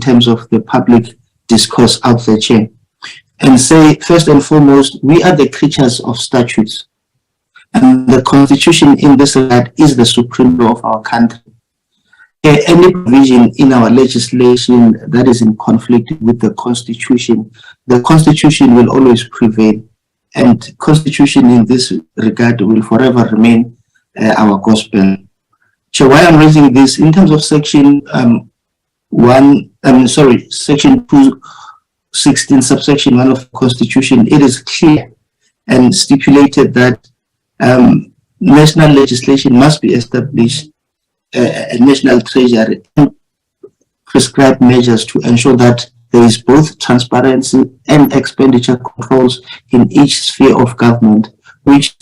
terms of the public discourse out there, Chair, and say, first and foremost, we are the creatures of statutes. And the Constitution in this regard is the supreme law of our country. Any provision in our legislation that is in conflict with the Constitution will always prevail. And Constitution in this regard will forever remain our gospel. So why I'm raising this, in terms of section section 216, subsection 1 of the Constitution, it is clear and stipulated that national legislation must be established, a national treasury, and prescribe measures to ensure that there is both transparency and expenditure controls in each sphere of government, which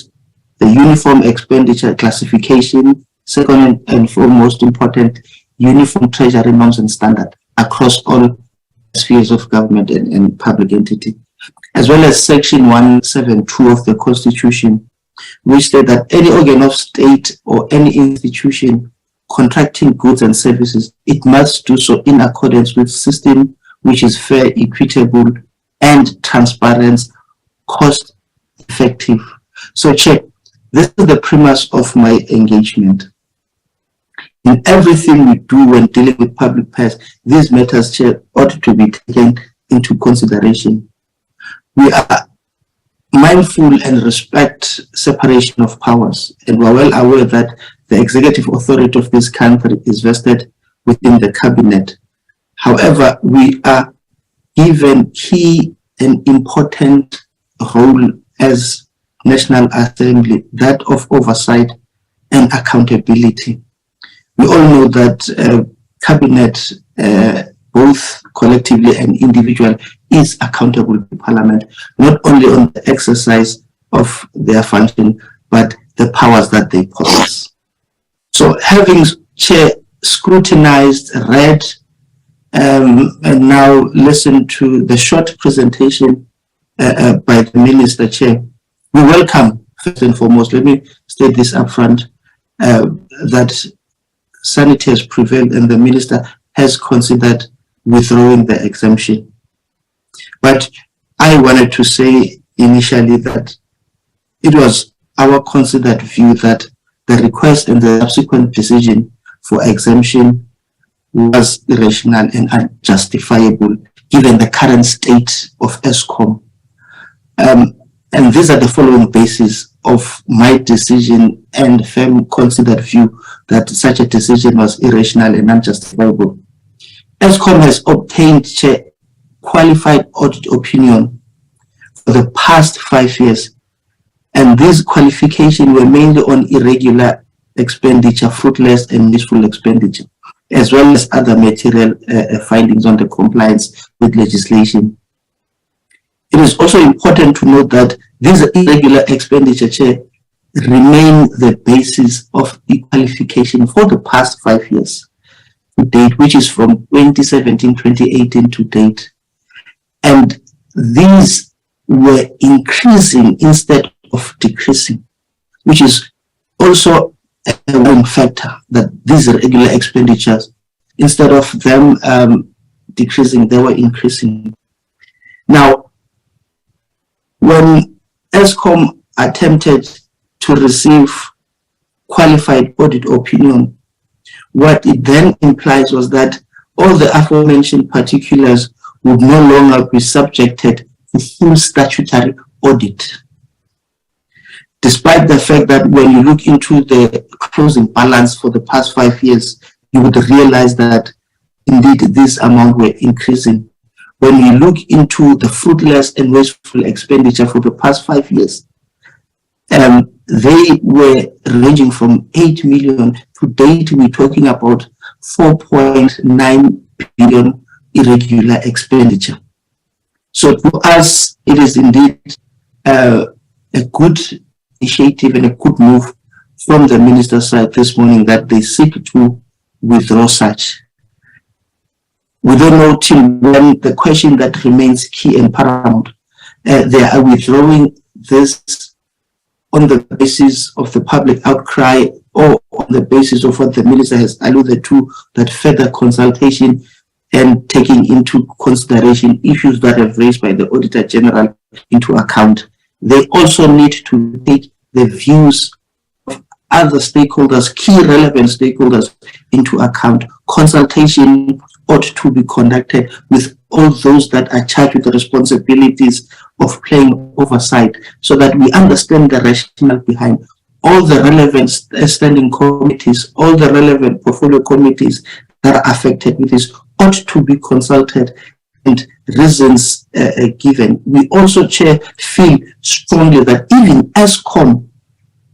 the uniform expenditure classification, second and foremost important, uniform treasury norms and standard across all spheres of government and public entity, as well as section 172 of the Constitution, which said that any organ of state or any institution contracting goods and services, it must do so in accordance with system which is fair, equitable, and transparent, cost effective. So, Chair, this is the premise of my engagement. In everything we do when dealing with public purse, these matters, Chair, ought to be taken into consideration. We are mindful and respect separation of powers, and we are well aware that the executive authority of this country is vested within the cabinet. However, we are given key and important role as National Assembly, that of oversight and accountability. We all know that cabinet, both collectively and individually, is accountable to Parliament, not only on the exercise of their function, but the powers that they possess. So having, Chair, scrutinized, read, and now listen to the short presentation by the Minister, Chair, we welcome, first and foremost, let me state this up front, that sanity has prevailed and the Minister has considered withdrawing the exemption. But I wanted to say initially that it was our considered view that the request and the subsequent decision for exemption was irrational and unjustifiable given the current state of Eskom. And these are the following bases of my decision and firm considered view that such a decision was irrational and unjustifiable. Eskom has obtained, Chair, qualified audit opinion for the past 5 years, and these qualifications were mainly on irregular expenditure, fruitless and wasteful expenditure, as well as other material findings on the compliance with legislation. It is also important to note that these irregular expenditure, Chair, remain the basis of e-qualification for the past 5 years to date, which is from 2017-2018 to date. And these were increasing instead of decreasing, which is also a one factor, that these irregular expenditures, instead of them decreasing, they were increasing. Now, when Eskom attempted to receive qualified audit opinion, what it then implies was that all the aforementioned particulars would no longer be subjected to full statutory audit. Despite the fact that when you look into the closing balance for the past 5 years, you would realize that indeed this amount were increasing. When you look into the fruitless and wasteful expenditure for the past 5 years, they were ranging from 8 million to date. We're talking about 4.9 billion irregular expenditure. So to us, it is indeed a good initiative and a good move from the minister's side this morning that they seek to withdraw such. We don't know till when. The question that remains key and paramount, they are withdrawing this on the basis of the public outcry or on the basis of what the minister has alluded to, that further consultation and taking into consideration issues that are raised by the Auditor General into account. They also need to take the views of other stakeholders, key relevant stakeholders, into account. Consultation ought to be conducted with all those that are charged with the responsibilities of playing oversight, so that we understand the rationale behind all the relevant standing committees, all the relevant portfolio committees that are affected with this ought to be consulted and reasons given. We also, Chair, feel strongly that even Eskom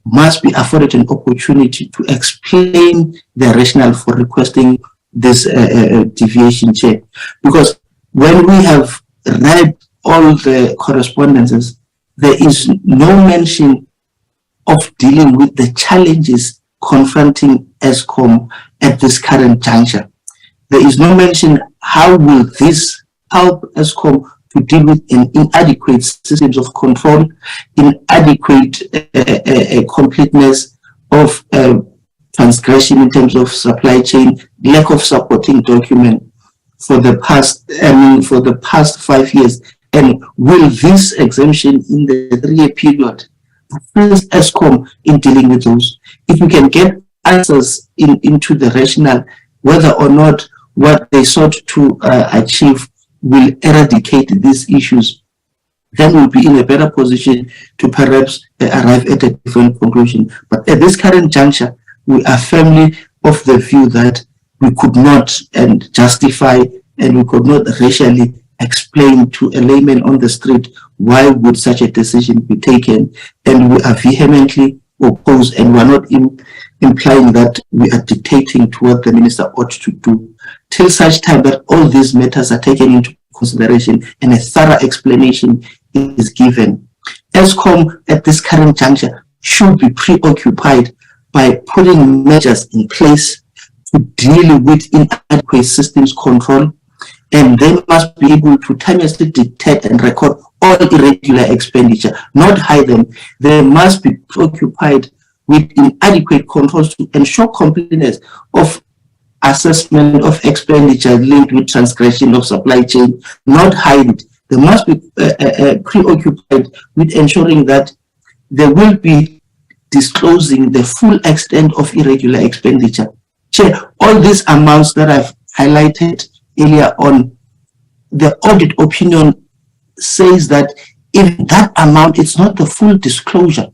must be afforded an opportunity to explain the rationale for requesting this deviation, Chair. Because when we have read all the correspondences, there is no mention of dealing with the challenges confronting Eskom at this current juncture. There is no mention how will this help Eskom to deal with an inadequate systems of control, inadequate completeness of transgression in terms of supply chain, lack of supporting document for the past 5 years. And will this exemption in the 3-year period assist Eskom in dealing with those? If we can get answers into the rationale, whether or not what they sought to achieve will eradicate these issues, then we'll be in a better position to perhaps arrive at a different conclusion. But at this current juncture, we are firmly of the view that we could not justify and we could not racially explain to a layman on the street why would such a decision be taken, and we are vehemently opposed, and we are not implying that we are dictating to what the minister ought to do, till such time that all these matters are taken into consideration and a thorough explanation is given. Eskom at this current juncture should be preoccupied by putting measures in place to deal with inadequate systems control, and they must be able to timelessly detect and record all irregular expenditure, not hide them. They must be preoccupied with inadequate controls to ensure completeness of assessment of expenditure linked with transgression of supply chain, not hide it. They must be preoccupied with ensuring that they will be disclosing the full extent of irregular expenditure. Chair, all these amounts that I've highlighted earlier on, the audit opinion says that if that amount, it's not the full disclosure.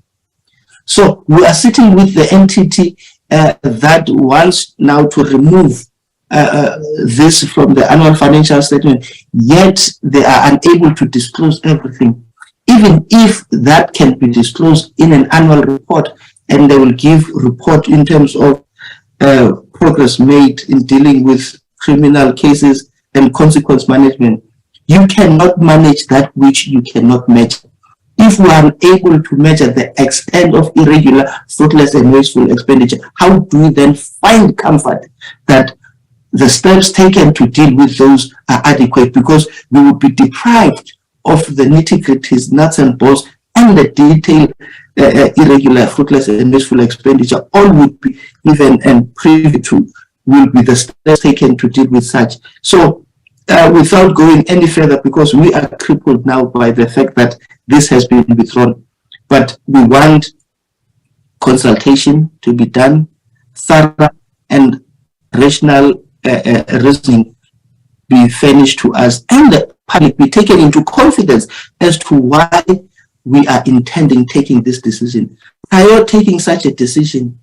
So we are sitting with the entity that wants now to remove this from the annual financial statement, yet they are unable to disclose everything. Even if that can be disclosed in an annual report, and they will give report in terms of progress made in dealing with criminal cases and consequence management, you cannot manage that which you cannot measure. If we are able to measure the extent of irregular, fruitless, and wasteful expenditure, how do we then find comfort that the steps taken to deal with those are adequate? Because we would be deprived of the nitty-gritties, nuts and bolts, and the detailed irregular, fruitless, and wasteful expenditure. All would be even and privy to will be the steps taken to deal with such. So without going any further, because we are crippled now by the fact that this has been withdrawn, but we want consultation to be done, thorough and rational reasoning be furnished to us, and the public be taken into confidence as to why we are intending taking this decision. Prior taking such a decision,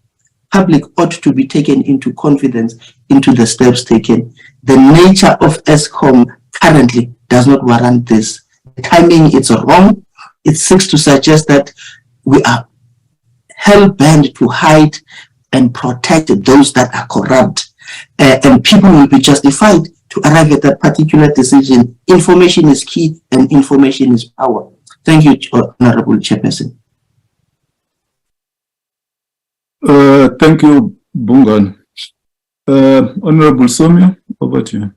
public ought to be taken into confidence into the steps taken. The nature of Eskom currently does not warrant this. The timing is wrong. It seeks to suggest that we are hell-bent to hide and protect those that are corrupt. And people will be justified to arrive at that particular decision. Information is key and information is power. Thank you, Honorable Chairperson. Thank you, Bungan. Honorable Somia, over to you.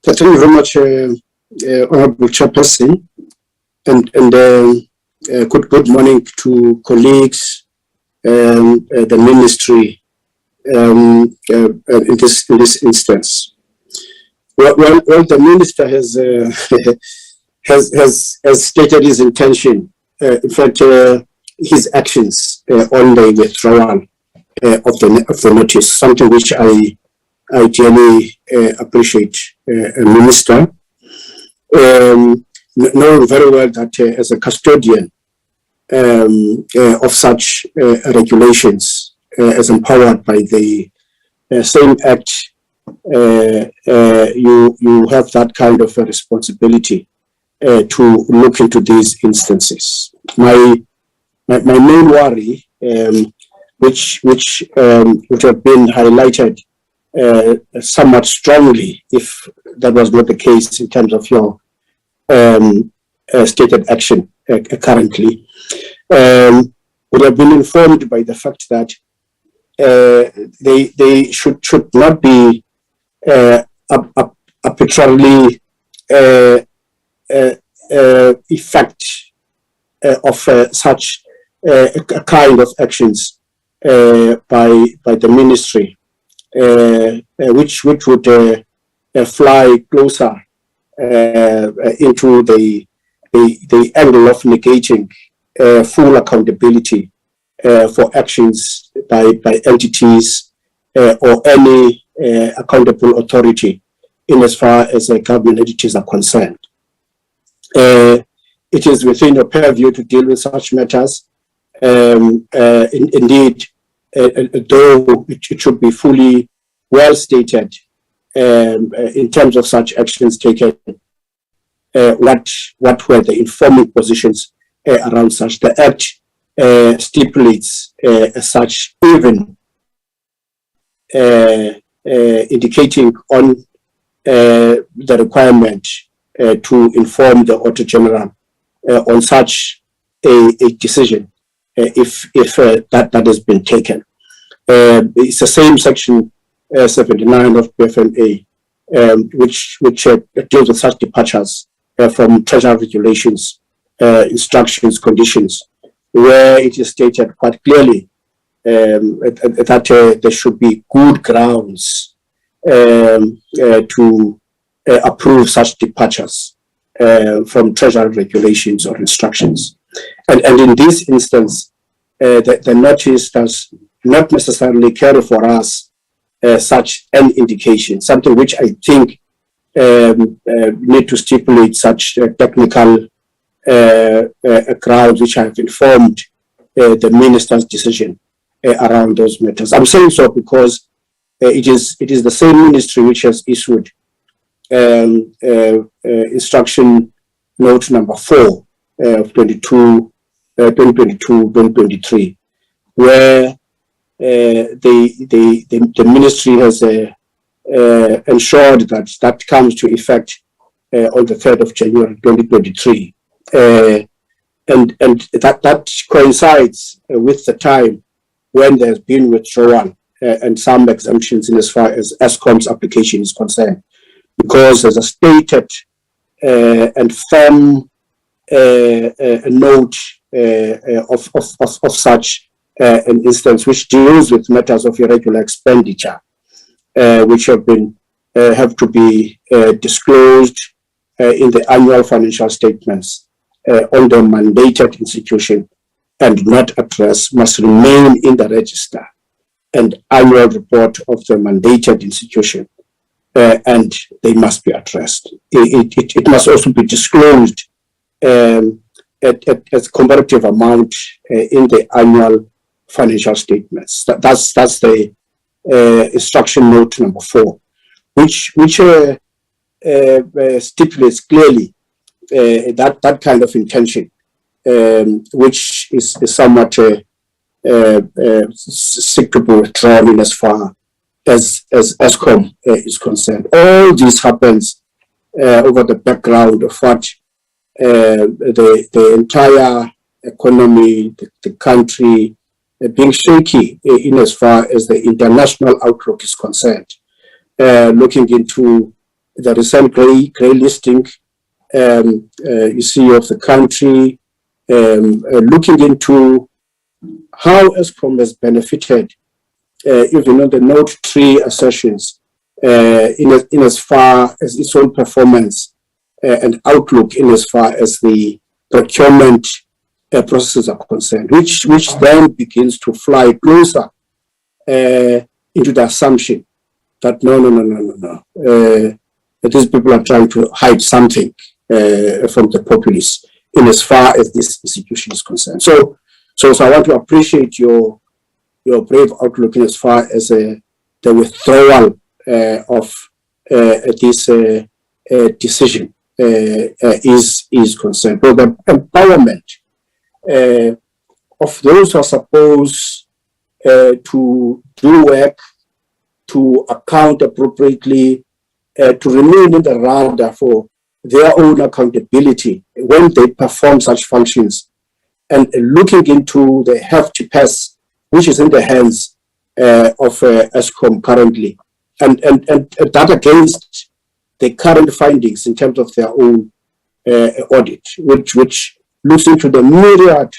Thank you very much, Honorable Chairperson, and good morning to colleagues, the Ministry, in this instance. Well, the minister has has stated his intention. In fact, his actions on the withdrawal of the notice, something which I dearly appreciate, Minister. Knowing very well that as a custodian of such regulations, as empowered by the same act, you have that kind of a responsibility to look into these instances. My main worry, which would have been highlighted somewhat strongly if that was not the case in terms of your stated action currently, would have been informed by the fact that they should not be arbitrarily effect of such a kind of actions by the ministry, which would fly closer into the angle of negating full accountability for actions by entities or any accountable authority in as far as government entities are concerned. It is within your purview to deal with such matters. Indeed, though it should be fully well stated in terms of such actions taken, what were the informing positions around such. The Act stipulates as such, even indicating on the requirement to inform the Auditor General on such a decision if that has been taken. It's the same section 79 of PFMA, which deals with such departures from Treasury regulations, instructions, conditions, where it is stated quite clearly that there should be good grounds to approve such departures from Treasury regulations or instructions. And in this instance, the notice does not necessarily carry for us such an indication, something which I think need to stipulate such technical grounds which have informed the minister's decision around those matters. I'm saying so because it is the same ministry which has issued instruction note number 4 of 2022-2023, where the ministry has ensured that comes to effect on the 3rd of January 2023, and that coincides with the time when there's been withdrawal and some exemptions in as far as Eskom's application is concerned, because there's a stated and firm note of such an instance which deals with matters of irregular expenditure, which have to be disclosed in the annual financial statements on the mandated institution and not addressed, must remain in the register and annual report of the mandated institution, and they must be addressed. It must also be disclosed at a comparative amount in the annual financial statements. That's the instruction note number 4, which stipulates clearly that kind of intention, which is somewhat seek to be withdrawn in as far as Eskom is concerned. All this happens over the background of what the entire economy, the country, being shaky in as far as the international outlook is concerned. Looking into the recent grey listing, you see, of the country, looking into how Eskom has benefited even on the note 3 assertions, in as far as its own performance and outlook in as far as the procurement processes are concerned, which then begins to fly closer into the assumption that no, these people are trying to hide something from the populace in as far as this institution is concerned. So I want to appreciate your brave outlook in as far as the withdrawal of this decision is concerned. So the empowerment of those who are supposed to do work, to account appropriately, to remain in the radar for their own accountability when they perform such functions, and looking into the hefty purse which is in the hands of Eskom currently, and that against the current findings in terms of their own audit, which looks into the myriad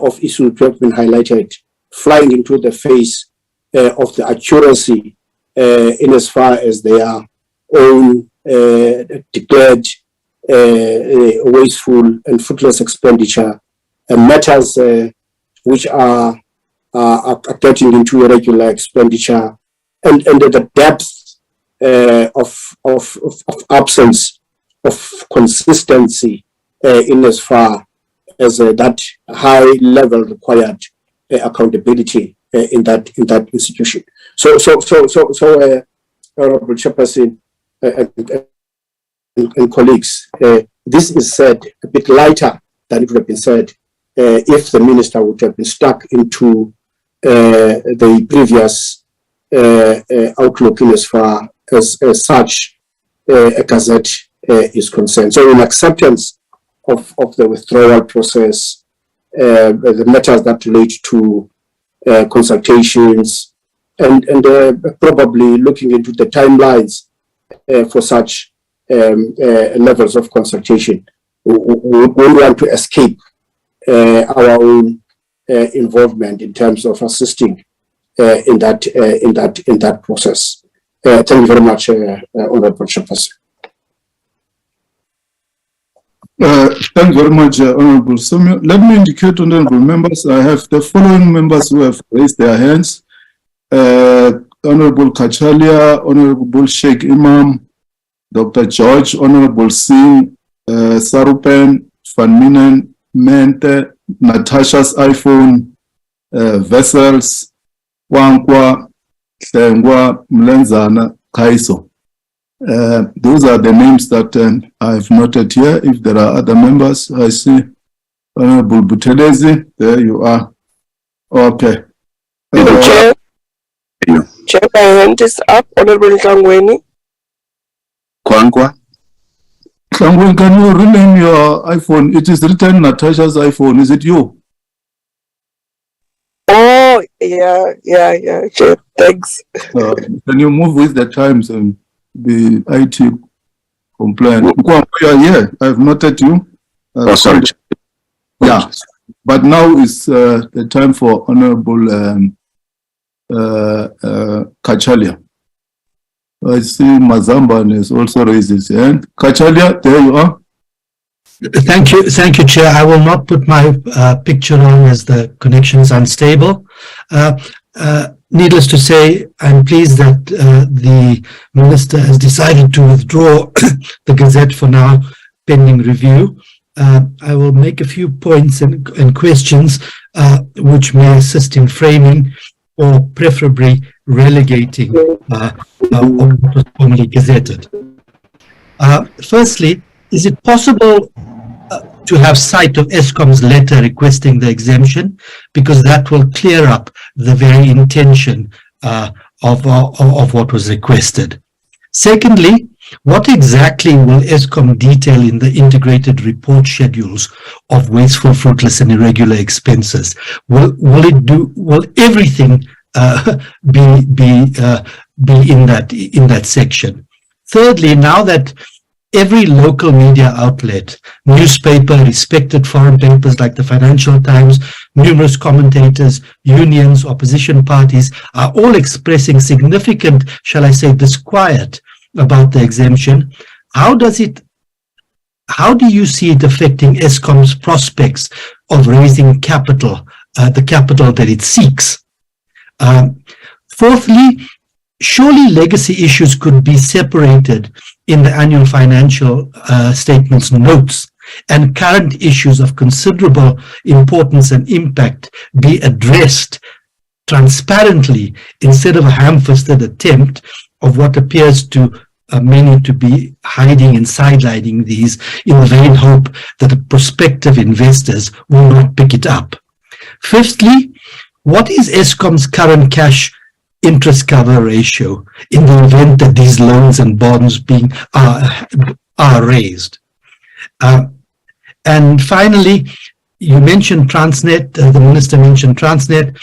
of issues that have been highlighted, flying into the face of the accuracy in as far as their own declared wasteful and fruitless expenditure, and matters which are getting into irregular expenditure, and the depth of absence of consistency in as far as that high level required accountability in that institution. So Honorable Chairperson and colleagues, this is said a bit lighter than it would have been said if the minister would have been stuck into the previous outlook in as far as such a gazette is concerned. So in acceptance of the withdrawal process, the matters that relate to consultations, and probably looking into the timelines for such levels of consultation, we want to escape our own involvement in terms of assisting in that process. Thank you very much, Honorable Chairperson. Thank you very much, Honorable Somio. Let me indicate, honorable members, I have the following members who have raised their hands. Honorable Kachalia, Honorable Sheikh Imam, Dr. George, Honorable Singh, Sarupen, Van Minen, Mente, Natasha's iPhone, Vessels, Wankwa, Tlengwa, Mlenzana, Kaiso. Those are the names that I have noted here. If there are other members, I see Honorable Butelezi, there you are. Okay. Chair, Chair, my hand is up. Honorable Tlangweni. Kwangwa. Tlangweni, can you rename your iPhone? It is written Natasha's iPhone. Is it you? Oh, yeah, Chair. Thanks. Can you move with the times and be IT compliant? You are here. I have noted you. Sorry. Yeah, but now is the time for Honorable Kachalia. I see Mazamban has also raised his hand. Kachalia, there you are. Thank you, Chair. I will not put my picture on as the connection is unstable. Needless to say, I'm pleased that the Minister has decided to withdraw the Gazette for now, pending review. I will make a few points and questions which may assist in framing or preferably relegating what was formerly gazetted. Firstly, is it possible to have sight of Eskom's letter requesting the exemption, because that will clear up the very intention of what was requested? Secondly, what exactly will Eskom detail in the integrated report schedules of wasteful, fruitless, and irregular expenses? Will everything be in that section? Thirdly, now that every local media outlet, newspaper, respected foreign papers like the Financial Times, numerous commentators, unions, opposition parties are all expressing significant, shall I say, disquiet about the exemption. How do you see it affecting Eskom's prospects of raising capital, the capital that it seeks? Fourthly, surely legacy issues could be separated in the annual financial statements notes, and current issues of considerable importance and impact be addressed transparently instead of a ham-fisted attempt of what appears to many to be hiding and sidelining these in the vain hope that the prospective investors will not pick it up. Fifthly, what is Eskom's current cash interest cover ratio in the event that these loans and bonds are raised? And finally, you mentioned Transnet, the minister mentioned Transnet.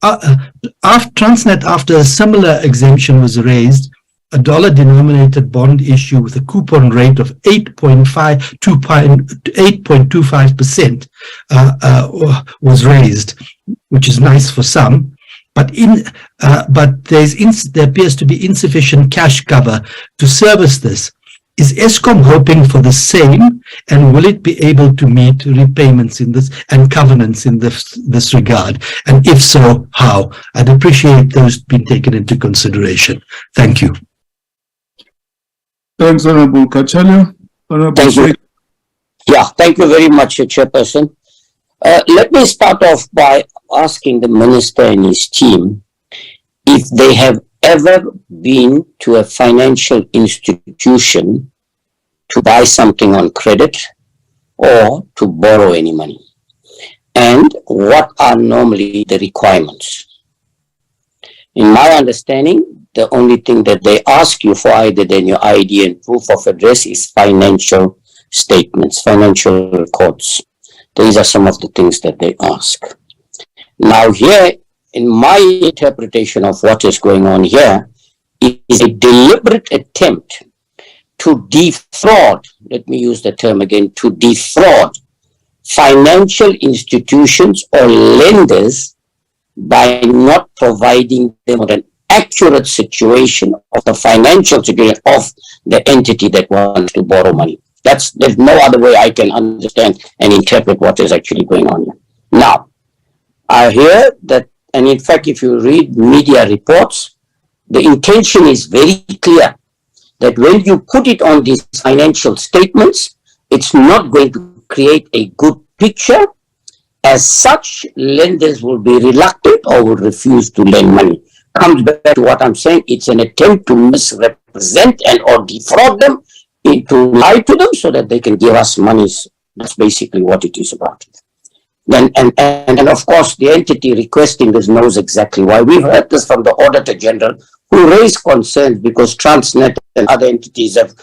Transnet, after a similar exemption was raised, a dollar-denominated bond issue with a coupon rate of 8.25% was raised, which is nice for some. But there appears to be insufficient cash cover to service this. Is Eskom hoping for the same, and will it be able to meet repayments in this and covenants in this regard? And if so, how? I'd appreciate those being taken into consideration. Thank you. Thanks, Honorable Kachalya. Honorable Sheikh. Yeah, thank you very much, Chairperson. Let me start off by asking the Minister and his team if they have ever been to a financial institution to buy something on credit or to borrow any money, and what are normally the requirements. In my understanding, the only thing that they ask you for, either than your ID and proof of address, is financial statements, financial records. These are some of the things that they ask. Now here, in my interpretation of what is going on here, it is a deliberate attempt to defraud, let me use the term again, to defraud financial institutions or lenders by not providing them with an accurate situation of the financial situation of the entity that wants to borrow money. There's no other way I can understand and interpret what is actually going on here. Now, I hear that, and in fact, if you read media reports, the intention is very clear that when you put it on these financial statements, it's not going to create a good picture. As such, lenders will be reluctant or will refuse to lend money. Comes back to what I'm saying, it's an attempt to misrepresent and or defraud them, to lie to them so that they can give us monies. That's basically what it is about. And of course, the entity requesting this knows exactly why. We've heard this from the Auditor General, who raised concerns because Transnet and other entities have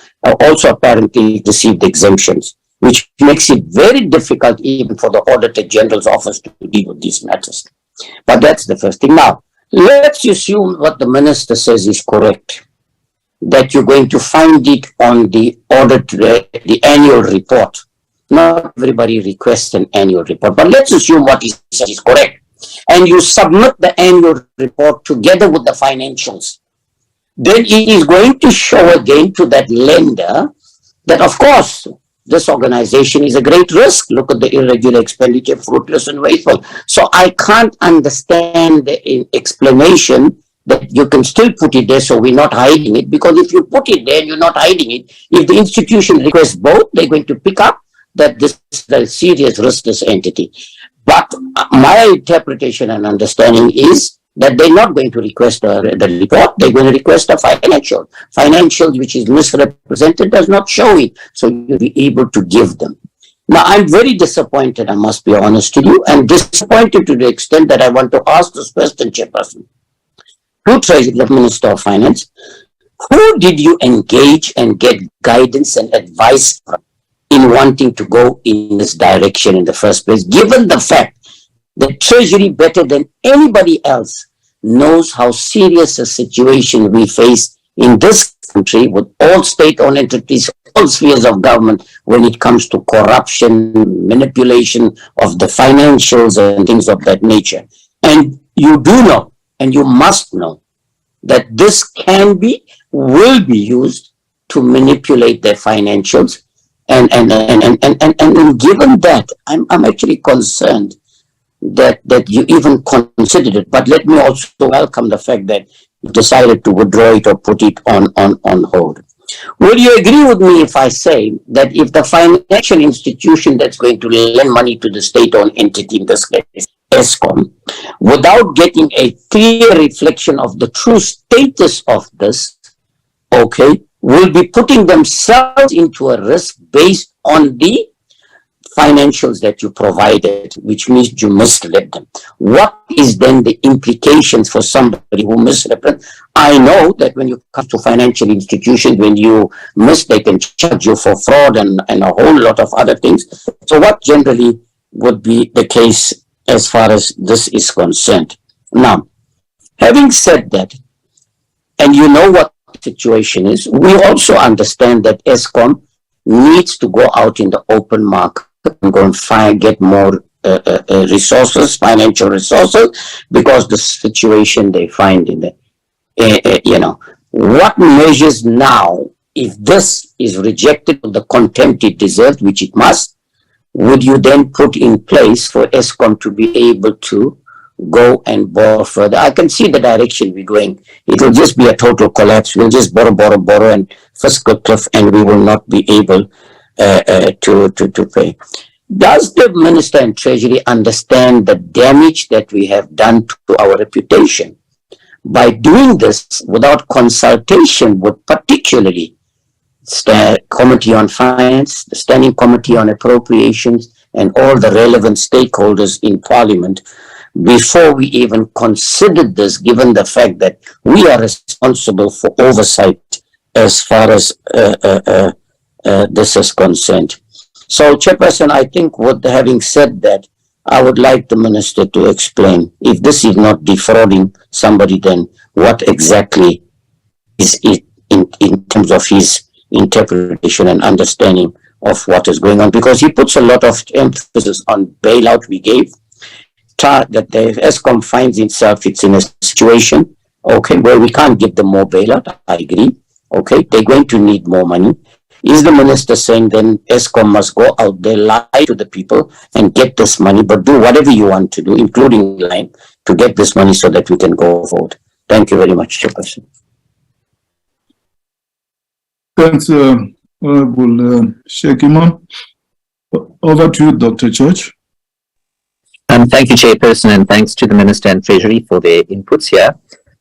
also apparently received exemptions, which makes it very difficult even for the Auditor General's office to deal with these matters. But that's the first thing. Now, let's assume what the Minister says is correct, that you're going to find it on the audit, the annual report. Not everybody requests an annual report, but let's assume what he says is correct. And you submit the annual report together with the financials. Then it is going to show again to that lender that, of course, this organization is a great risk. Look at the irregular expenditure, fruitless and wasteful. So I can't understand the explanation that you can still put it there, so we're not hiding it, because if you put it there and you're not hiding it, if the institution requests both, they're going to pick up that this is a serious risk, this entity. But my interpretation and understanding is that they're not going to request the report, they're going to request a financial. Financial, which is misrepresented, does not show it, so you'll be able to give them. Now, I'm very disappointed, I must be honest to you, and disappointed to the extent that I want to ask this question, Chairperson, to Treasury, the Minister of Finance, who did you engage and get guidance and advice from in wanting to go in this direction in the first place, given the fact that Treasury, better than anybody else, knows how serious a situation we face in this country with all state-owned entities all spheres of government when it comes to corruption, manipulation of the financials and things of that nature. And you do know, and you must know, that this can be, will be used to manipulate their financials. And given that, I'm actually concerned that you even considered it. But let me also welcome the fact that you decided to withdraw it or put it on hold. Will you agree with me if I say that if the financial institution that's going to lend money to the state-owned entity, in this case Eskom, without getting a clear reflection of the true status of this, okay, will be putting themselves into a risk based on the financials that you provided, which means you misled them. What is then the implications for somebody who misrepresent? I know that when you come to financial institutions, when you miss, they can charge you for fraud and a whole lot of other things. So what generally would be the case as far as this is concerned? Now, having said that, and you know what the situation is, we also understand that Eskom needs to go out in the open market and go and get more resources, financial resources, because the situation they find in the, what measures now, if this is rejected with the contempt it deserves, which it must, would you then put in place for Eskom to be able to go and borrow further? I can see the direction we're going. It will just be a total collapse. We'll just borrow and fiscal cliff, and we will not be able to pay. Does the Minister and Treasury understand the damage that we have done to our reputation by doing this without consultation with particularly the Committee on Finance, the Standing Committee on Appropriations, and all the relevant stakeholders in Parliament before we even considered this, given the fact that we are responsible for oversight as far as this is concerned? So, Chairperson, I think with having said that, I would like the Minister to explain, if this is not defrauding somebody, then what exactly is it in terms of his interpretation and understanding of what is going on? Because he puts a lot of emphasis on bailout we gave, that the Eskom finds itself, it's in a situation, okay, where we can't give them more bailout. I agree. Okay, they're going to need more money. Is the Minister saying then Eskom must go out there, lie to the people and get this money, but do whatever you want to do, including lying, to get this money so that we can go forward? Thank you very much, Chairperson. Thanks, Honorable Sheikh Imam. Over to you, Dr. George. Thank you, Chairperson, and thanks to the Minister and Treasury for their inputs here.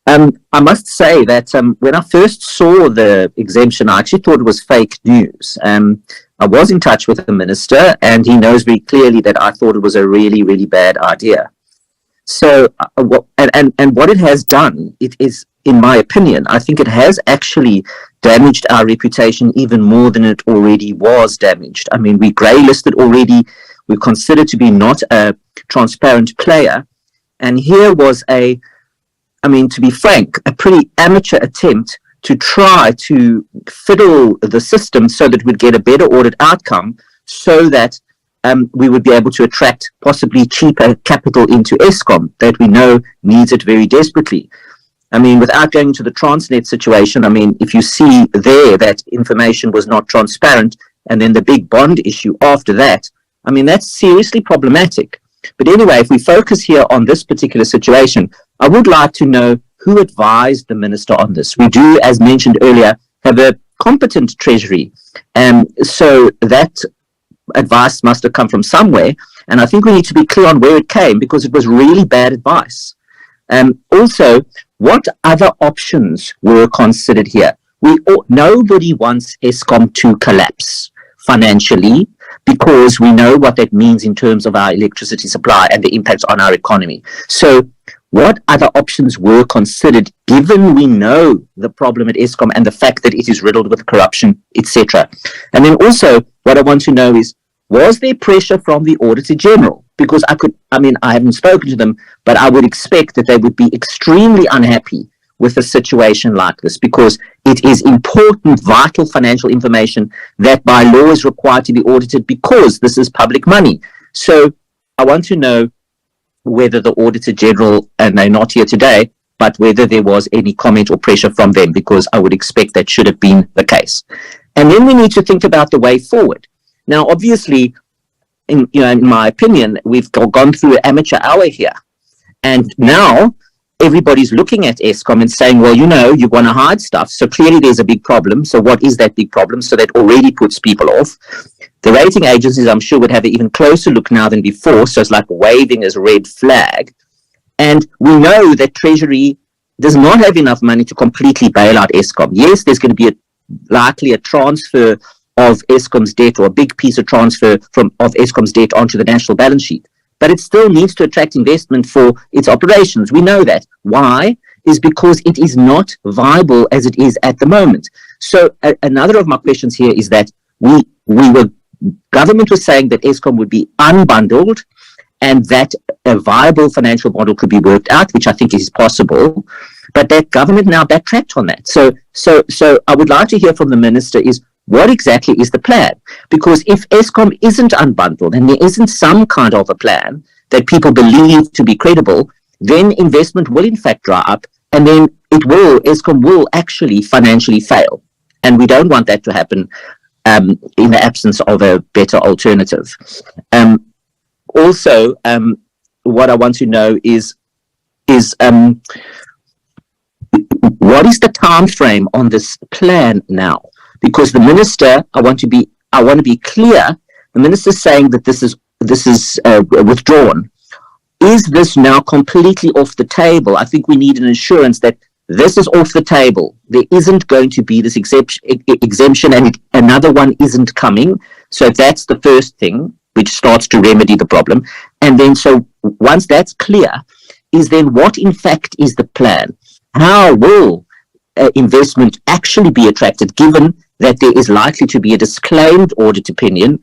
I must say that when I first saw the exemption, I actually thought it was fake news. I was in touch with the Minister, and he knows very clearly that I thought it was a really, really bad idea. So, what it has done, it is, in my opinion, I think it has actually damaged our reputation even more than it already was damaged. I mean, we grey-listed already. We're considered to be not a transparent player. And here was to be frank, a pretty amateur attempt to try to fiddle the system so that we'd get a better audit outcome, so that we would be able to attract possibly cheaper capital into Eskom that we know needs it very desperately. I mean, without going into the Transnet situation, I mean, if you see there that information was not transparent, and then the big bond issue after that, I mean, that's seriously problematic. But anyway, if we focus here on this particular situation, I would like to know who advised the Minister on this. We do, as mentioned earlier, have a competent Treasury. So that advice must have come from somewhere. And I think we need to be clear on where it came, because it was really bad advice. Also, what other options were considered here? Nobody wants Eskom to collapse financially, because we know what that means in terms of our electricity supply and the impacts on our economy. So what other options were considered, given we know the problem at Eskom and the fact that it is riddled with corruption, etc.? And then also, what I want to know is, was there pressure from the Auditor General? Because I haven't spoken to them, but I would expect that they would be extremely unhappy with a situation like this, because it is important, vital financial information that by law is required to be audited, because this is public money. So I want to know whether the Auditor General, and they're not here today, but whether there was any comment or pressure from them, because I would expect that should have been the case. And then we need to think about the way forward. Now, obviously, in my opinion, we've gone through an amateur hour here. And now everybody's looking at Eskom and saying, well, you want to hide stuff. So clearly there's a big problem. So what is that big problem? So that already puts people off. The rating agencies, I'm sure, would have an even closer look now than before. So it's like waving as a red flag. And we know that Treasury does not have enough money to completely bail out Eskom. Yes, there's going to be likely a transfer of Eskom's debt, or a big piece of transfer of Eskom's debt onto the national balance sheet. But it still needs to attract investment for its operations. We know that. Why? Is because it is not viable as it is at the moment. So another of my questions here is that government was saying that Eskom would be unbundled and that a viable financial model could be worked out, which I think is possible. But that government now backtracked on that. So I would like to hear from the minister is, what exactly is the plan? Because if Eskom isn't unbundled and there isn't some kind of a plan that people believe to be credible, then investment will in fact dry up, and then Eskom will actually financially fail. And we don't want that to happen in the absence of a better alternative. Also, what I want to know is what is the time frame on this plan now? Because the minister, I want to be clear. The minister is saying that this is withdrawn. Is this now completely off the table? I think we need an assurance that this is off the table. There isn't going to be this exemption, and another one isn't coming. So that's the first thing, which starts to remedy the problem. And then, so once that's clear, is then what in fact is the plan? How will investment actually be attracted, given that there is likely to be a disclaimed audit opinion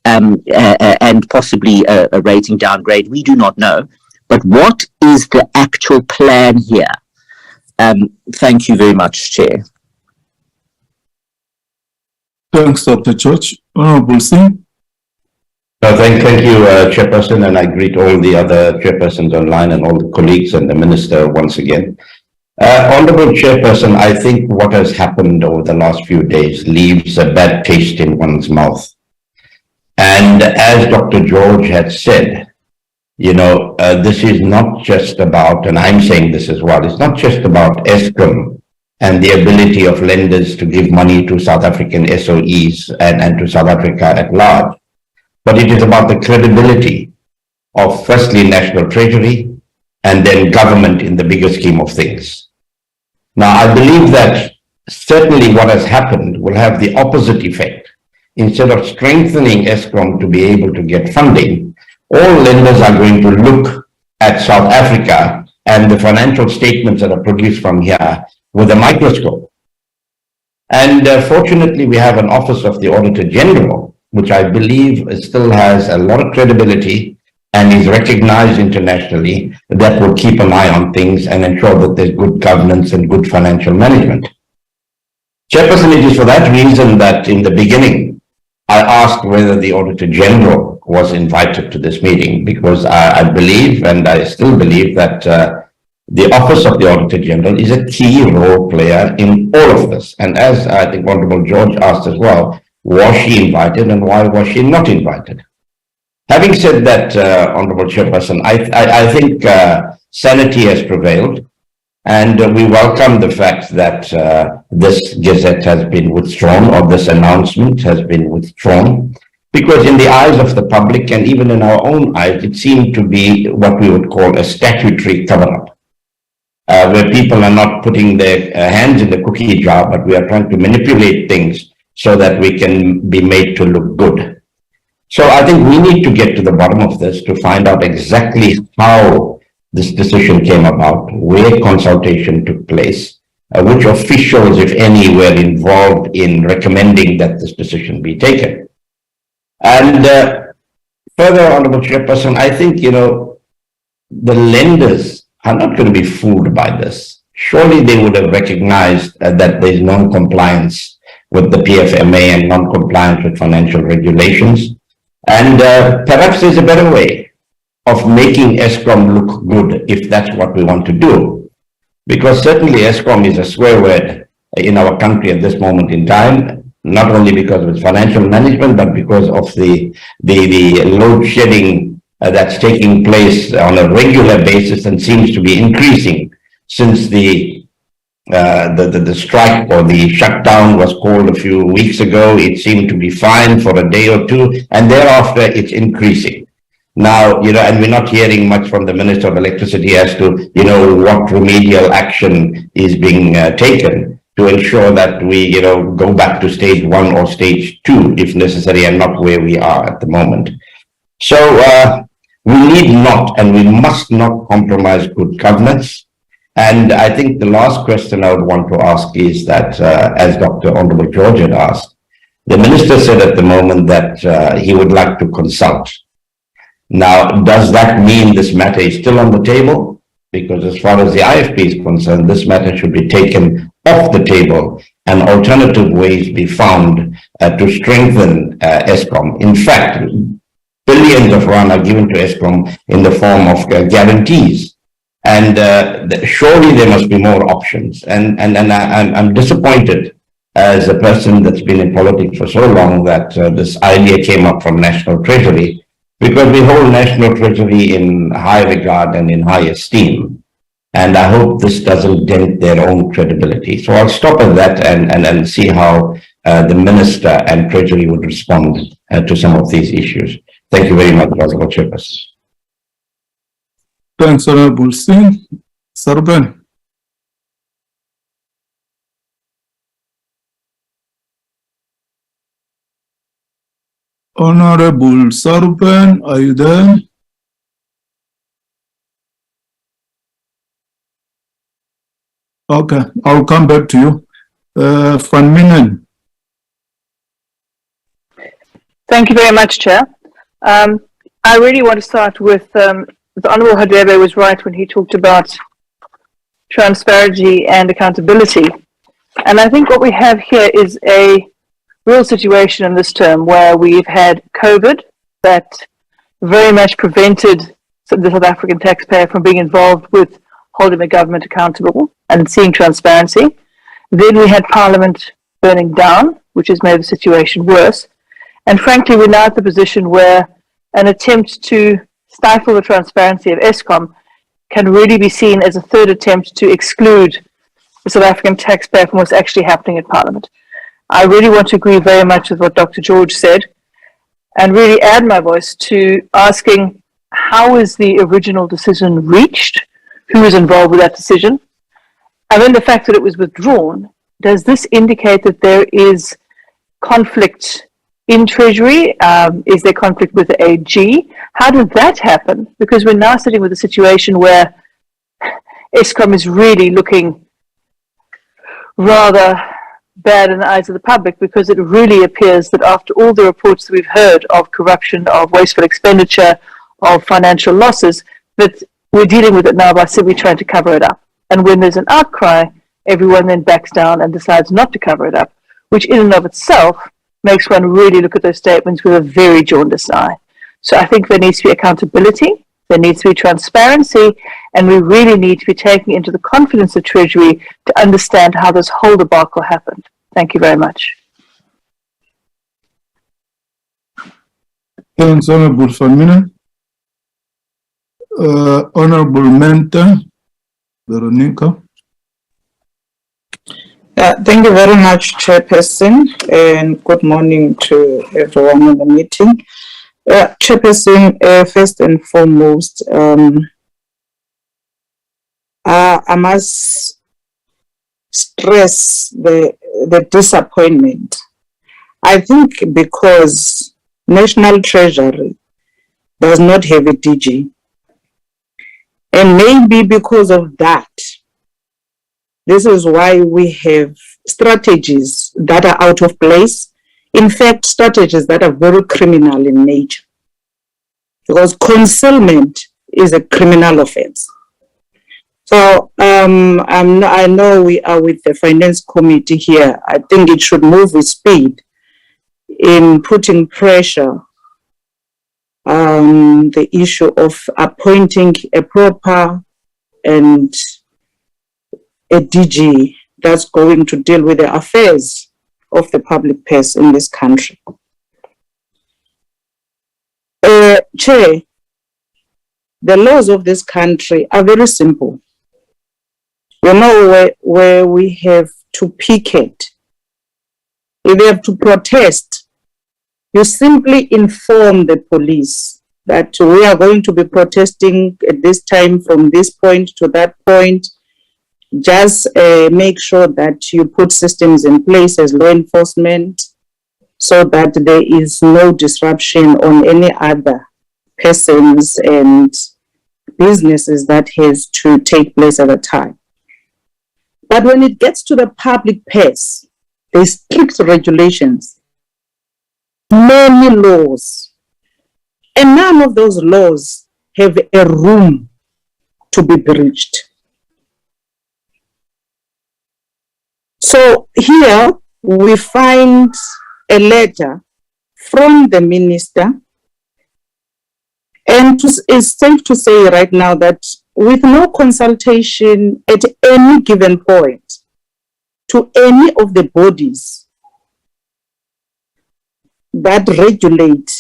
and possibly a rating downgrade? We do not know. But what is the actual plan here? Thank you very much, Chair. Thanks, Dr. George. Honorable Singh. Thank you, Chairperson, and I greet all the other chairpersons online and all the colleagues and the Minister once again. Honorable Chairperson, I think what has happened over the last few days leaves a bad taste in one's mouth. And as Dr. George had said, this is not just about, and I'm saying this as well, it's not just about Eskom and the ability of lenders to give money to South African SOEs and to South Africa at large, but it is about the credibility of firstly National Treasury and then government in the bigger scheme of things. Now, I believe that certainly what has happened will have the opposite effect. Instead of strengthening Eskom to be able to get funding, all lenders are going to look at South Africa and the financial statements that are produced from here with a microscope. And fortunately, we have an Office of the Auditor General, which I believe still has a lot of credibility and is recognized internationally, that will keep an eye on things and ensure that there's good governance and good financial management. Chairperson, it is for that reason that in the beginning, I asked whether the Auditor General was invited to this meeting, because I believe, and I still believe, that the Office of the Auditor General is a key role player in all of this. And as I think Honorable George asked as well, was she invited and why was she not invited? Having said that, Honorable Chairperson, I think sanity has prevailed, and we welcome the fact that this gazette has been withdrawn, or this announcement has been withdrawn, because in the eyes of the public and even in our own eyes, it seemed to be what we would call a statutory cover-up, where people are not putting their hands in the cookie jar, but we are trying to manipulate things so that we can be made to look good. So I think we need to get to the bottom of this to find out exactly how this decision came about, where consultation took place, which officials, if any, were involved in recommending that this decision be taken. And further, Honorable Chairperson, I think, the lenders are not going to be fooled by this. surely they would have recognized that there is non-compliance with the PFMA and non-compliance with financial regulations. And perhaps there's a better way of making Eskom look good if that's what we want to do. Because certainly Eskom is a swear word in our country at this moment in time, not only because of its financial management, but because of the load shedding that's taking place on a regular basis and seems to be increasing since the strike or the shutdown was called a few weeks ago. It seemed to be fine for a day or two, and thereafter it's increasing. Now, and we're not hearing much from the Minister of Electricity as to, what remedial action is being taken to ensure that we, go back to stage 1 or stage 2 if necessary, and not where we are at the moment. So we need not and we must not compromise good governance. And I think the last question I would want to ask is that, as Dr. Honorable George had asked, the Minister said at the moment that he would like to consult. Now, does that mean this matter is still on the table? Because as far as the IFP is concerned, this matter should be taken off the table and alternative ways be found to strengthen Eskom. In fact, billions of rand are given to Eskom in the form of guarantees. And surely there must be more options. And I'm disappointed as a person that's been in politics for so long that this idea came up from National Treasury, because we hold National Treasury in high regard and in high esteem. And I hope this doesn't dent their own credibility. So I'll stop at that and see how the Minister and Treasury would respond to some of these issues. Thank you very much, Honorable Chairperson. Thanks, Honorable Singh. Sarban. Honorable Sarban, are you there? Okay, I'll come back to you. Van Minen. Thank you very much, Chair. I really want to start with the Honourable Hadebe was right when he talked about transparency and accountability. And I think what we have here is a real situation in this term where we've had COVID that very much prevented the South African taxpayer from being involved with holding the government accountable and seeing transparency. Then we had Parliament burning down, which has made the situation worse. And frankly, we're now at the position where an attempt to stifle the transparency of Eskom can really be seen as a third attempt to exclude the South African taxpayer from what's actually happening at Parliament. I really want to agree very much with what Dr. George said and really add my voice to asking, how is the original decision reached? Who was involved with that decision? And then the fact that it was withdrawn, does this indicate that there is conflict in Treasury? Is there conflict with the AG? How did that happen? Because we're now sitting with a situation where Eskom is really looking rather bad in the eyes of the public, because it really appears that after all the reports that we've heard of corruption, of wasteful expenditure, of financial losses, that we're dealing with it now by simply trying to cover it up. And when there's an outcry, everyone then backs down and decides not to cover it up, which in and of itself makes one really look at those statements with a very jaundiced eye. So I think there needs to be accountability, there needs to be transparency, and we really need to be taking into the confidence of Treasury to understand how this whole debacle happened. Thank you very much. Thanks, Honorable Van Minen. Honorable Mentor, Veronica. Thank you very much, Chairperson, and good morning to everyone in the meeting. Chairperson, first and foremost, I must stress the disappointment. I think because National Treasury does not have a DG, and maybe because of that, this is why we have strategies that are out of place. In fact, strategies that are very criminal in nature. Because concealment is a criminal offense. So I know we are with the Finance Committee here. I think it should move with speed in putting pressure on the issue of appointing a proper and a DG that's going to deal with the affairs of the public purse in this country. Chair, the laws of this country are very simple. You know where we have to picket, if we have to protest, you simply inform the police that we are going to be protesting at this time from this point to that point. Just make sure that you put systems in place as law enforcement so that there is no disruption on any other persons and businesses that has to take place at a time. But when it gets to the public purse, there's strict regulations, many laws, and none of those laws have a room to be breached. So here we find a letter from the minister, and it's safe to say right now that with no consultation at any given point to any of the bodies that regulate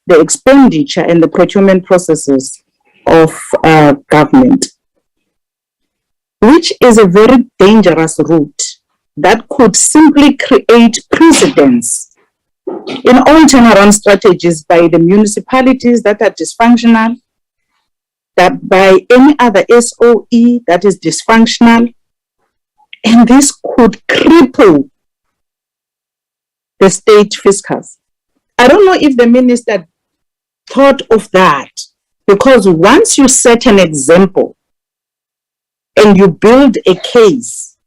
the expenditure and the procurement processes of government, which is a very dangerous route that could simply create precedents in all turnaround strategies by the municipalities that are dysfunctional, that by any other SOE that is dysfunctional, and this could cripple the state fiscals. I don't know if the minister thought of that, because once you set an example and you build a case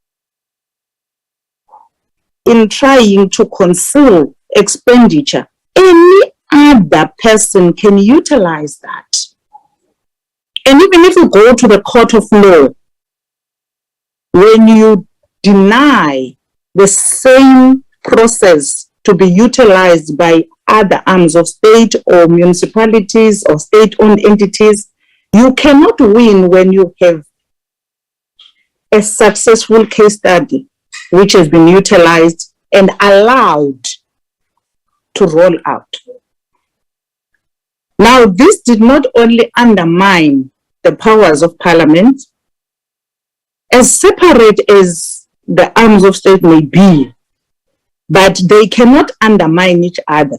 in trying to conceal expenditure, any other person can utilize that. And even if you go to the court of law, when you deny the same process to be utilized by other arms of state or municipalities or state-owned entities, you cannot win when you have a successful case study which has been utilized and allowed to roll out. Now, this did not only undermine the powers of Parliament, as separate as the arms of state may be, but they cannot undermine each other.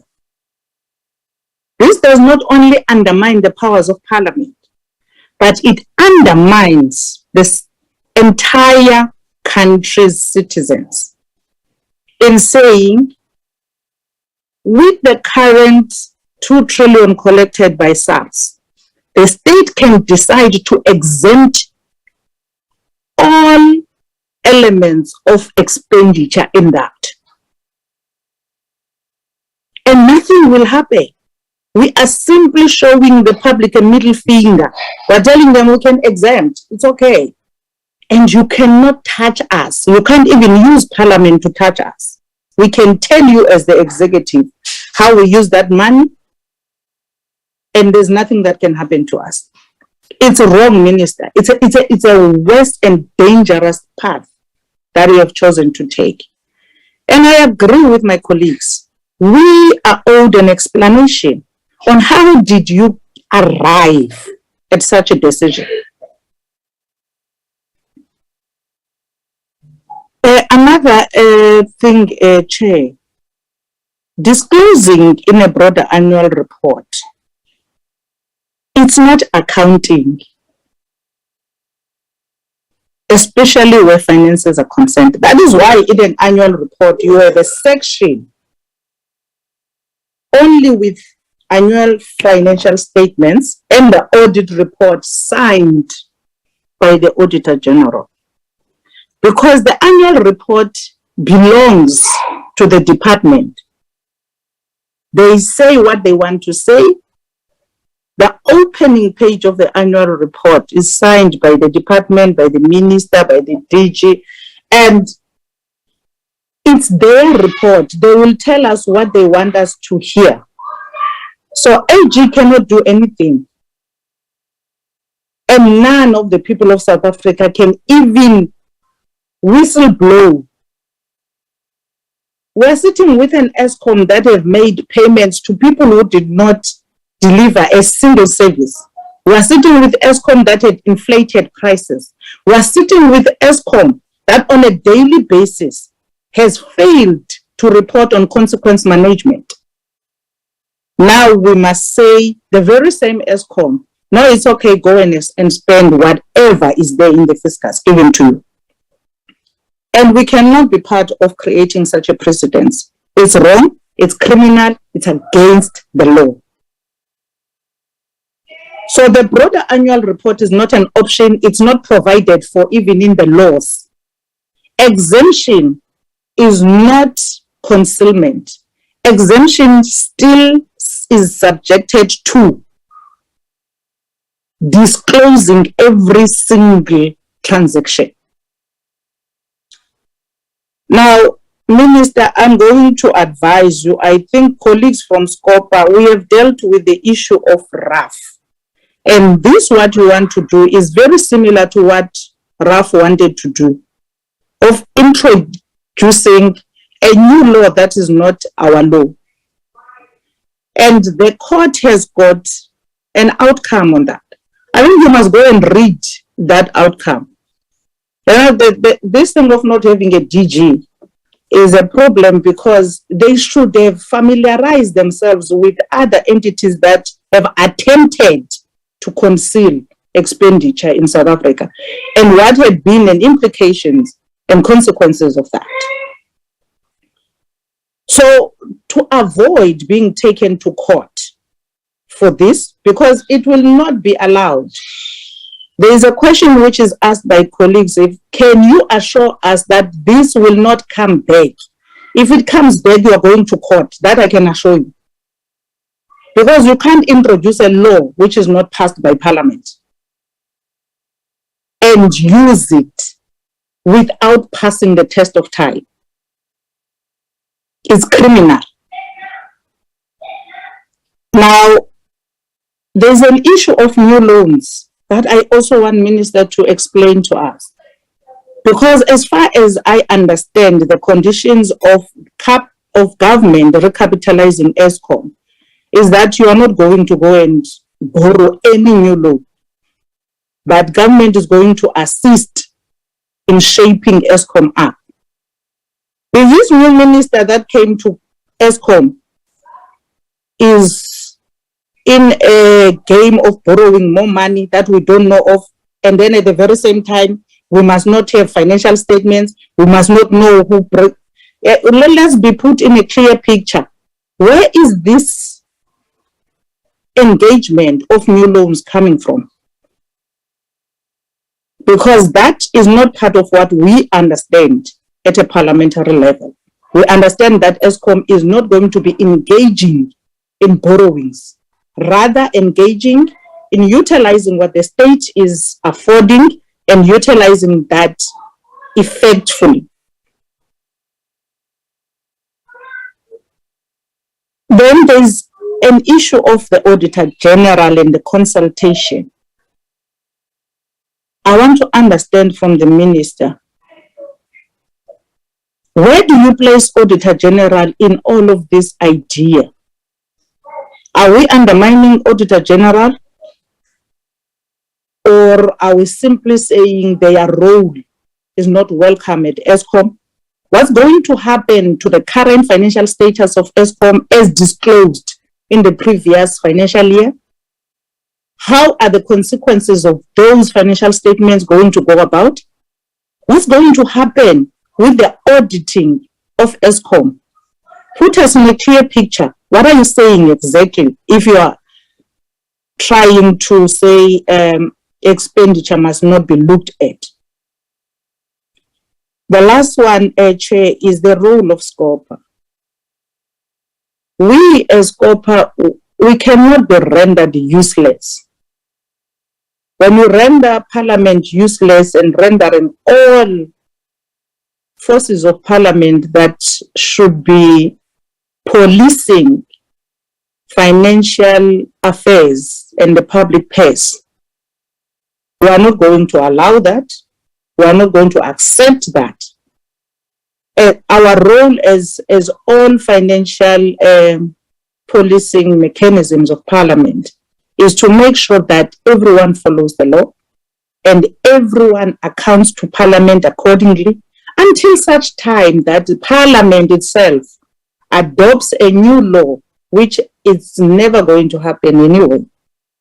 This does not only undermine the powers of Parliament, but it undermines this entire country's citizens in saying, with the current 2 trillion collected by SARS, the state can decide to exempt all elements of expenditure in that. And nothing will happen. We are simply showing the public a middle finger. We're telling them we can exempt. It's okay. And you cannot touch us. You can't even use Parliament to touch us. We can tell you as the executive how we use that money, and there's nothing that can happen to us. It's a wrong, Minister. It's a worse and dangerous path that we have chosen to take. And I agree with my colleagues. We are owed an explanation on how did you arrive at such a decision. Another thing, Chair, disclosing in a broader annual report, it's not accounting, especially where finances are concerned. That is why in an annual report, you have a section only with annual financial statements and the audit report signed by the Auditor General. Because the annual report belongs to the department. They say what they want to say. The opening page of the annual report is signed by the department, by the minister, by the DG, and it's their report. They will tell us what they want us to hear. So AG cannot do anything. And none of the people of South Africa can even whistle blow. We're sitting with an Eskom that have made payments to people who did not deliver a single service. We're sitting with Eskom that had inflated prices. We're sitting with Eskom that on a daily basis has failed to report on consequence management. Now we must say the very same Eskom, no, it's okay, go and spend whatever is there in the fiscus given to you. And we cannot be part of creating such a precedence. It's wrong, it's criminal, it's against the law. So the broader annual report is not an option, it's not provided for even in the laws. Exemption is not concealment. Exemption still is subjected to disclosing every single transaction. Now, Minister, I'm going to advise you, I think colleagues from SCOPA, we have dealt with the issue of RAF. And this, what we want to do, is very similar to what RAF wanted to do, of introducing a new law that is not our law. And the court has got an outcome on that. I think you must go and read that outcome. This thing of not having a DG is a problem because they should have familiarized themselves with other entities that have attempted to conceal expenditure in South Africa and what had been the implications and consequences of that. So to avoid being taken to court for this, because it will not be allowed, there is a question which is asked by colleagues, can you assure us that this will not come back? If it comes back, you are going to court. That I can assure you. Because you can't introduce a law which is not passed by Parliament and use it without passing the test of time. It's criminal. Now, there's an issue of new loans that I also want Minister to explain to us. Because as far as I understand the conditions of government recapitalizing Eskom, is that you are not going to go and borrow any new loan, but government is going to assist in shaping Eskom up. If this new minister that came to Eskom is in a game of borrowing more money that we don't know of, and then at the very same time, we must not have financial statements, we must not know who... Let's be put in a clear picture. Where is this engagement of new loans coming from? Because that is not part of what we understand at a parliamentary level. We understand that Eskom is not going to be engaging in borrowings, rather engaging in utilizing what the state is affording and utilizing that effectively. Then there's an issue of the Auditor General and the consultation. I want to understand from the Minister, where do you place Auditor General in all of this idea? Are we undermining Auditor General? Or are we simply saying their role is not welcome at Eskom? What's going to happen to the current financial status of Eskom as disclosed in the previous financial year? How are the consequences of those financial statements going to go about? What's going to happen with the auditing of Eskom? Put us in a clear picture. What are you saying exactly if you are trying to say expenditure must not be looked at? The last one, Chair, is the role of SCOPA. We as SCOPA we cannot be rendered useless. When you render Parliament useless and rendering all forces of Parliament that should be policing financial affairs and the public purse, we are not going to allow that. We are not going to accept that. Our role as all financial policing mechanisms of Parliament is to make sure that everyone follows the law and everyone accounts to Parliament accordingly until such time that the Parliament itself adopts a new law, which is never going to happen anyway,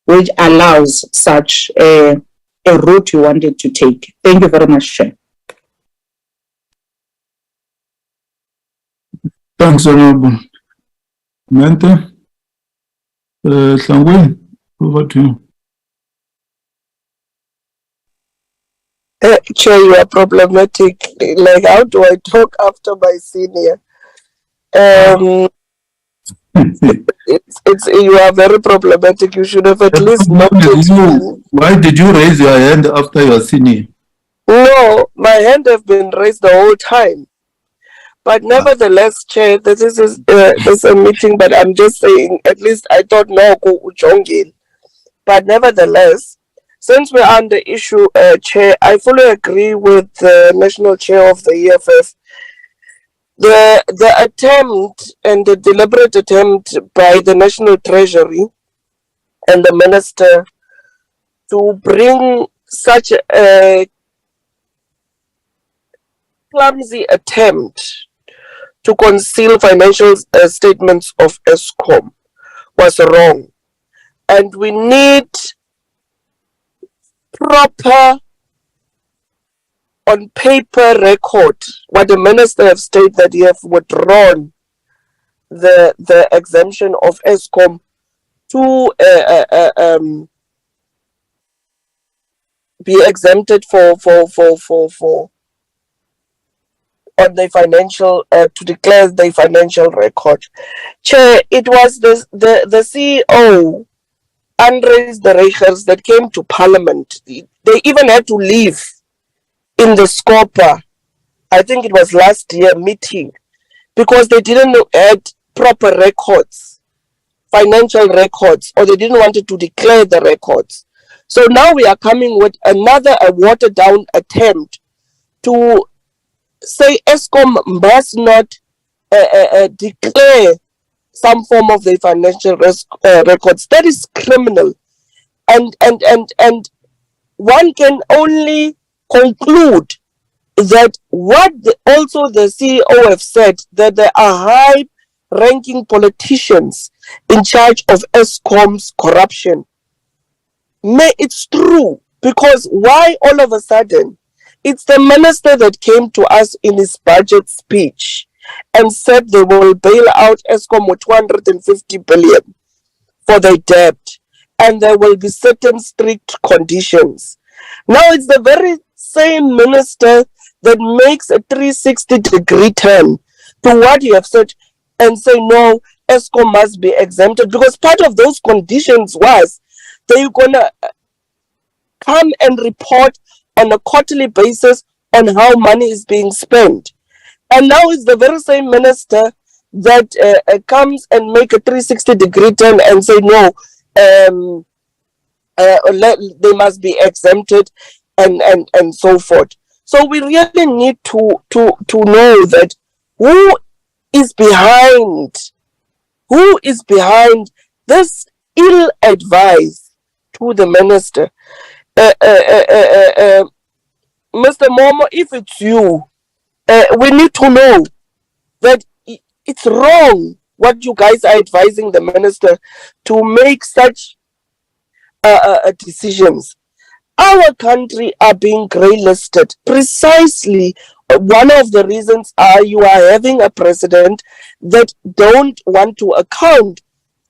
which allows such a route you wanted to take. Thank you very much, Chair. Thanks, Honorable Mente. Hlangweni, over to you. Chair, you are problematic. Like, how do I talk after my senior? It's you are very problematic. You should have at least noted. Why did you raise your hand after your senior? No, my hand have been raised the whole time. But nevertheless, Chair, this is a meeting, but I'm just saying, at least I thought no Ujongil. But nevertheless, since we're on the issue, Chair, I fully agree with the National Chair of the EFF. The attempt and the deliberate attempt by the National Treasury and the Minister to bring such a clumsy attempt to conceal financial statements of Eskom was wrong. And we need proper on paper record what the minister have stated, that he have withdrawn the exemption of Eskom to be exempted for on the financial to declare the financial record. Chair, it was the CEO, Andres de Reichers, that came to Parliament. They even had to leave in the Scopa, I think it was last year meeting, because they didn't have proper records, financial records, or they didn't want to declare the records. So now we are coming with another watered down attempt to say Eskom must not declare some form of the financial records. That is criminal, and one can only conclude that what also the CEO have said, that there are high-ranking politicians in charge of Eskom's corruption. It's true, because why all of a sudden? It's the minister that came to us in his budget speech and said they will bail out Eskom with 250 billion for their debt, and there will be certain strict conditions. Now it's the very same minister that makes a 360-degree turn to what you have said and say, no, Eskom must be exempted, because part of those conditions was they're going to come and report on a quarterly basis on how money is being spent. And now it's the very same minister that comes and make a 360-degree turn and say, no, they must be exempted and so forth. So we really need to know that who is behind this ill advice to the minister. Mr. Momo, if it's you, we need to know that it's wrong what you guys are advising the minister to make such decisions. Our country are being grey-listed. Precisely one of the reasons are you are having a president that don't want to account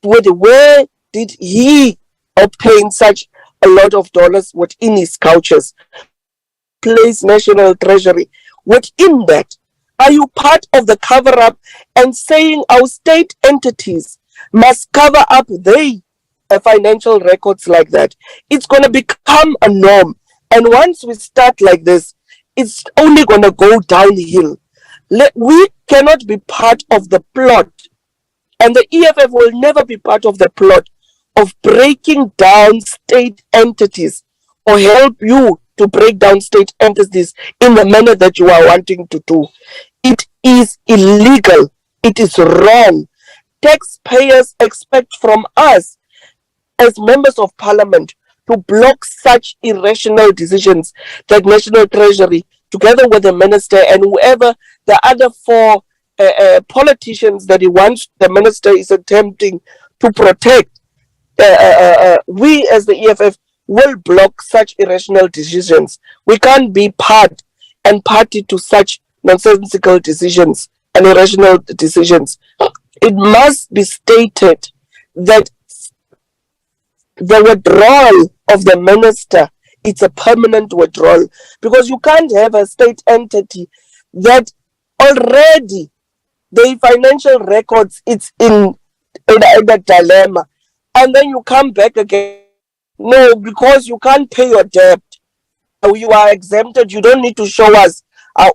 with where did he obtain such a lot of dollars within his couches. Place National Treasury within that. Are you part of the cover-up and saying our state entities must cover up their financial records like that. It's going to become a norm. And once we start like this, it's only going to go downhill. We cannot be part of the plot, and the EFF will never be part of the plot of breaking down state entities or help you to break down state entities in the manner that you are wanting to do. It is illegal. It is wrong. Taxpayers expect from us as members of parliament to block such irrational decisions that National Treasury, together with the minister and whoever the other four politicians that he wants, the minister is attempting to protect. We as the EFF will block such irrational decisions. We can't be part and party to such nonsensical decisions and irrational decisions. It must be stated that the withdrawal of the minister, it's a permanent withdrawal, because you can't have a state entity that already the financial records, it's in a dilemma, and then you come back again. No, because you can't pay your debt. You are exempted. You don't need to show us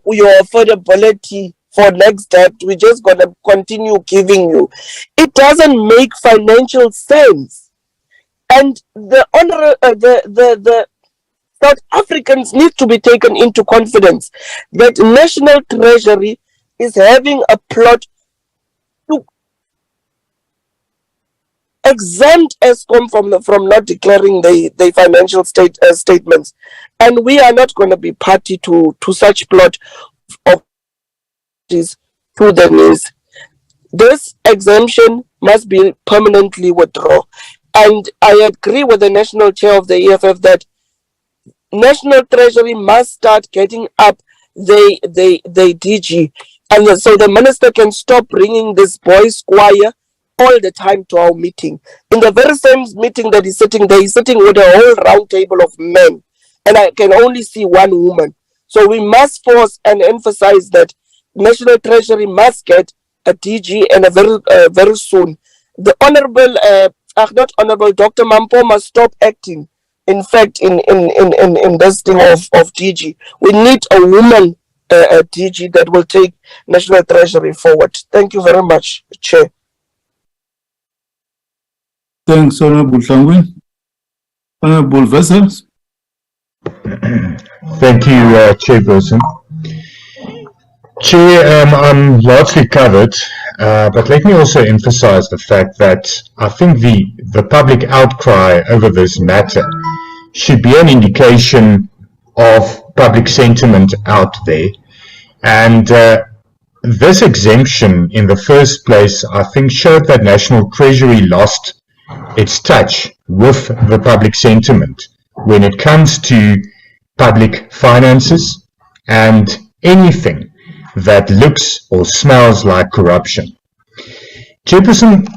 your affordability for next debt. We're just going to continue giving you. It doesn't make financial sense. And the South Africans need to be taken into confidence that National Treasury is having a plot to exempt Eskom from not declaring the financial statements, and we are not going to be party to such plot of these to the knees. This exemption must be permanently withdrawn, and I agree with the national chair of the EFF that National Treasury must start getting up the DG, and so the minister can stop bringing this boys' choir all the time to our meeting. In the very same meeting that he's sitting there, he's sitting with a whole round table of men, and I can only see one woman. So we must force and emphasize that National Treasury must get a DG, and very soon. The Honorable Dr. Mampo must stop acting. In fact, in this thing of DG, we need a woman DG that will take National Treasury forward. Thank you very much, Chair. Thanks, Honorable Hlangwin. Honorable Vessels. Thank you, Chairperson. Chair, I'm largely covered, but let me also emphasize the fact that I think the public outcry over this matter should be an indication of public sentiment out there. And this exemption in the first place, I think, showed that National Treasury lost its touch with the public sentiment when it comes to public finances and anything that looks or smells like corruption. Chairperson,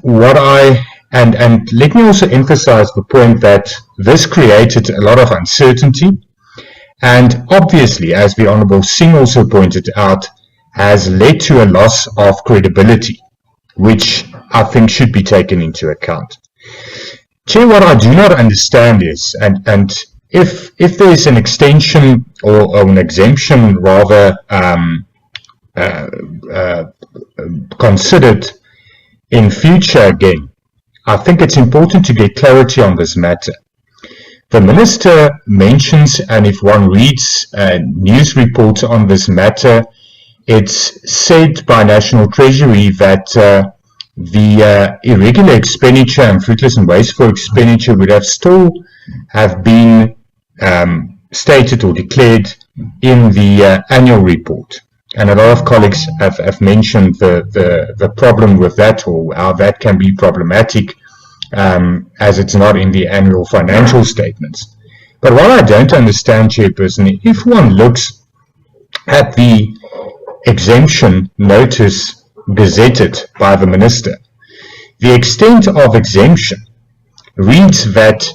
and let me also emphasize the point that this created a lot of uncertainty, and obviously, as the Honourable Singh also pointed out, has led to a loss of credibility, which I think should be taken into account. Chair, what I do not understand is, and if there is an extension or an exemption rather considered in future again, I think it's important to get clarity on this matter. The Minister mentions, and if one reads news reports on this matter, it's said by National Treasury that the irregular expenditure and fruitless and wasteful expenditure would have still have been stated or declared in the annual report. And a lot of colleagues have mentioned the problem with that, or how that can be problematic as it's not in the annual financial statements. But what I don't understand, Chairperson, if one looks at the exemption notice gazetted by the Minister, the extent of exemption reads that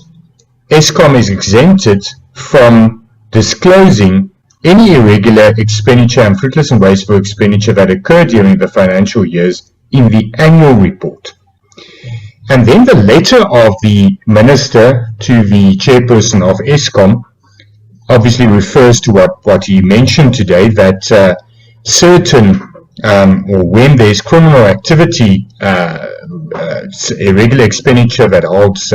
Eskom is exempted from disclosing any irregular expenditure and fruitless and wasteful expenditure that occurred during the financial years in the annual report. And then the letter of the minister to the chairperson of Eskom obviously refers to what he mentioned today, that certain or when there's criminal activity, irregular expenditure that holds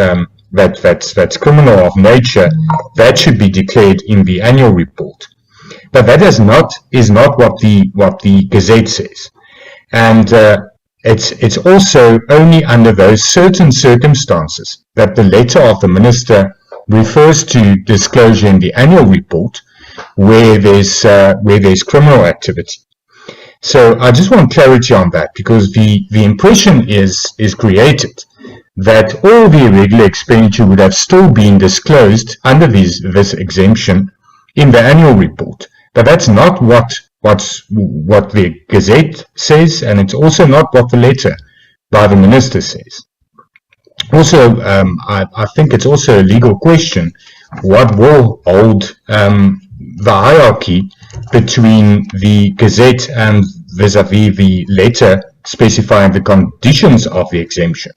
that's criminal of nature, that should be declared in the annual report. But that is not what the Gazette says, and it's also only under those certain circumstances that the letter of the minister refers to disclosure in the annual report where there's criminal activity. So I just want clarity on that, because the impression is created that all the irregular expenditure would have still been disclosed under this exemption in the annual report. But that's not what the Gazette says, and it's also not what the letter by the minister says. Also, I think it's also a legal question what will hold the hierarchy between the Gazette and vis-a-vis the letter specifying the conditions of the exemption.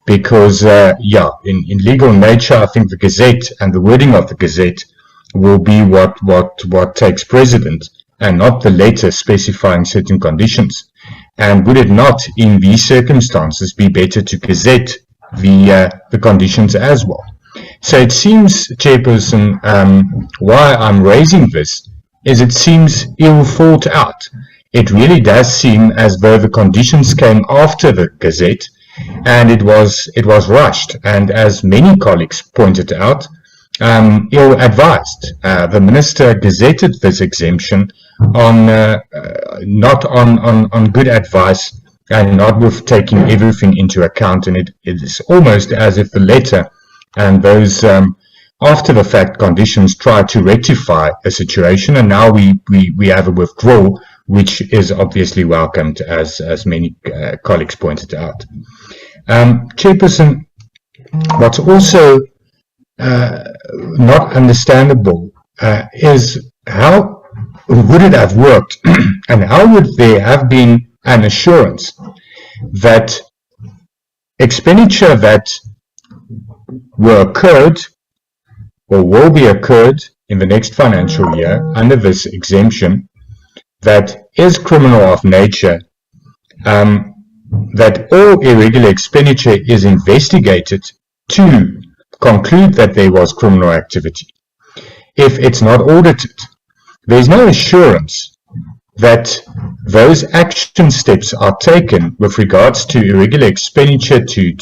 Because, in legal nature, I think the Gazette and the wording of the Gazette will be what takes precedent, and not the letter specifying certain conditions. And would it not, in these circumstances, be better to Gazette the conditions as well? So it seems, Chairperson, why I'm raising this is it seems ill thought out. It really does seem as though the conditions came after the Gazette, and it was rushed, and as many colleagues pointed out, ill-advised. The minister gazetted this exemption on not on good advice, and not with taking everything into account, and it is almost as if the letter and those after the fact conditions try to rectify a situation, and now we have a withdrawal, which is obviously welcomed, as many colleagues pointed out. Chairperson, what's also not understandable is how would it have worked and how would there have been an assurance that expenditure that were occurred or will be occurred in the next financial year under this exemption that is criminal of nature, that all irregular expenditure is investigated to conclude that there was criminal activity. If it's not audited, there's no assurance that those action steps are taken with regards to irregular expenditure to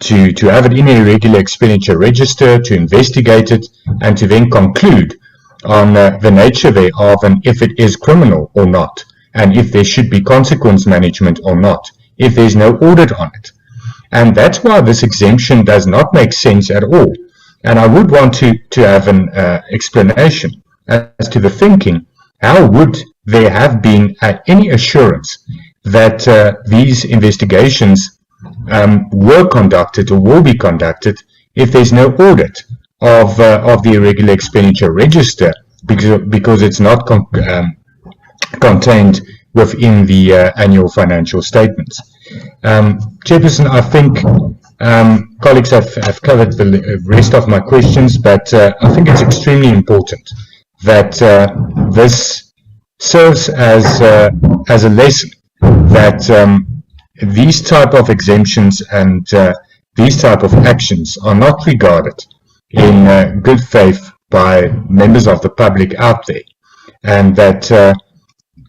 have it in a irregular expenditure register, to investigate it, and to then conclude on the nature thereof and if it is criminal or not, and if there should be consequence management or not, if there's no audit on it. And that's why this exemption does not make sense at all. And I would want to have an explanation as to the thinking. How would there have been any assurance that these investigations were conducted or will be conducted if there's no audit of the irregular expenditure register, because it's not contained within the annual financial statements. Chairperson, I think colleagues have covered the rest of my questions, but I think it's extremely important that this serves as a lesson that these type of exemptions and these type of actions are not regarded in good faith by members of the public out there, and that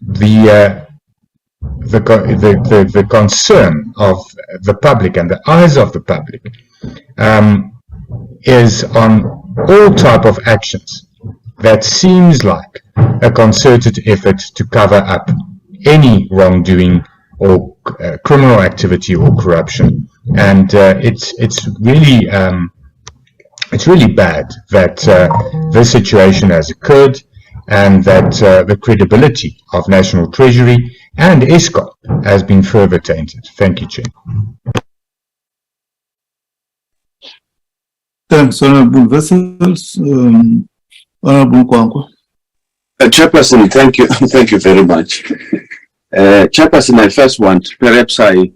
the concern of the public and the eyes of the public is on all type of actions that seems like a concerted effort to cover up any wrongdoing or criminal activity or corruption. And it's really bad that this situation has occurred, and that the credibility of National Treasury and Eskom has been further tainted. Thank you, Chair. Thanks, Honorable Vessels. Honorable Kwankwa. Chairperson, thank you very much. Chairperson, I first want, perhaps I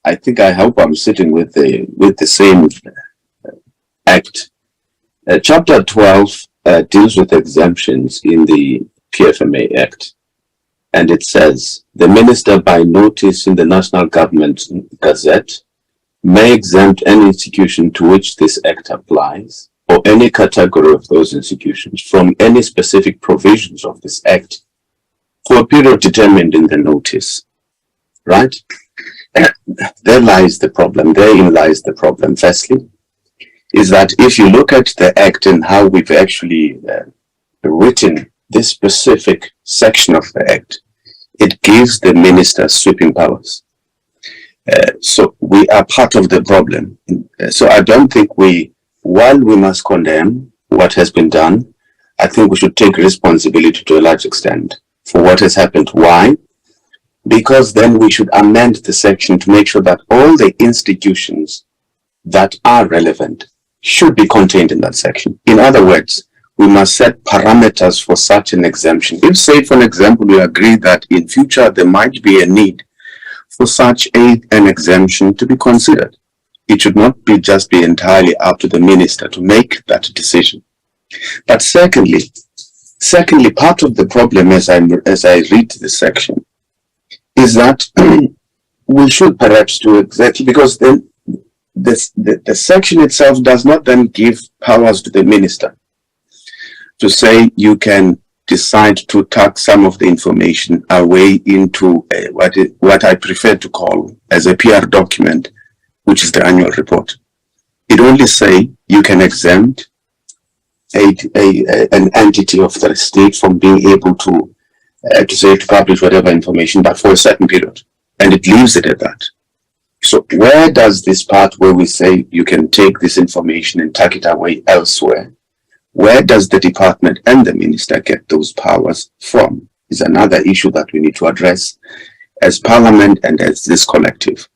I hope I'm sitting with the same act. Chapter 12 deals with exemptions in the PFMA Act. And it says, the minister by notice in the National Government Gazette may exempt any institution to which this act applies or any category of those institutions from any specific provisions of this act for a period determined in the notice. Right? There lies the problem. Therein lies the problem. Firstly, is that if you look at the act and how we've actually written this specific section of the act, it gives the minister sweeping powers. So we are part of the problem. So I don't think while we must condemn what has been done, I think we should take responsibility to a large extent for what has happened. Why? Because then we should amend the section to make sure that all the institutions that are relevant should be contained in that section. In other words, we must set parameters for such an exemption. If, say, for example, we agree that in future there might be a need for such an exemption to be considered, it should not be just be entirely up to the minister to make that decision. But secondly, part of the problem as I read this section is that we should perhaps do exactly, because then the section itself does not then give powers to the minister to say you can decide to tuck some of the information away into what I prefer to call as a PR document, which is the annual report. It only say you can exempt an entity of the state from being able to publish whatever information, but for a certain period, and it leaves it at that. So where does this part where we say you can take this information and tuck it away elsewhere, where does the department and the minister get those powers from is another issue that we need to address as Parliament and as this collective.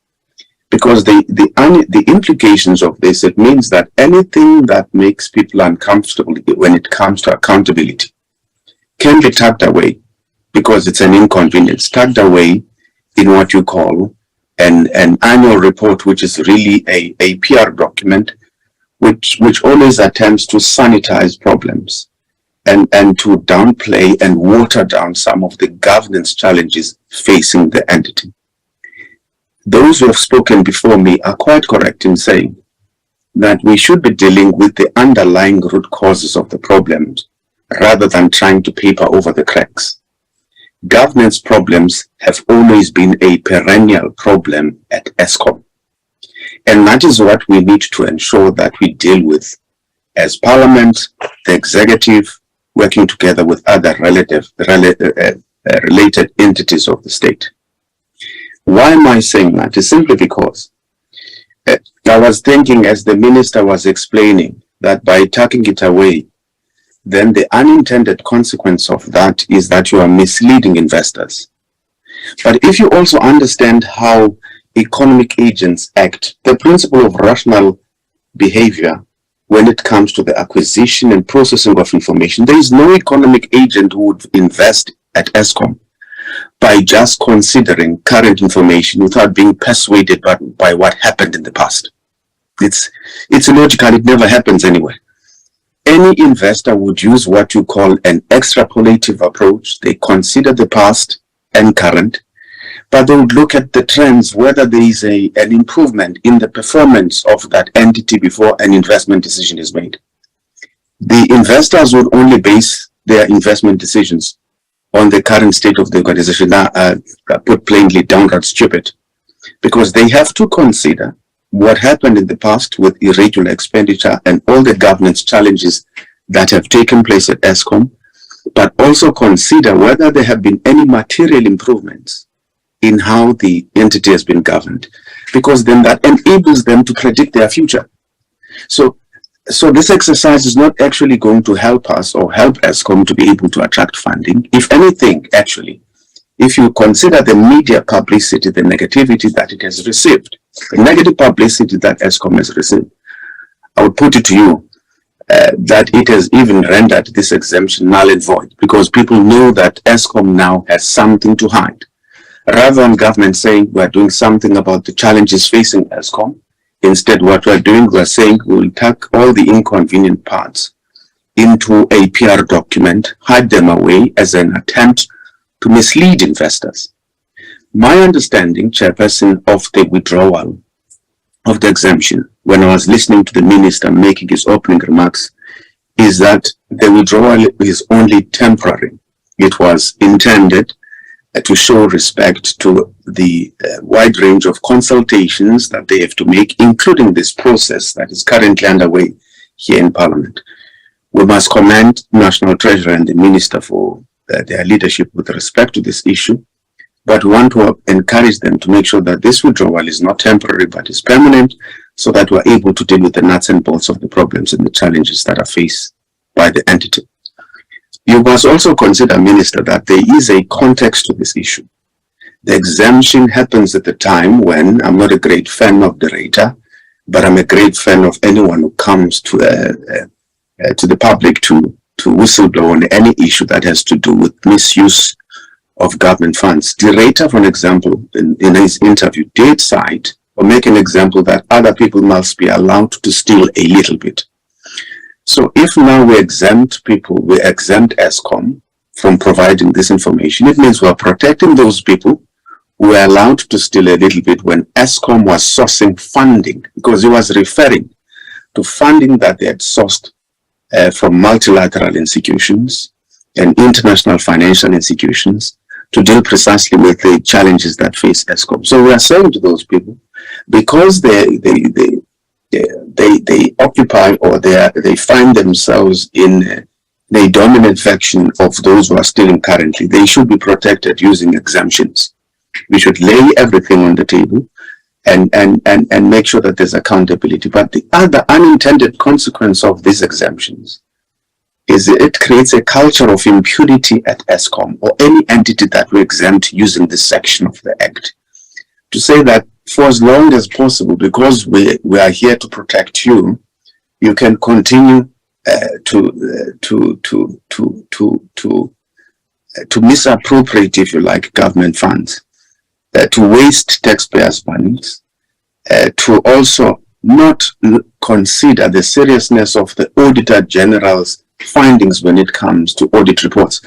Because the implications of this, it means that anything that makes people uncomfortable when it comes to accountability can be tucked away because it's an inconvenience, tucked away in what you call an annual report, which is really a PR document, which always attempts to sanitize problems and to downplay and water down some of the governance challenges facing the entity. Those who have spoken before me are quite correct in saying that we should be dealing with the underlying root causes of the problems rather than trying to paper over the cracks. Governance problems have always been a perennial problem at Eskom. And that is what we need to ensure that we deal with as Parliament, the executive, working together with other related entities of the state. Why am I saying that? It's simply because I was thinking as the minister was explaining that by tucking it away, then the unintended consequence of that is that you are misleading investors. But if you also understand how economic agents act, the principle of rational behavior when it comes to the acquisition and processing of information, there is no economic agent who would invest at Eskom by just considering current information without being persuaded by what happened in the past. It's illogical. It never happens anywhere. Any investor would use what you call an extrapolative approach. They consider the past and current, but they would look at the trends, whether there is an improvement in the performance of that entity before an investment decision is made. The investors would only base their investment decisions on the current state of the organization. Put plainly, downright stupid, because they have to consider what happened in the past with irregular expenditure and all the governance challenges that have taken place at Eskom, but also consider whether there have been any material improvements in how the entity has been governed, because then that enables them to predict their future. So this exercise is not actually going to help us or help Eskom to be able to attract funding. If anything, actually, if you consider the media publicity, the negativity that it has received, the negative publicity that Eskom has received, I would put it to you that it has even rendered this exemption null and void, because people know that Eskom now has something to hide. Rather than government saying we're doing something about the challenges facing Eskom, instead what we're doing, we're saying we'll tuck all the inconvenient parts into a PR document, hide them away as an attempt to mislead investors. My understanding, Chairperson, of the withdrawal of the exemption, when I was listening to the minister making his opening remarks, is that the withdrawal is only temporary. It was intended to show respect to the wide range of consultations that they have to make, including this process that is currently underway here in Parliament. We must commend National Treasury and the Minister for their leadership with respect to this issue, but we want to encourage them to make sure that this withdrawal is not temporary but is permanent, so that we're able to deal with the nuts and bolts of the problems and the challenges that are faced by the entity. You must also consider, Minister, that there is a context to this issue. The exemption happens at the time when I'm not a great fan of the rater, but I'm a great fan of anyone who comes to the public to whistleblow on any issue that has to do with misuse of government funds. The rater, for example, in his interview, did cite or make an example that other people must be allowed to steal a little bit. So if now we exempt people, we exempt Eskom from providing this information, it means we're protecting those people who were allowed to steal a little bit when Eskom was sourcing funding, because he was referring to funding that they had sourced from multilateral institutions and international financial institutions to deal precisely with the challenges that face Eskom. So we are saying to those people, because they occupy or they find themselves in a dominant faction of those who are stealing currently, they should be protected using exemptions. We should lay everything on the table and make sure that there's accountability. But the other unintended consequence of these exemptions is it creates a culture of impunity at Eskom or any entity that we exempt using this section of the Act. To say that for as long as possible, because we are here to protect you, you can continue to misappropriate, if you like, government funds, to waste taxpayers' monies, to also not consider the seriousness of the Auditor General's findings when it comes to audit reports.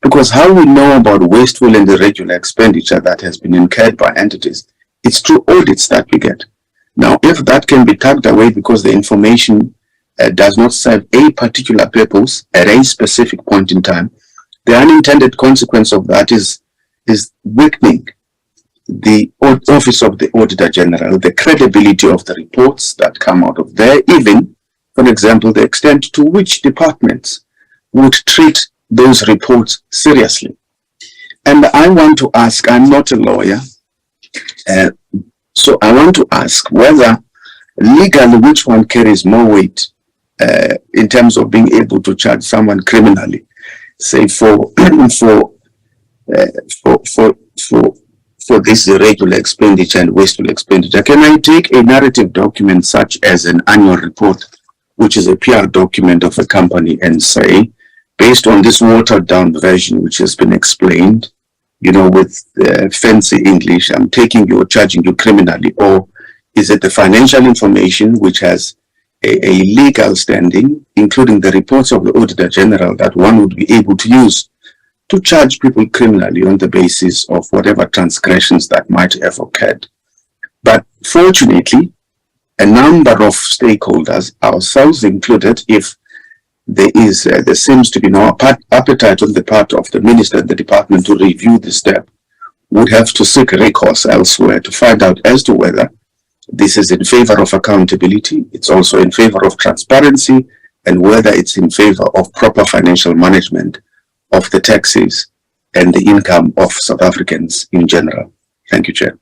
Because how we know about wasteful and irregular expenditure that has been incurred by entities, it's through audits that we get. Now, if that can be tucked away because the information does not serve a particular purpose at a specific point in time, the unintended consequence of that is weakening the office of the Auditor General, the credibility of the reports that come out of there, even, for example, the extent to which departments would treat those reports seriously. And I want to ask, I'm not a lawyer, so I want to ask whether legally which one carries more weight in terms of being able to charge someone criminally, say for this irregular expenditure and wasteful expenditure. Can I take a narrative document such as an annual report, which is a PR document of a company, and say, based on this watered down version which has been explained, you know, with fancy English, I'm taking you or charging you criminally? Or is it the financial information which has a legal standing, including the reports of the Auditor General, that one would be able to use to charge people criminally on the basis of whatever transgressions that might have occurred? But fortunately, a number of stakeholders, ourselves included, if there seems to be no appetite on the part of the minister and the department to review the step, would have to seek recourse elsewhere to find out as to whether this is in favor of accountability, it's also in favor of transparency, and whether it's in favor of proper financial management of the taxes and the income of South Africans in general. Thank you, Chair.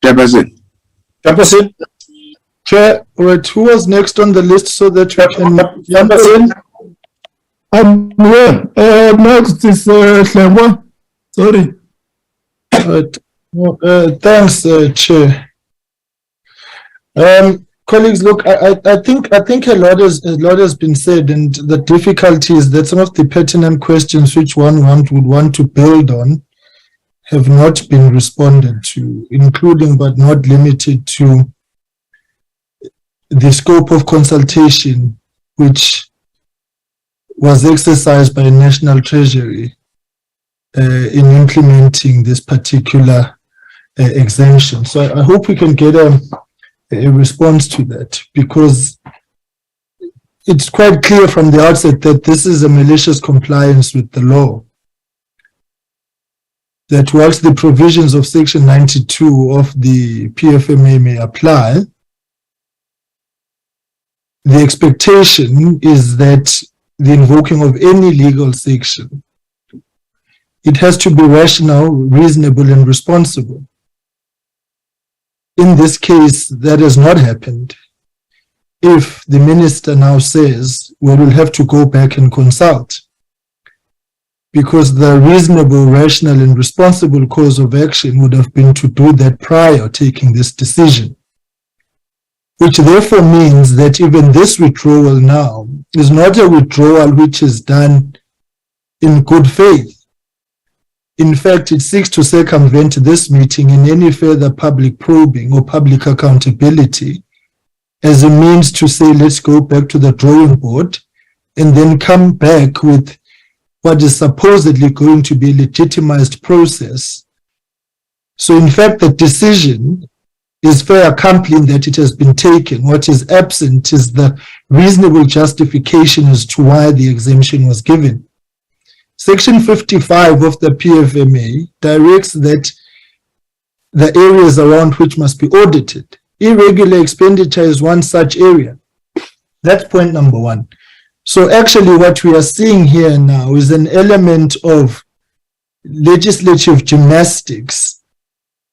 Chairperson. Chair, wait, who was next on the list so that you can... Chairperson. I'm here. Next is Hlengwa. Sorry. Thanks, Chair. Colleagues, look, I think a lot has been said, and the difficulty is that some of the pertinent questions which one would want to build on have not been responded to, including but not limited to the scope of consultation which was exercised by National Treasury in implementing this particular exemption. So I hope we can get a response to that, because it's quite clear from the outset that this is a malicious compliance with the law, that whilst the provisions of Section 92 of the PFMA may apply, the expectation is that the invoking of any legal section, it has to be rational, reasonable, and responsible. In this case, that has not happened. If the minister now says, well, we'll have to go back and consult, because the reasonable, rational, and responsible course of action would have been to do that prior taking this decision, which therefore means that even this withdrawal now is not a withdrawal which is done in good faith. In fact, it seeks to circumvent this meeting in any further public probing or public accountability as a means to say, let's go back to the drawing board and then come back with what is supposedly going to be a legitimized process. So in fact, the decision is fair accompanying that it has been taken. What is absent is the reasonable justification as to why the exemption was given. Section 55 of the PFMA directs that the areas around which must be audited. Irregular expenditure is one such area. That's point number one. So actually what we are seeing here now is an element of legislative gymnastics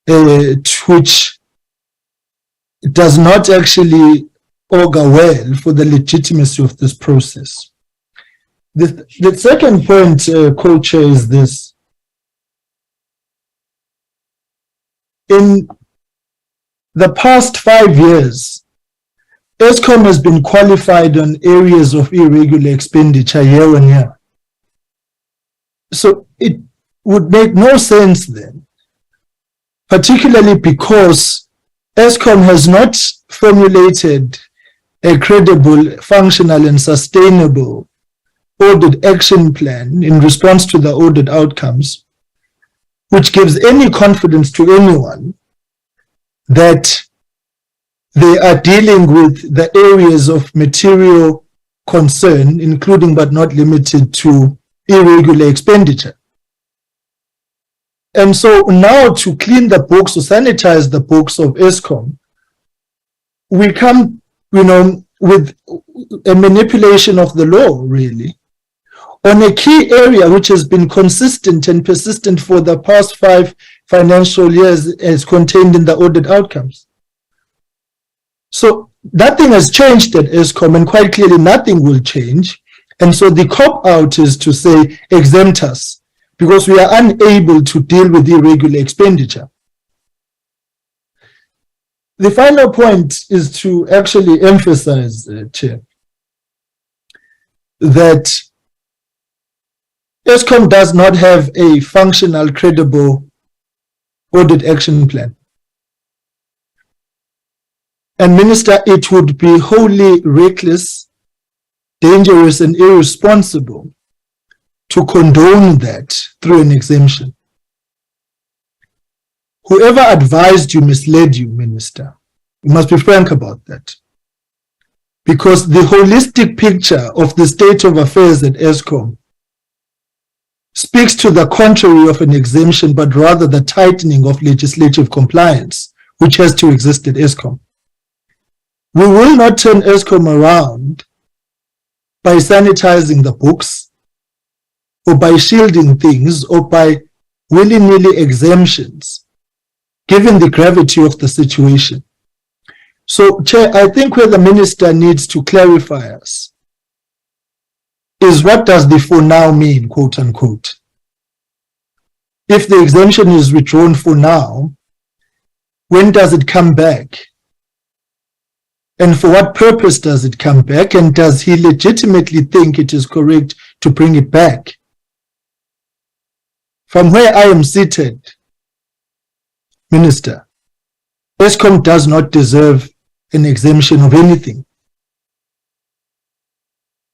which does not actually augur well for the legitimacy of this process. The second point, Co-Chair, is this. In the past 5 years, Eskom has been qualified on areas of irregular expenditure year on year. So it would make no sense then, particularly because Eskom has not formulated a credible, functional, and sustainable audit action plan in response to the audit outcomes, which gives any confidence to anyone that they are dealing with the areas of material concern, including but not limited to irregular expenditure. And so now, to clean the books, to sanitize the books of Eskom, we come, with a manipulation of the law, really, on a key area which has been consistent and persistent for the past 5 financial years as contained in the audit outcomes. So nothing has changed at Eskom, and quite clearly nothing will change. And so the cop-out is to say, exempt us, because we are unable to deal with irregular expenditure. The final point is to actually emphasize, Chair, that Eskom does not have a functional, credible audit action plan. And Minister, it would be wholly reckless, dangerous, and irresponsible to condone that through an exemption. Whoever advised you misled you, Minister. You must be frank about that. Because the holistic picture of the state of affairs at Eskom speaks to the contrary of an exemption, but rather the tightening of legislative compliance, which has to exist at Eskom. We will not turn Eskom around by sanitizing the books, or by shielding things, or by willy-nilly exemptions, given the gravity of the situation. So, Chair, I think where the Minister needs to clarify us is, what does the "for now" mean, quote unquote? If the exemption is withdrawn for now, when does it come back? And for what purpose does it come back? And does he legitimately think it is correct to bring it back? From where I am seated, Minister, Eskom does not deserve an exemption of anything.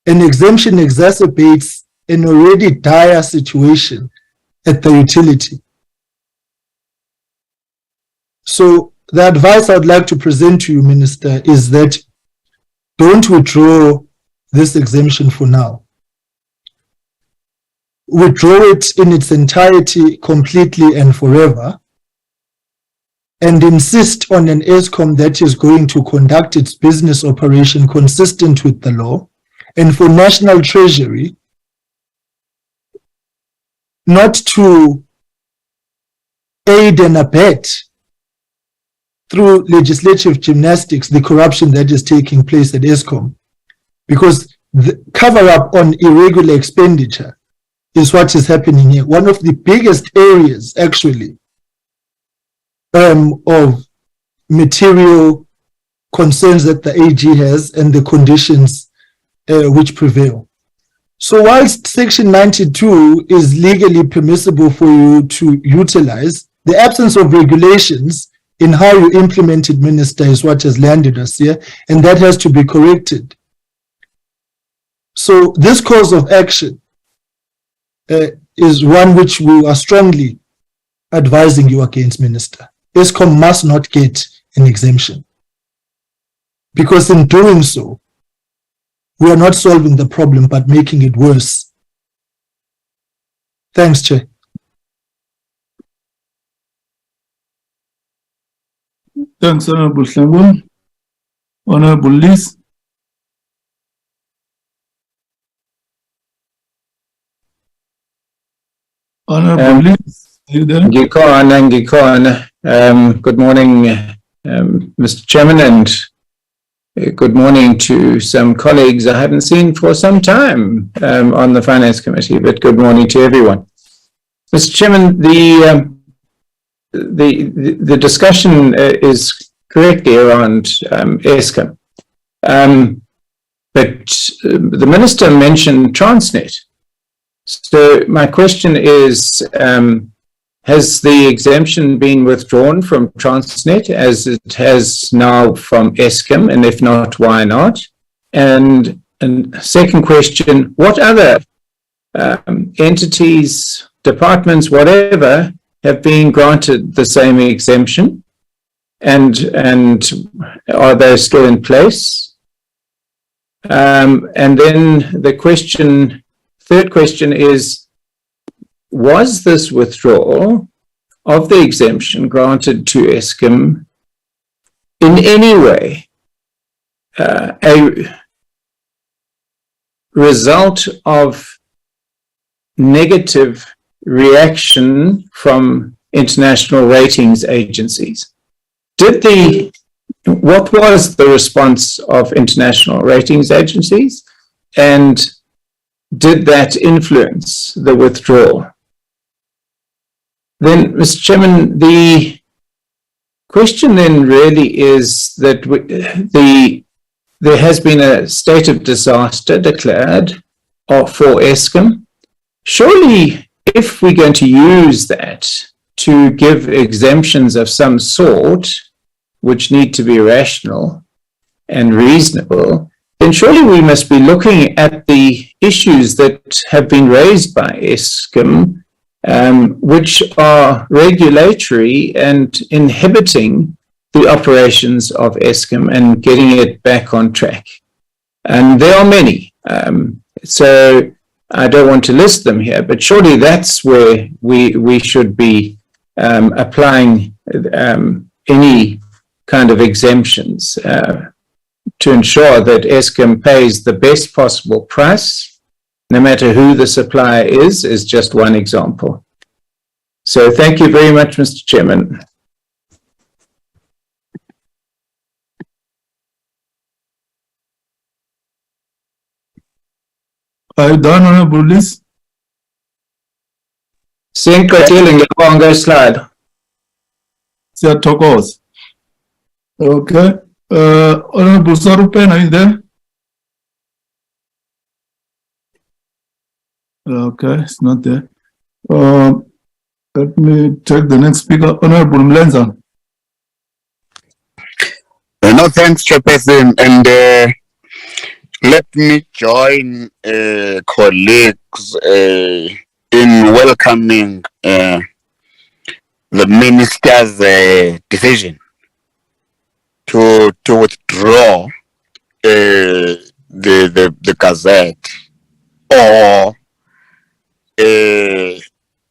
An exemption exacerbates an already dire situation at the utility. So the advice I would like to present to you, Minister, is that don't withdraw this exemption for now. Withdraw it in its entirety, completely and forever, and insist on an Eskom that is going to conduct its business operation consistent with the law, and for National Treasury not to aid and abet through legislative gymnastics the corruption that is taking place at Eskom, because the cover-up on irregular expenditure is what is happening here. One of the biggest areas, actually, of material concerns that the AG has and the conditions which prevail. So whilst Section 92 is legally permissible for you to utilize, the absence of regulations in how you implement it, Minister, is what has landed us here, and that has to be corrected. So this course of action is one which we are strongly advising you against, Minister. Eskom must not get an exemption, because in doing so, we are not solving the problem, but making it worse. Thanks, Chair. Thanks, Honorable Shangun. Honorable Liz. Honorable Liz, are you there? Good morning, Mr. Chairman, and good morning to some colleagues I haven't seen for some time on the Finance Committee, but good morning to everyone. Mr. Chairman, the discussion is correctly around Eskom, but the Minister mentioned Transnet. So my question is, has the exemption been withdrawn from Transnet as it has now from Eskom, and if not, why not? And second question, what other entities, departments, whatever, have been granted the same exemption, and are they still in place? And then the third question is, was this withdrawal of the exemption granted to Eskom in any way a result of negative reaction from international ratings agencies? What was the response of international ratings agencies, and did that influence the withdrawal? Then, Mr. Chairman, the question then really is that there has been a state of disaster declared for Eskom. Surely, if we're going to use that to give exemptions of some sort, which need to be rational and reasonable, then surely we must be looking at the issues that have been raised by Eskom, which are regulatory and inhibiting the operations of Eskom and getting it back on track. And there are many. So I don't want to list them here, but surely that's where we should be applying any kind of exemptions to ensure that Eskom pays the best possible price, no matter who the supplier is just one example. So thank you very much, Mr. Chairman. Are you done, Honorable Liz? Slide. Okay. Honorable Sarupen, are you there? Okay, it's not there. Let me take the next speaker, Honorable Mlenza. No, thanks, Chairperson, and let me join colleagues in welcoming the Minister's decision to withdraw the Gazette, or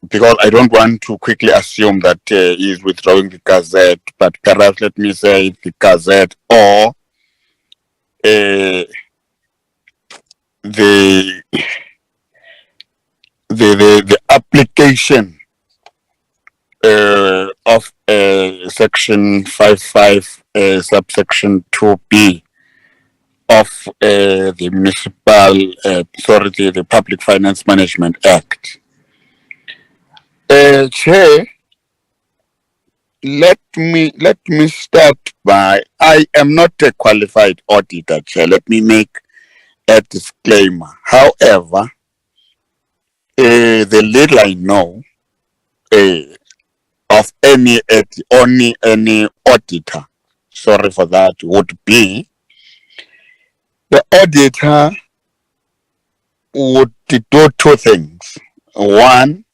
because I don't want to quickly assume that he's withdrawing the Gazette, but perhaps let me say the Gazette or the application of section 55 subsection 2b of the Municipal Authority, the Public Finance Management Act. Chair, let me start by, I am not a qualified auditor, Chair. Let me make a disclaimer. However, the little I know of any auditor, sorry for that, would be the auditor would do two things. One,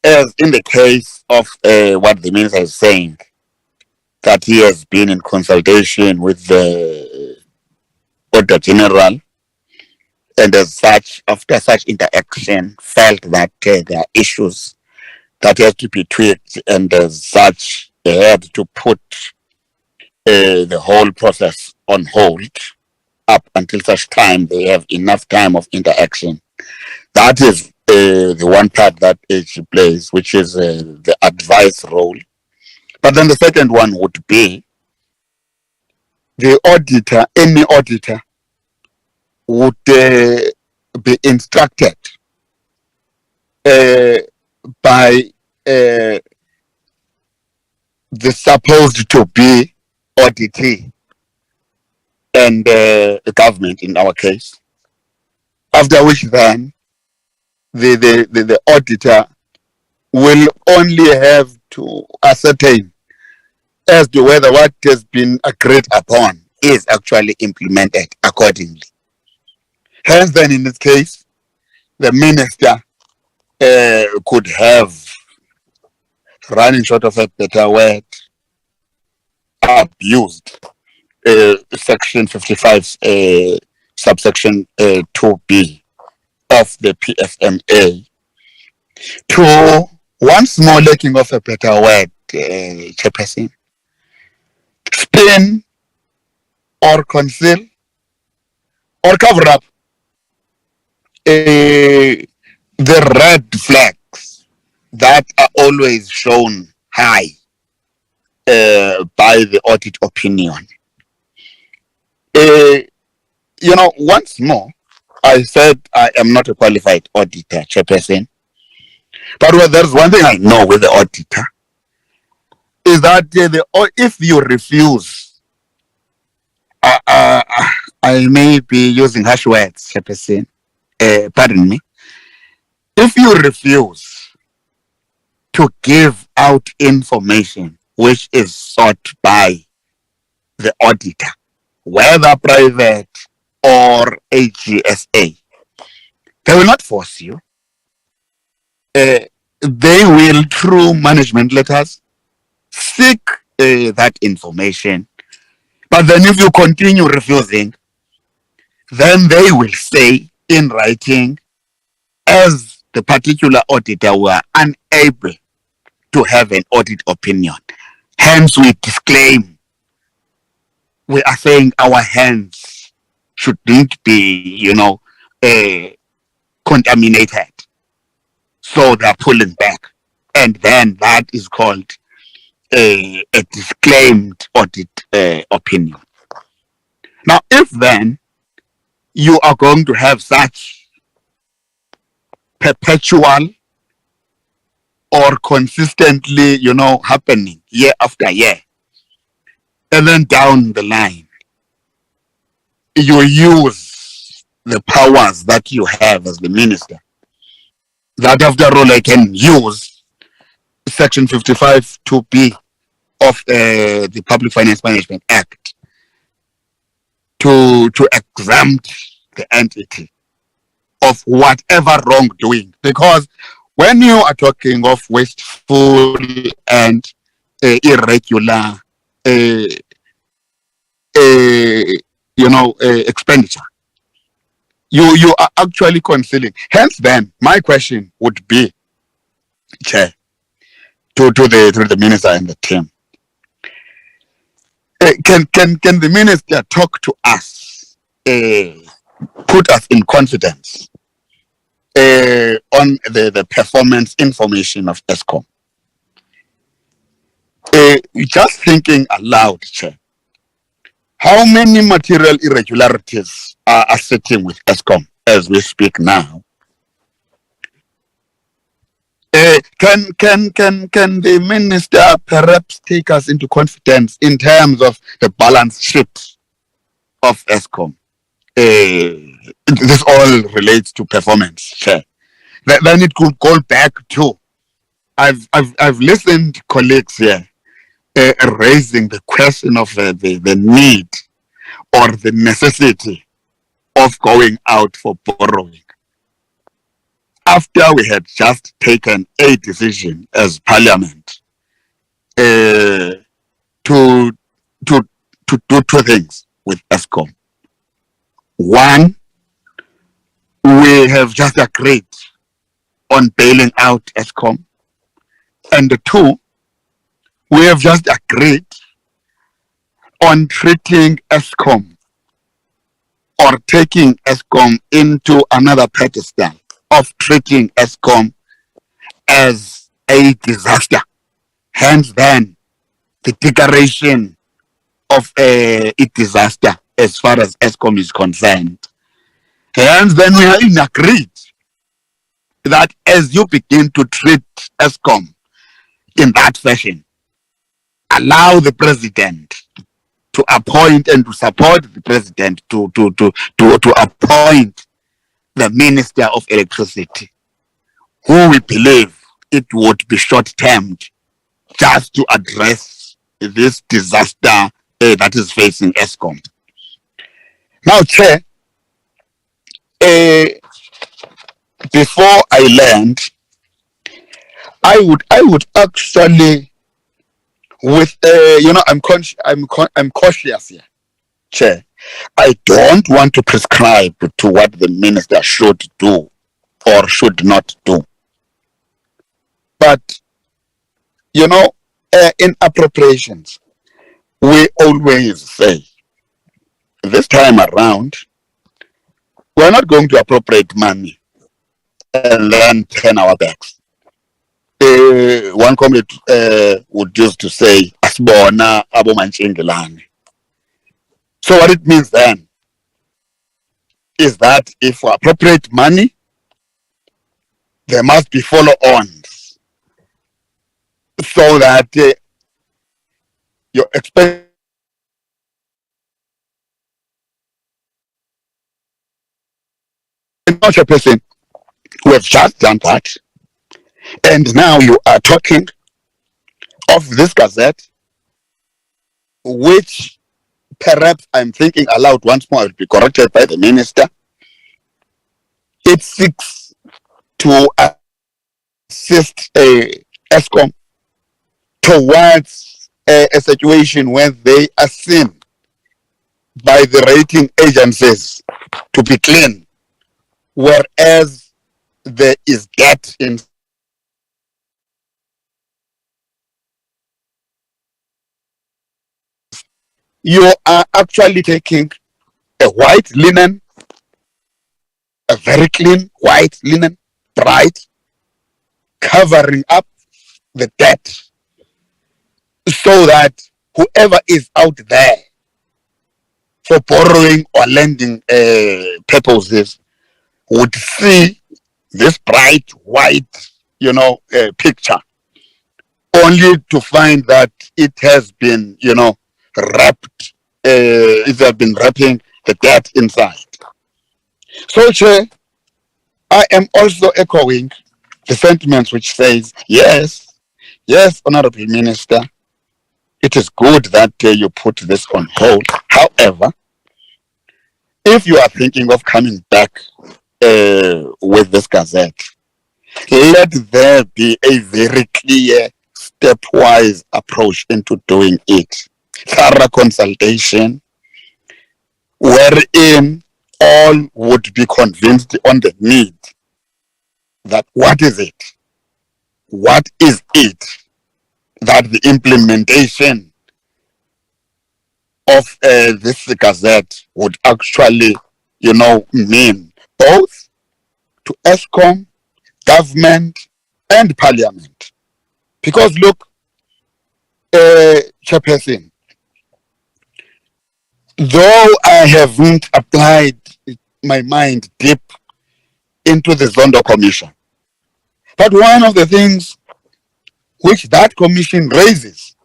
as in the case of what the minister is saying, that he has been in consultation with the Auditor General, and as such, after such interaction, felt that there are issues that have to be tweaked, and as such, they had to put the whole process on hold up until such time they have enough time of interaction. That is the one part that AG plays, which is the advice role. But then the second one would be the auditor, any auditor would be instructed by the supposed to be auditee and the government in our case, after which then the auditor will only have to ascertain as to whether what has been agreed upon is actually implemented accordingly. Hence then in this case, the minister could have, running short of a better word, abused section 55 subsection 2b of the PFMA to, once more lacking of a better word, Chairperson, spin or conceal or cover up the red flags that are always shown high by the audit opinion. You know, once more, I said I am not a qualified auditor, Chairperson. But there's one thing I know with the auditor, is that if you refuse, I may be using harsh words, Chairperson, pardon me. If you refuse to give out information which is sought by the auditor, whether private or AGSA, they will not force you. They will, through management letters, seek that information. But then if you continue refusing, then they will say in writing, as the particular auditor were unable to have an audit opinion. Hence we disclaim. We are saying our hands shouldn't be, you know, contaminated. So they're pulling back. And then that is called a disclaimed audit opinion. Now, if then you are going to have such perpetual or consistently, you know, happening year after year, and then down the line, you use the powers that you have as the minister, that after all I can use Section 55 2B of the Public Finance Management Act to exempt the entity of whatever wrongdoing. Because when you are talking of wasteful and irregular expenditure, you are actually concealing. Hence then my question would be, Chair, to the minister and the team, can the minister talk to us, put us in confidence on the performance information of Eskom? Just thinking aloud, Chair, how many material irregularities are sitting with Eskom as we speak now? Can the minister perhaps take us into confidence in terms of the balance sheet of Eskom? This all relates to performance, Chair. Then it could go back to, I've listened to colleagues here raising the question of the need or the necessity of going out for borrowing, after we had just taken a decision as Parliament to do two things with Eskom. One, we have just agreed on bailing out Eskom, and two, we have just agreed on treating Eskom or taking Eskom into another pedestal of treating Eskom as a disaster. Hence then, the declaration of a disaster as far as Eskom is concerned. Hence then we are agreed that as you begin to treat Eskom in that fashion, allow the president to appoint and to support the president to appoint the Minister of Electricity, who we believe it would be short-termed just to address this disaster that is facing Eskom. Now, Chair, before I land, I would actually, with I'm cautious here, Chair. I don't want to prescribe to what the minister should do or should not do. But in appropriations, we always say, this time around, we're not going to appropriate money and then turn our backs. One comrade would used to say, "Asbona abomanchingelane." So what it means then is that if we appropriate money, there must be follow-ons, so that your expenditure person, we have just done that. And now you are talking of this gazette, which perhaps I'm thinking aloud once more, I will be corrected by the minister. It seeks to assist Eskom towards a situation where they are seen by the rating agencies to be clean, whereas there is debt in you are actually taking a white linen, a very clean white linen, bright, covering up the debt, so that whoever is out there for borrowing or lending purposes would see this bright white, picture, only to find that it has been, wrapped, if they have been wrapping the debt inside. So, Chair, I am also echoing the sentiments which says, yes, Honorable Minister, it is good that you put this on hold. However, if you are thinking of coming back with this gazette, let there be a very clear stepwise approach into doing it. Thorough consultation, wherein all would be convinced on the need that what is it that the implementation of this gazette would actually, mean both to Eskom, government, and Parliament. Because look, Chairperson, though I haven't applied my mind deep into the Zondo Commission, but one of the things which that commission raises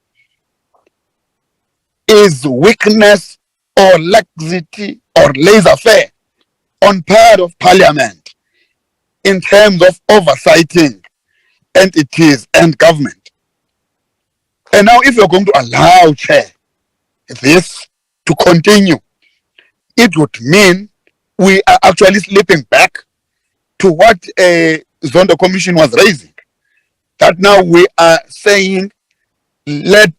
is weakness or laxity or laissez-faire on part of Parliament in terms of oversighting entities and government. And now if you're going to allow, Chair, this to continue, it would mean we are actually slipping back to what a Zondo Commission was raising. That now we are saying, let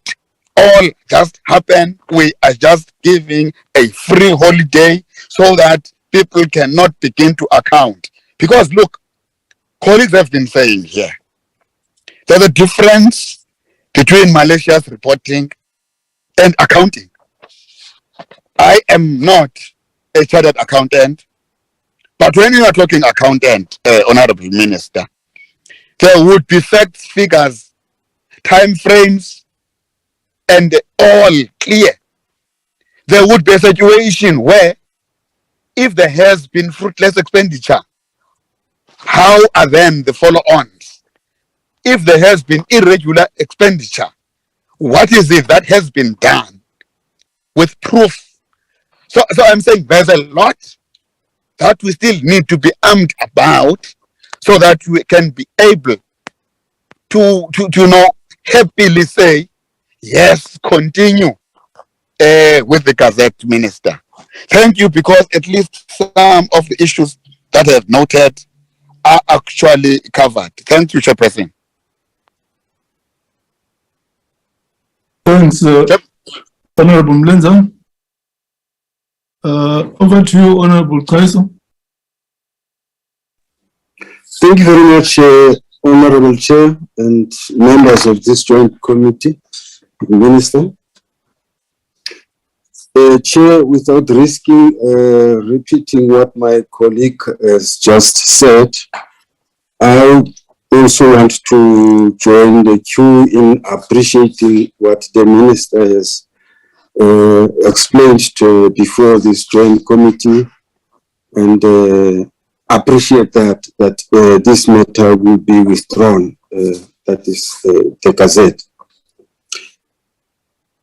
all just happen. We are just giving a free holiday so that people cannot begin to account. Because look, colleagues have been saying here, there's a difference between malicious reporting and accounting. I am not a chartered accountant, but when you are talking accountant, Honorable Minister, there would be facts, figures, time frames, and all clear. There would be a situation where if there has been fruitless expenditure, how are then the follow-ons? If there has been irregular expenditure, what is it that has been done with proof? So I'm saying there's a lot that we still need to be armed about so that we can be able to happily say, yes, continue with the Gazette, Minister. Thank you, because at least some of the issues that I have noted are actually covered. Thank you, Chairperson. Thanks, Honorable Mlenza. Over to you, Honorable Kaiso. Thank you very much, Honorable Chair and members of this joint committee, Minister. Chair, without risking repeating what my colleague has just said, I also want to join the queue in appreciating what the Minister has explained before this joint committee, and appreciate that this matter will be withdrawn, that is the Gazette.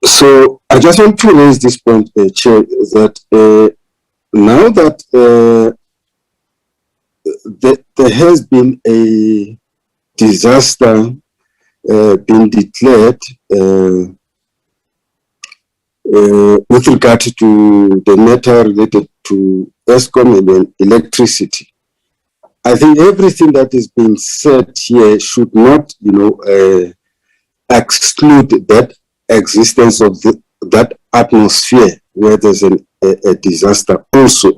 So I just want to raise this point, Chair, that now that there has been a disaster being declared with regard to the matter related to Eskom and then electricity, I think everything that is being said here should not, exclude that existence of that atmosphere where there's a disaster. Also,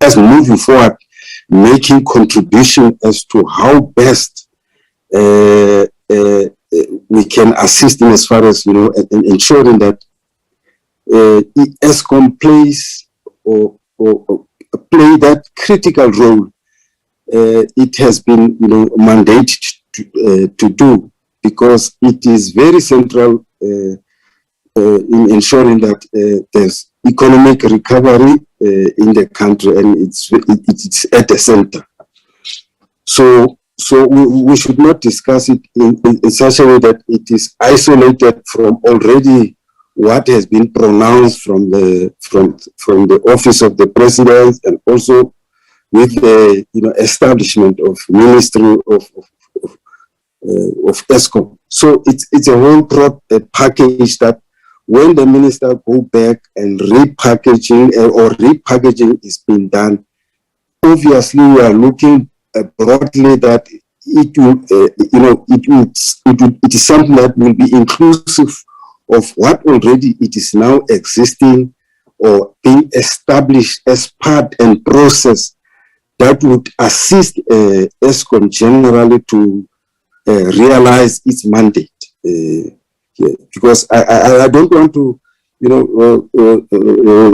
as moving forward, making contribution as to how best we can assist in as far as, ensuring that Eskom plays or play that critical role it has been, mandated to do, because it is very central in ensuring that there's economic recovery in the country, and it's at the center. So we should not discuss it in such a way that it is isolated from already what has been pronounced from the office of the president, and also with the establishment of Ministry of Eskom. So it's a whole package that when the minister go back and repackaging is being done, obviously we are looking broadly that it is something that will be inclusive of what already it is now existing or being established as part and process that would assist Eskom generally to realize its mandate. Because I don't want to,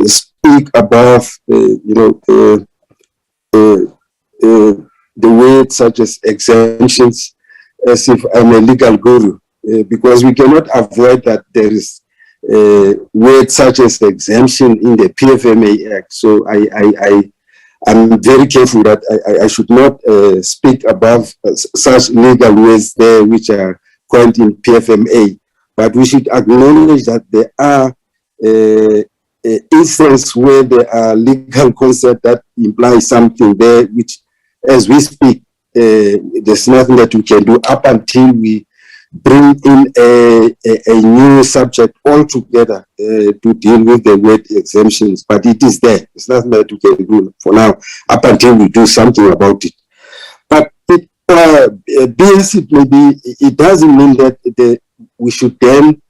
speak above, the words such as exemptions, as if I'm a legal guru, because we cannot avoid that there is words such as exemption in the PFMA Act. So I'm very careful that I should not speak above such legal words there which are coined in PFMA. But we should acknowledge that there are instances where there are legal concepts that imply something there, which, as we speak, there's nothing that we can do up until we bring in a new subject altogether to deal with the word exemptions. But it is there. It's nothing that we can do for now, up until we do something about it. But BS, it doesn't mean that we should then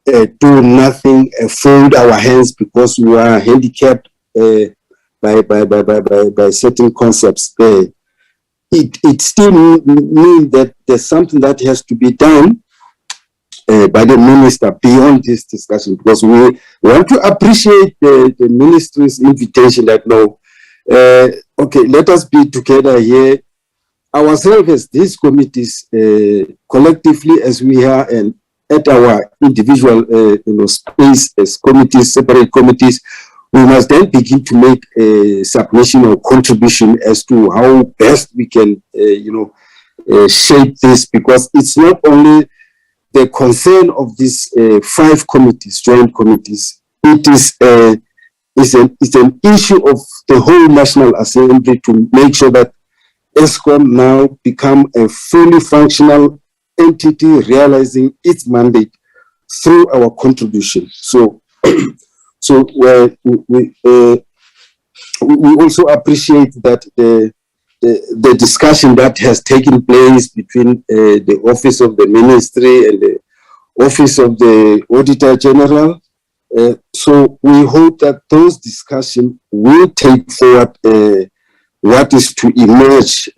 do nothing, fold our hands because we are handicapped by certain concepts there. It still means that there's something that has to be done by the minister beyond this discussion, because we want to appreciate the ministry's invitation that no, okay, let us be together here, ourselves as these committees, collectively as we are, and at our individual space as committees, separate committees, we must then begin to make a submission or contribution as to how best we can, shape this, because it's not only the concern of these 5 committees, joint committees. It is it's an issue of the whole National Assembly to make sure that Eskom now become a fully functional entity realizing its mandate through our contribution. So, we also appreciate that the discussion that has taken place between the Office of the Ministry and the Office of the Auditor General. So we hope that those discussions will take forward what is to emerge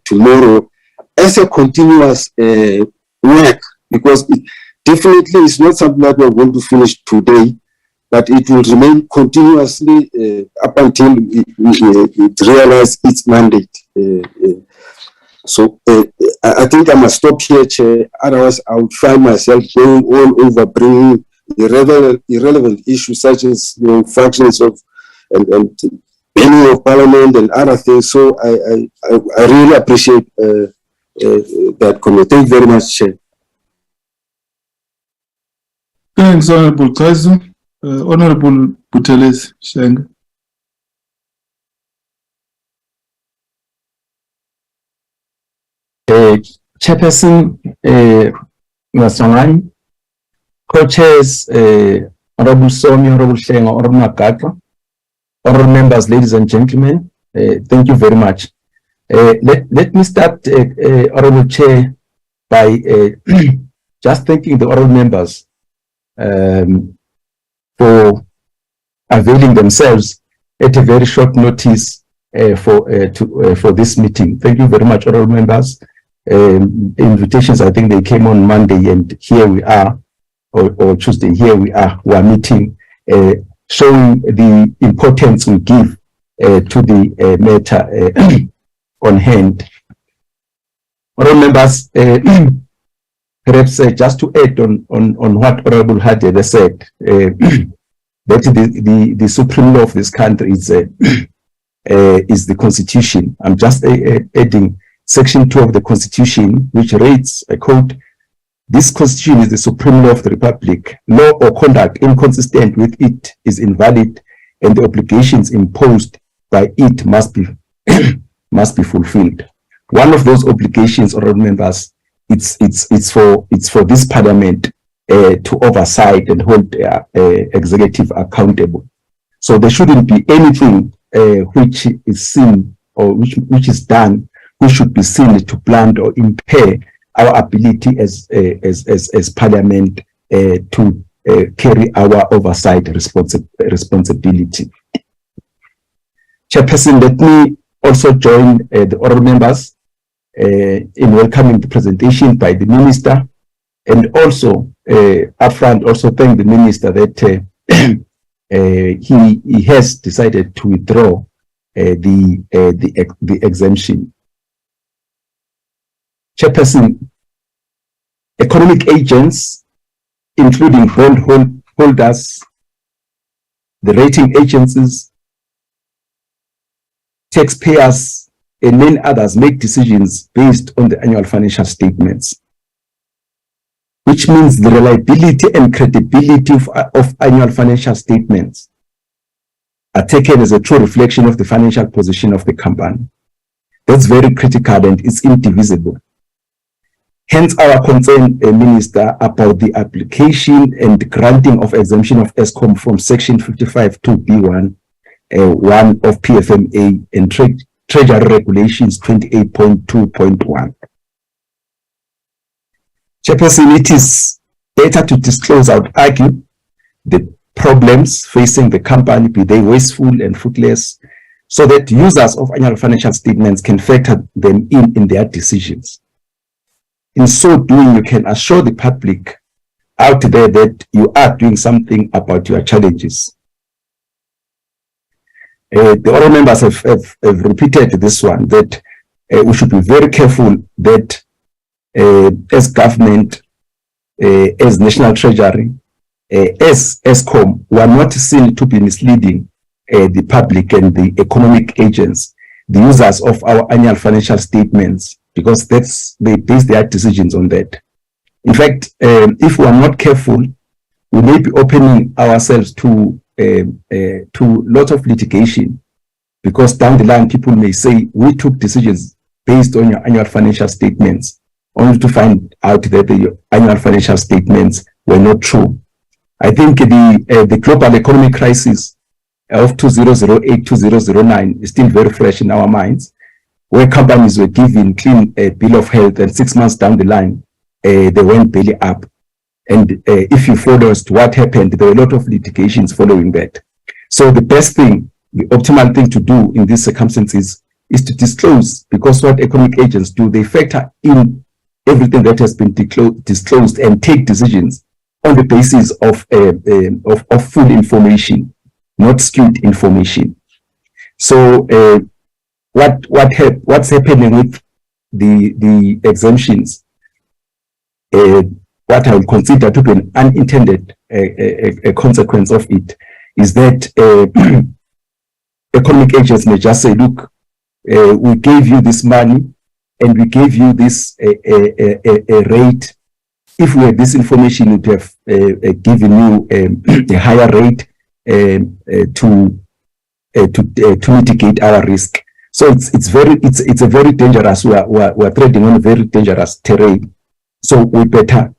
tomorrow as a continuous work, because it definitely is not something that we're going to finish today, but it will remain continuously up until it realizes its mandate. So I think I must stop here, Chair. Otherwise, I would find myself going all over, bringing irrelevant issues such as functions of and many of Parliament and other things. So I really appreciate that comment. Thank you very much, Chair. Thanks, Honorable Kazu. Honorable Buthelezi Shenga. Chairperson Ngasangani, co-chairs Honorable Somi, Honorable Shenga, Honorable Makatwa, honorable members, ladies and gentlemen, thank you very much. Let me start, Honorable Chair, by just thanking the honorable members for availing themselves at a very short notice for this meeting. Thank you very much, honorable members. Invitations, I think they came on Monday, and here we are, or Tuesday, here we are meeting, showing the importance we give to the matter on hand. Honorable members, perhaps just to add on what Honorable Hadebe said, that the supreme law of this country is the Constitution. I'm just adding Section 2 of the Constitution, which reads, I quote, This Constitution is the supreme law of the Republic. Law or conduct inconsistent with it is invalid, and the obligations imposed by it must be must be fulfilled. One of those obligations, honourable members, it's for this Parliament to oversight and hold executive accountable. So there shouldn't be anything which is seen or which is done which should be seen to blunt or impair our ability as Parliament to carry our oversight responsibility. Chairperson, let me also join the honourable members in welcoming the presentation by the Minister, and also upfront also thank the Minister that he has decided to withdraw the exemption. Chairperson, economic agents, including bond holders, the rating agencies, taxpayers, and many others make decisions based on the annual financial statements, which means the reliability and credibility of annual financial statements are taken as a true reflection of the financial position of the company. That's very critical and it's indivisible. Hence our concern, Minister, about the application and granting of exemption of Eskom from Section 55(2)(b)(1) 1 of PFMA and Treasury Regulations 28.2.1. Chairperson, it is better to disclose, I would argue, the problems facing the company, be they wasteful and fruitless, so that users of annual financial statements can factor them in their decisions. In so doing, you can assure the public out there that you are doing something about your challenges. The other members have repeated this one, that we should be very careful that as government, as National Treasury, as Eskom, we are not seen to be misleading the public and the economic agents, the users of our annual financial statements, because they base their decisions on that. In fact, if we are not careful, we may be opening ourselves to lots of litigation, because down the line people may say we took decisions based on your annual financial statements, only to find out that the annual financial statements were not true. I think the global economic crisis of 2008-2009 is still very fresh in our minds, where companies were given clean bill of health, and 6 months down the line, they went belly up. And if you follow as to what happened, there were a lot of litigations following that. So the best thing, the optimal thing to do in these circumstances is to disclose, because what economic agents do, they factor in everything that has been disclosed and take decisions on the basis of full information, not skewed information. So what's happening with the exemptions, what I would consider to be an unintended a consequence of it, is that economic agents may just say, look, we gave you this money and we gave you this a rate. If we had this information, we would have given you a higher rate to mitigate our risk. So it's a very dangerous. We're treading on a very dangerous terrain. So we better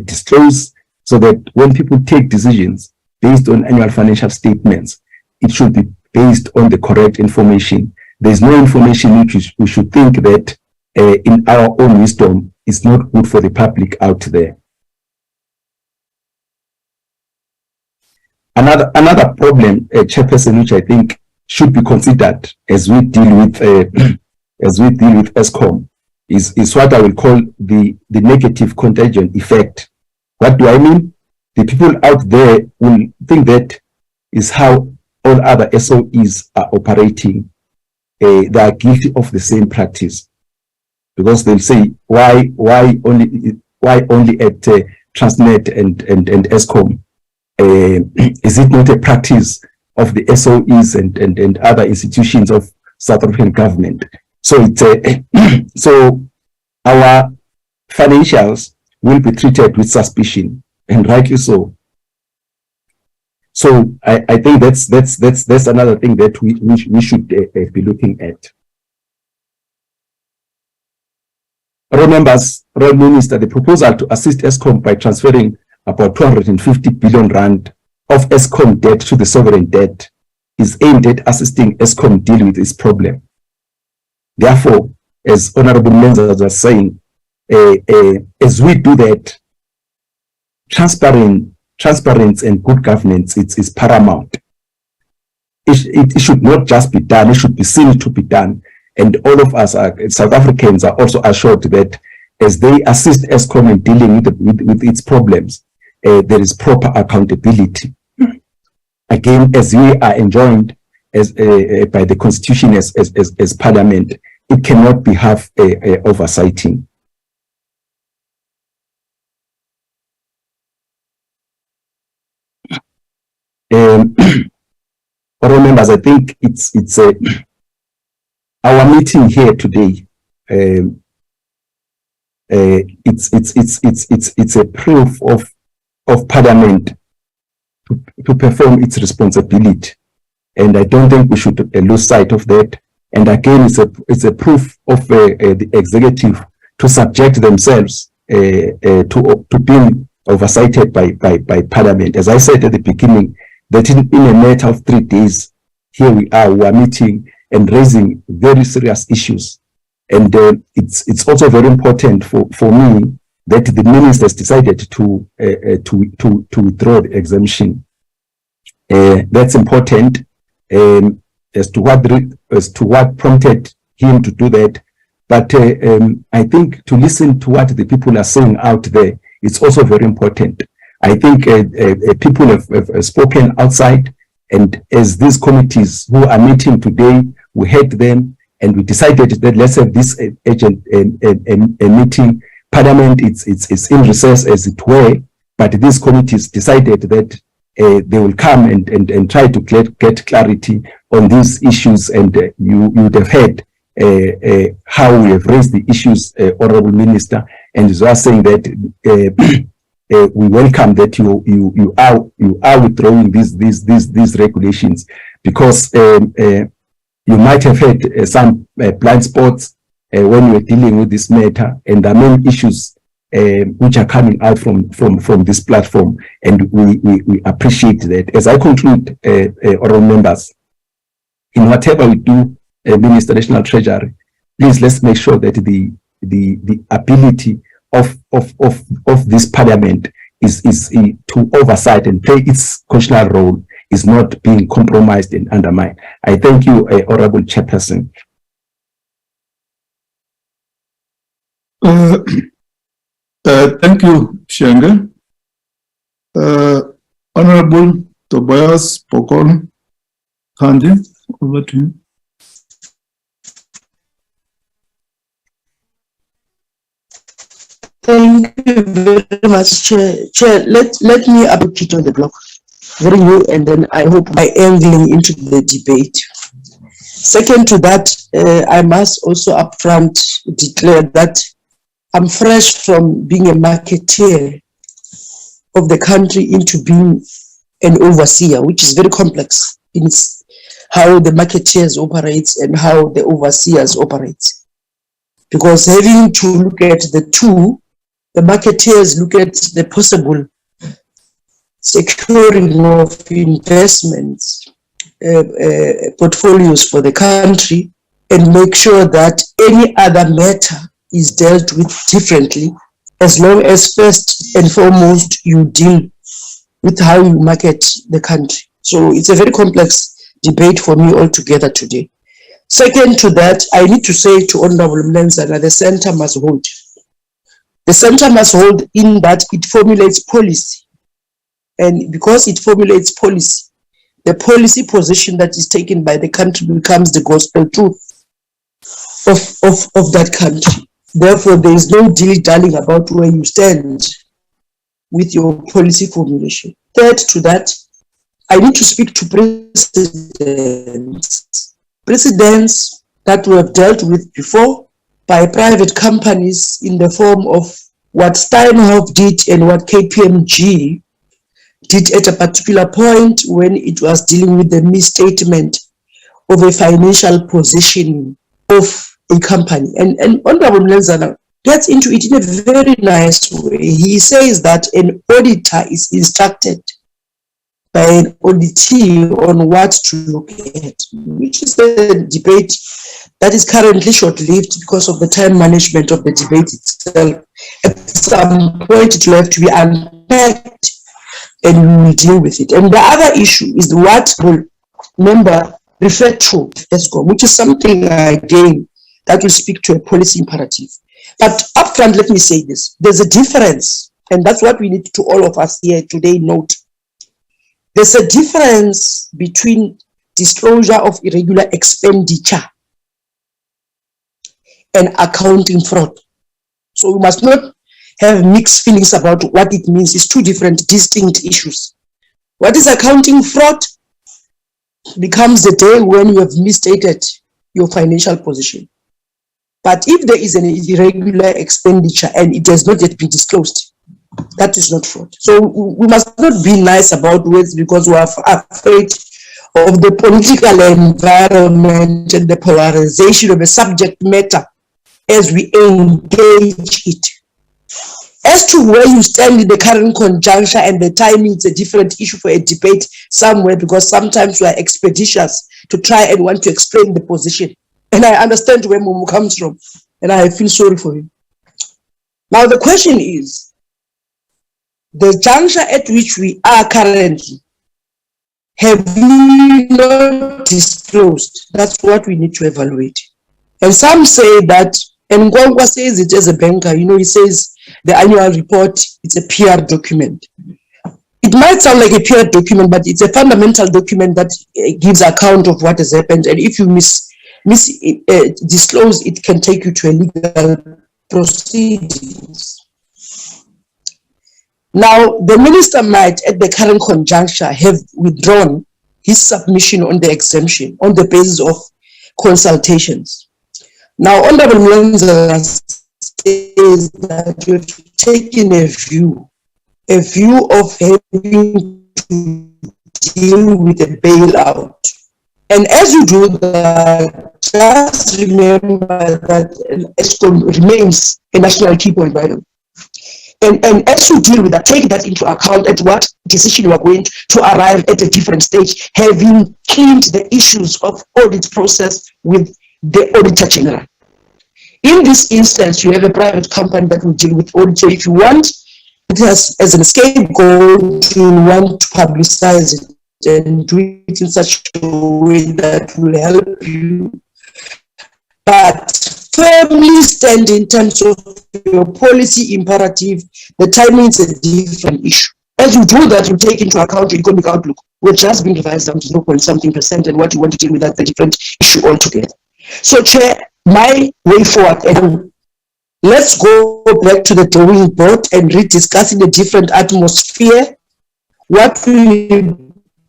disclose, so that when people take decisions based on annual financial statements, it should be based on the correct information. There's no information which we should think that in our own wisdom is not good for the public out there. Another problem, Chairperson, which I think should be considered as we deal with Eskom, is what I will call the negative contagion effect. What do I mean? The people out there will think that is how all other SOEs are operating. They are guilty of the same practice, because they'll say, why only at Transnet and Eskom? Is it not a practice of the SOEs and other institutions of South African government? So it's so our financials will be treated with suspicion, and rightly so. So I think that's another thing that we should be looking at. Honourable members, Honourable Minister, the proposal to assist Eskom by transferring about 250 billion rand of Eskom debt to the sovereign debt is aimed at assisting Eskom deal with this problem. Therefore, as Honourable members are saying, as we do that, transparency and good governance is paramount. It should not just be done, it should be seen to be done. And all of us, South Africans, are also assured that as they assist Eskom in dealing with its problems, there is proper accountability. Again, as we are enjoined by the Constitution as Parliament, it cannot be half oversighting. Honourable members, I think it's our meeting here today. It's a proof of Parliament to perform its responsibility, and I don't think we should lose sight of that. And again, it's a proof of the executive to subject themselves to being oversighted by Parliament. As I said at the beginning, that in a matter of 3 days, here we are meeting and raising very serious issues. And it's also very important for me that the ministers decided to withdraw the exemption. That's important as to what prompted him to do that. But I think to listen to what the people are saying out there, it's also very important. I think people have spoken outside, and as these committees who are meeting today, we heard them, and we decided that let's have this meeting. Parliament it's in recess, as it were, but these committees decided that they will come and try to get clarity on these issues, and you would have heard how we have raised the issues, Honourable Minister, and you are saying that we welcome that you are withdrawing these regulations, because you might have had some blind spots when you were dealing with this matter, and the main issues which are coming out from this platform, and we appreciate that. As I conclude, honourable members, in whatever we do, Minister, National Treasury, please let's make sure that the ability of this Parliament is to oversight and play its constitutional role is not being compromised and undermined. I thank you, Honourable Chairperson. Thank you, Shenge. Honorable Tobias Pokol Kandi, over to you. Thank you very much, Chair. Let me advocate on the block, very new, and then I hope by angling into the debate. Second to that, I must also upfront declare that I'm fresh from being a marketeer of the country into being an overseer, which is very complex in how the marketeers operates and how the overseers operate. Because having to look at the two, the marketeers look at the possible securing of investments, portfolios for the country, and make sure that any other matter is dealt with differently, as long as first and foremost you deal with how you market the country. So it's a very complex debate for me altogether today. Second to that, I need to say to Honourable Mlenzana, the centre must hold. The centre must hold in that it formulates policy. And because it formulates policy, the policy position that is taken by the country becomes the gospel truth of that country. Therefore, there is no dilly-dallying about where you stand with your policy formulation. Third to that, I need to speak to precedents that we have dealt with before by private companies in the form of what Steinhoff did and what KPMG did at a particular point when it was dealing with the misstatement of a financial position of a company. And Honorable Mlenzana gets into it in a very nice way. He says that an auditor is instructed by an auditee on what to look at, which is a debate that is currently short-lived because of the time management of the debate itself. At some point it will have to be unpacked and we will deal with it. And the other issue is what will member refer to Eskom, which is something again that will speak to a policy imperative. But upfront, let me say this. There's a difference, and that's what we need to all of us here today note. There's a difference between disclosure of irregular expenditure and accounting fraud. So we must not have mixed feelings about what it means. It's two different distinct issues. What is accounting fraud becomes the day when you have misstated your financial position. But if there is an irregular expenditure and it has not yet been disclosed, that is not fraud. So we must not be nice about words because we are afraid of the political environment and the polarization of a subject matter as we engage it. As to where you stand in the current conjuncture and the timing, it's a different issue for a debate somewhere because sometimes we are expeditious to try and want to explain the position. And I understand where Mumu comes from, and I feel sorry for him. Now the question is, the juncture at which we are currently, have we not disclosed? That's what we need to evaluate. And some say that, and Ngongwa says it as a banker, you know, he says the annual report, it's a PR document. It might sound like a PR document, but it's a fundamental document that gives account of what has happened. And if you disclose, it can take you to a legal proceedings. Now, the minister might, at the current conjuncture, have withdrawn his submission on the exemption on the basis of consultations. Now, Honorable Mlenzana says that you have taken a view of having to deal with a bailout. And as you do that, just remember that Eskom remains a national key point, by the way. And as you deal with that, take that into account at what decision you are going to arrive at a different stage, having cleaned the issues of audit process with the Auditor General. In this instance, you have a private company that will deal with audit. So if you want it as an scapegoat, you want to publicize it and do it in such a way that will help you. But firmly stand in terms of your policy imperative, the timing is a different issue. As you do that, you take into account your economic outlook, which has been revised down to 0.something%, and what you want to deal with, that's a different issue altogether. So, Chair, my way forward, and let's go back to the drawing board and rediscuss in a different atmosphere what we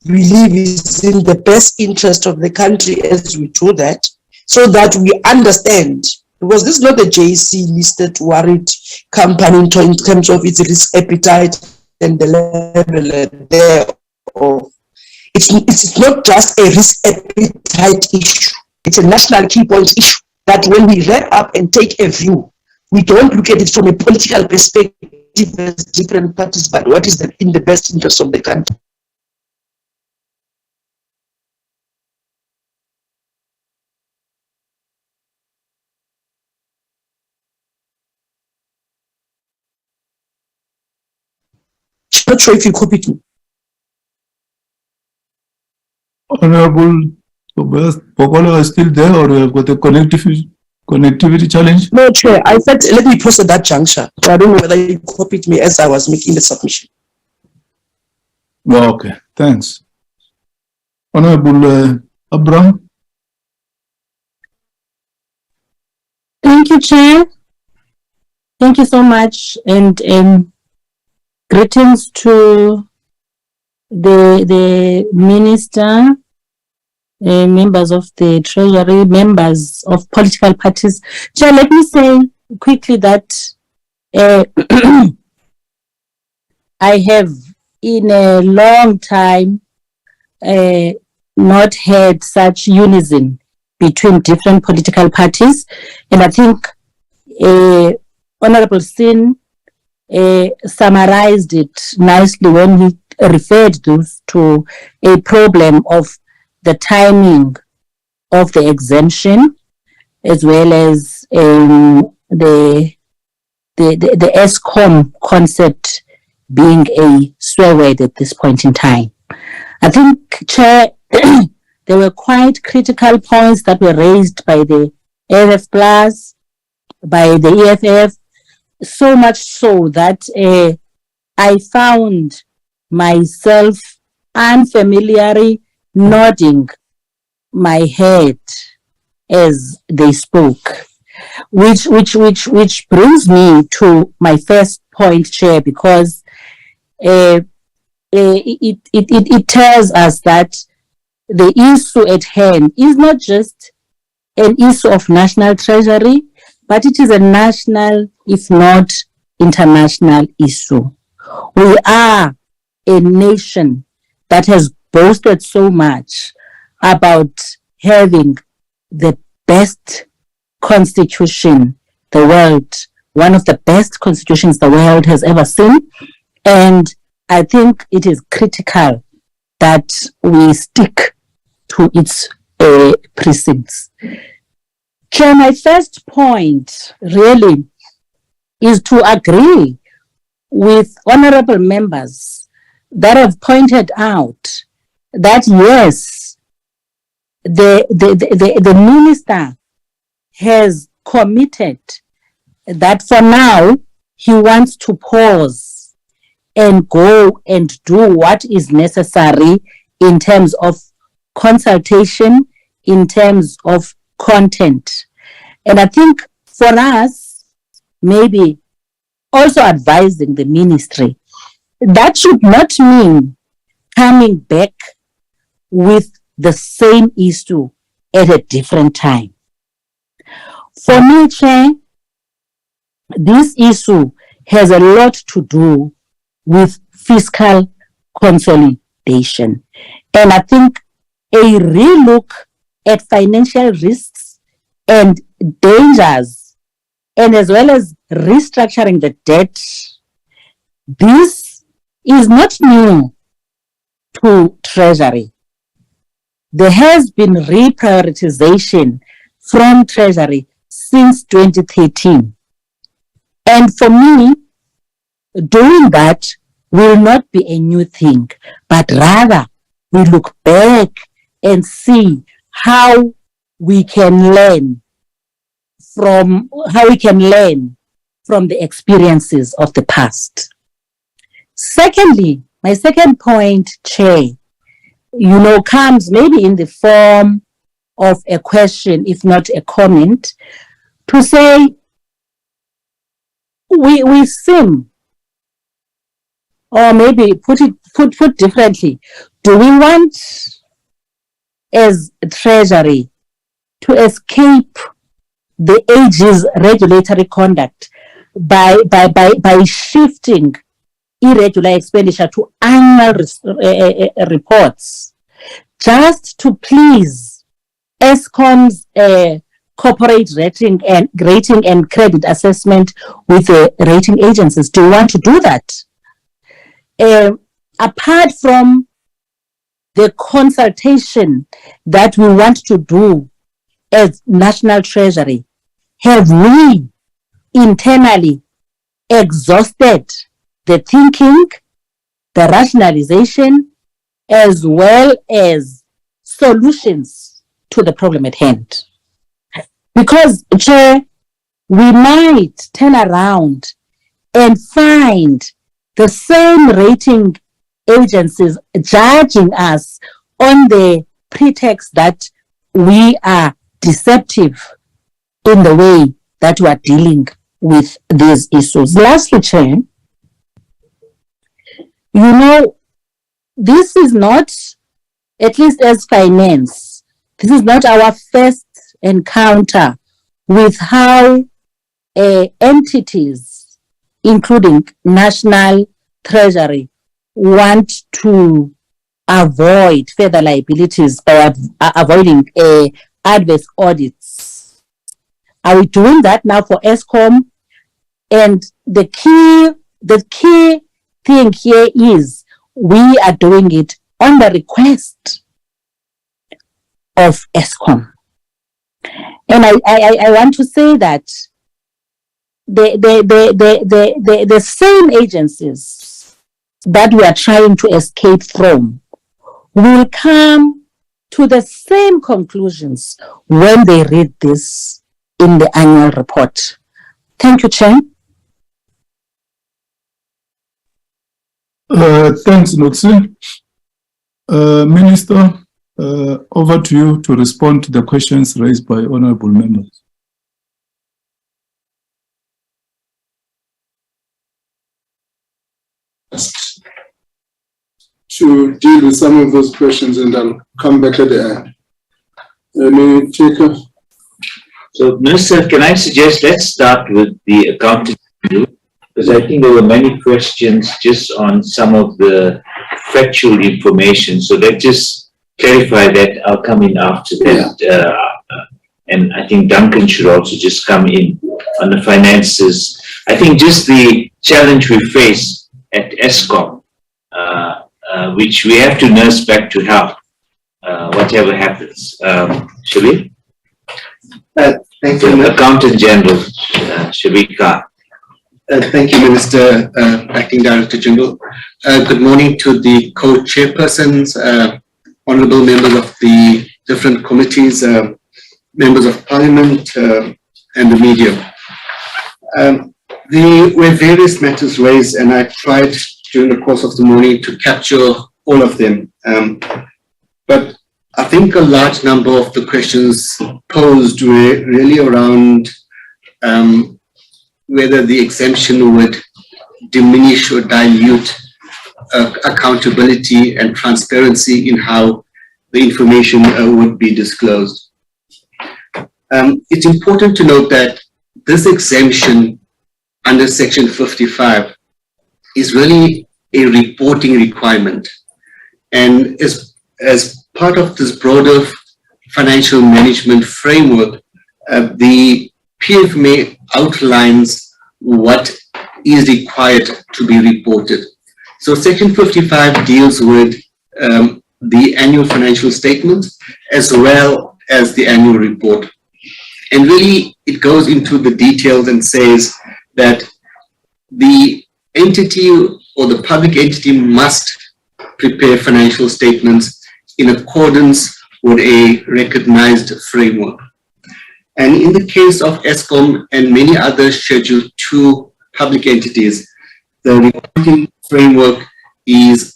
believe is in the best interest of the country as we do that, so that we understand, because this is not a JC listed worried company in terms of its risk appetite and the level there. It's not just a risk appetite issue. It's a national key point issue that when we wrap up and take a view, we don't look at it from a political perspective as different parties, but what is in the best interest of the country. Not sure if you copied me. Honorable Pokola is still there, or we have got a connectivity challenge? No, Chair. I said let me post at that juncture. So I don't know whether you copied me as I was making the submission. Well, okay, thanks. Honorable Abraham. Thank you, Chair. Thank you so much, and greetings to the minister, members of the Treasury, members of political parties. Chair, let me say quickly that I have in a long time not had such unison between different political parties, and I think Honorable Sin summarized it nicely when he referred to a problem of the timing of the exemption, as well as the Eskom concept being a swear word at this point in time. I think, Chair, there were quite critical points that were raised by the AFF Plus, by the EFF, so much so that I found myself unfamiliarly nodding my head as they spoke, which brings me to my first point, Chair, because it tells us that the issue at hand is not just an issue of national treasury, but it is a national, if not international issue. We are a nation that has boasted so much about having the best constitution the world, one of the best constitutions the world has ever seen. And I think it is critical that we stick to its precincts. Chair, my first point really is to agree with honorable members that have pointed out that yes, the minister has committed that for now he wants to pause and go and do what is necessary in terms of consultation, in terms of content. And I think for us, maybe also advising the ministry, that should not mean coming back with the same issue at a different time. For me, Chair, this issue has a lot to do with fiscal consolidation. And I think a relook at financial risks and dangers, and as well as restructuring the debt, this is not new to Treasury. There has been reprioritization from Treasury since 2013. And for me, doing that will not be a new thing, but rather we look back and see how we can learn from the experiences of the past. Secondly, my second point, Chair, comes maybe in the form of a question, if not a comment, to say we seem, or maybe put differently, do we want as Treasury to escape the AG's regulatory conduct by shifting irregular expenditure to annual reports just to please Eskom's corporate rating and credit assessment with the rating agencies? Do you want to do that? Apart from the consultation that we want to do as National Treasury, have we internally exhausted the thinking, the rationalization, as well as solutions to the problem at hand? Because, Chair, we might turn around and find the same rating agencies judging us on the pretext that we are deceptive in the way that we are dealing with these issues. Lastly, Chair, this is not, at least as finance, this is not our first encounter with how entities including National Treasury, want to avoid further liabilities by avoiding adverse audits. Are we doing that now for Eskom? And the key thing here is we are doing it on the request of Eskom. And I want to say that the same agencies that we are trying to escape from will come to the same conclusions when they read this in the annual report. Thank you, Chair. Thanks, Notsi. Minister, over to you to respond to the questions raised by honorable members. To deal with some of those questions, and I'll come back at the end. So, Minister, can I suggest let's start with the accounting, because I think there were many questions just on some of the factual information. So let's just clarify that. I'll come in after that. And I think Duncan should also just come in on the finances. I think just the challenge we face at Eskom, which we have to nurse back to health, whatever happens. Shall we? Thank you, Accountant General Shabika. Thank you, Minister, Acting Director General. Good morning to the co-chairpersons, honourable members of the different committees, members of Parliament, and the media. There were various matters raised, and I tried during the course of the morning to capture all of them. But I think a large number of the questions posed were really around whether the exemption would diminish or dilute accountability and transparency in how the information would be disclosed. It's important to note that this exemption under Section 55 is really a reporting requirement. And as part of this broader financial management framework, the PFMA outlines what is required to be reported. So Section 55 deals with the annual financial statements as well as the annual report. And really, it goes into the details and says that the entity or the public entity must prepare financial statements in accordance with a recognized framework. And in the case of Eskom and many other Schedule 2 public entities, the reporting framework is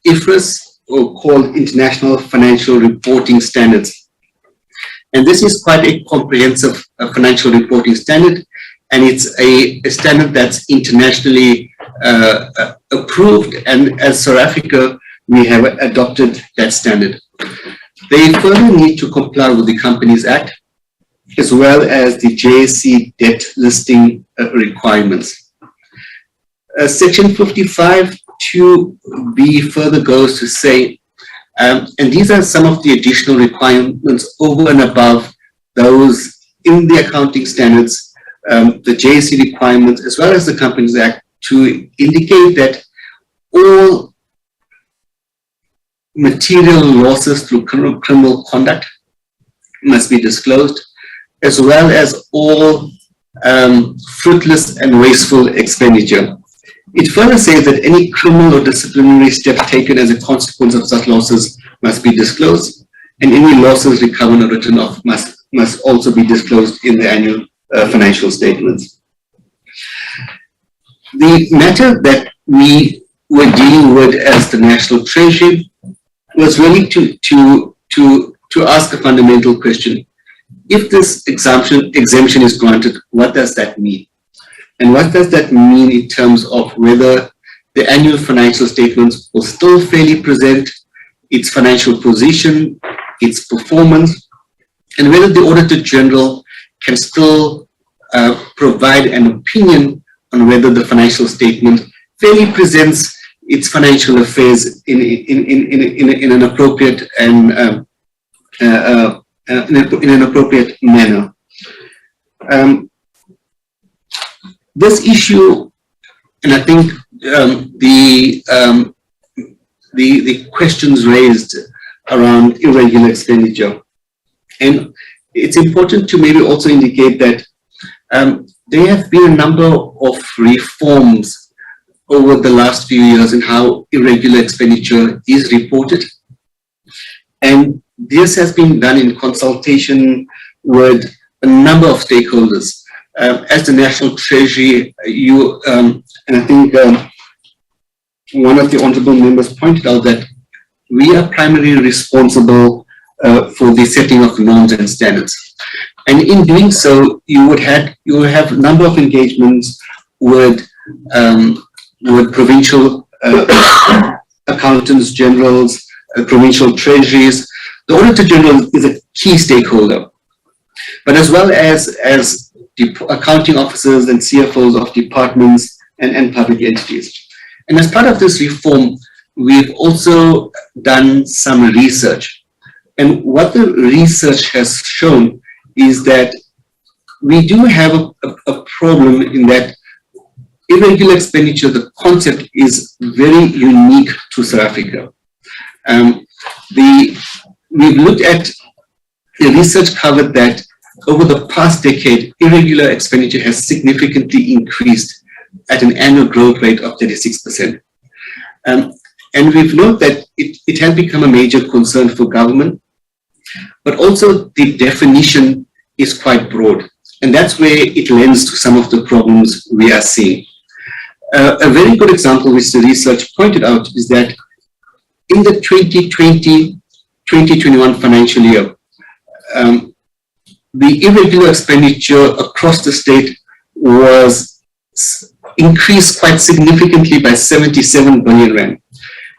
IFRS, or called International Financial Reporting Standards. And this is quite a comprehensive financial reporting standard, and it's a standard that's internationally approved, and as South Africa, we have adopted that standard. They further need to comply with the Companies Act, as well as the JSE debt listing requirements. Section 55 2B further goes to say, and these are some of the additional requirements over and above those in the accounting standards, the JSE requirements, as well as the Companies Act, to indicate that all material losses through criminal conduct must be disclosed, as well as all fruitless and wasteful expenditure. It further says that any criminal or disciplinary step taken as a consequence of such losses must be disclosed, and any losses recovered or written off must also be disclosed in the annual financial statements. The matter that we were dealing with as the National Treasury was really to ask a fundamental question. If this exemption is granted, what does that mean? And what does that mean in terms of whether the annual financial statements will still fairly present its financial position, its performance, and whether the Auditor General can still provide an opinion on whether the financial statement fairly presents its financial affairs in an appropriate and in an appropriate manner. This issue, and I think the questions raised around irregular expenditure, and it's important to maybe also indicate that there have been a number of reforms over the last few years in how irregular expenditure is reported. And this has been done in consultation with a number of stakeholders. As the National Treasury, and I think one of the honorable members pointed out that we are primarily responsible for the setting of norms and standards. And in doing so, you will have a number of engagements with provincial accountants generals, provincial treasuries. The Auditor General is a key stakeholder, but as well as accounting officers and CFOs of departments and public entities. And as part of this reform, we've also done some research. And what the research has shown is that we do have a problem in that irregular expenditure, the concept is very unique to South Africa. We've looked at, the research covered that over the past decade, irregular expenditure has significantly increased at an annual growth rate of 36%. And we've noted that it has become a major concern for government, but also the definition is quite broad. And that's where it lends to some of the problems we are seeing. A very good example which the research pointed out is that in the 2020-2021 financial year, the irregular expenditure across the state was increased quite significantly by 77 billion rand.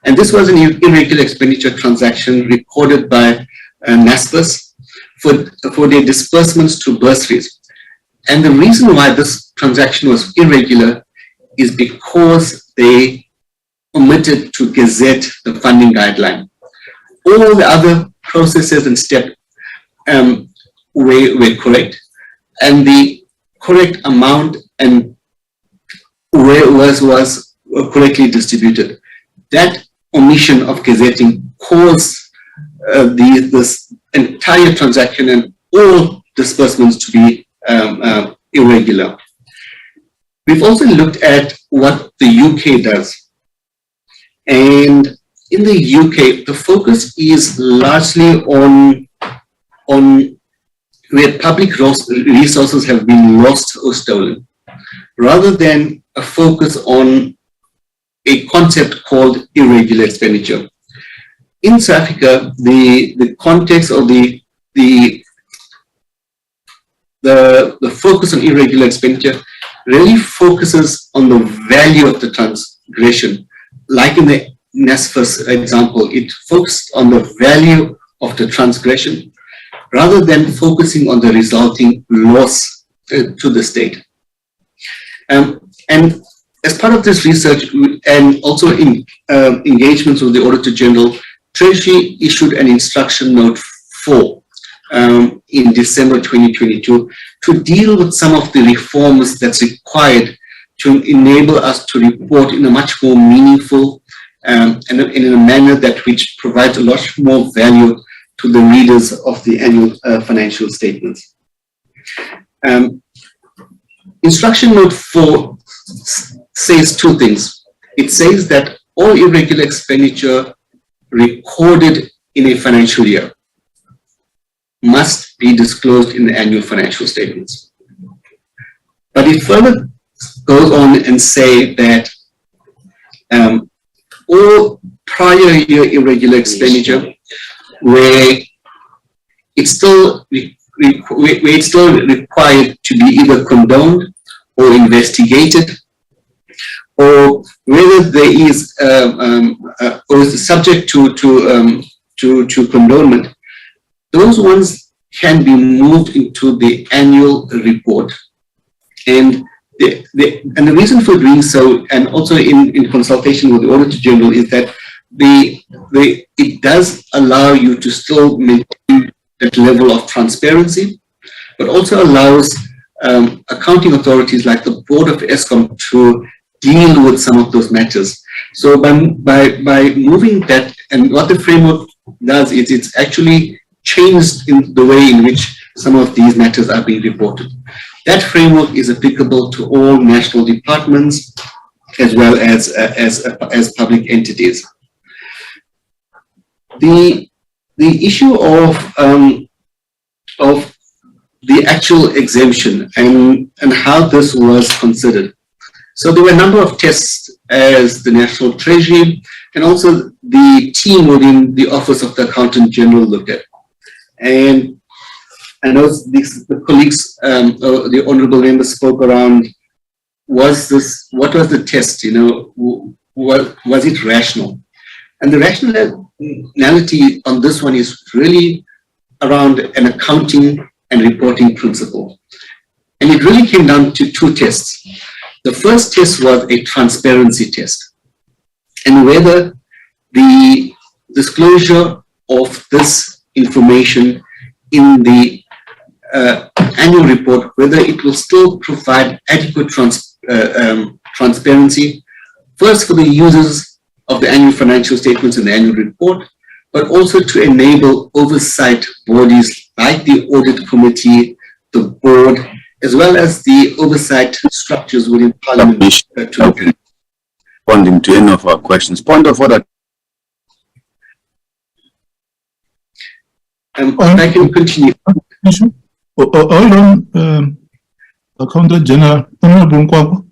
And this was an irregular expenditure transaction recorded by NASPERS for their disbursements to bursaries. And the reason why this transaction was irregular is because they omitted to gazette the funding guideline. All the other processes and steps were correct, and the correct amount and where it was correctly distributed. That omission of gazetting caused this entire transaction and all disbursements to be irregular. We've also looked at what the UK does. And in the UK, the focus is largely on where public resources have been lost or stolen, rather than a focus on a concept called irregular expenditure. In South Africa, the context or the focus on irregular expenditure really focuses on the value of the transgression. Like in the NASFERS example, it focused on the value of the transgression rather than focusing on the resulting loss to the state. And as part of this research and also in engagements with the Auditor General, Treasury issued an instruction note 4 in December 2022 to deal with some of the reforms that's required to enable us to report in a much more meaningful and in a manner that which provides a lot more value to the readers of the annual financial statements. Instruction note 4 says two things. It says that all irregular expenditure recorded in a financial year must be disclosed in the annual financial statements. But it further goes on and say that all prior year irregular expenditure where it's still required to be either condoned or investigated, or whether there is or is subject to condonement, those ones can be moved into the annual report, and and the reason for doing so, and also in consultation with the Auditor General, is that it does allow you to still maintain that level of transparency, but also allows accounting authorities like the Board of Eskom to deal with some of those matters. So by moving that, and what the framework does is it's actually changed in the way in which some of these matters are being reported. That framework is applicable to all national departments as well as public entities. The issue of the actual exemption and how this was considered. So there were a number of tests as the National Treasury and also the team within the Office of the Accountant General looked at. And I know the colleagues, the honorable members spoke around, what was the test, was it rational? And the rationality on this one is really around an accounting and reporting principle. And it really came down to two tests. The first test was a transparency test, and whether the disclosure of this information in the annual report, whether it will still provide adequate transparency, first for the users of the annual financial statements and the annual report, but also to enable oversight bodies like the Audit Committee, the Board, as well as the oversight structures within Parliament. Responding to any of our questions. Point of order. I can continue. Hold on, Accountant General, Honorable Nkwakwa.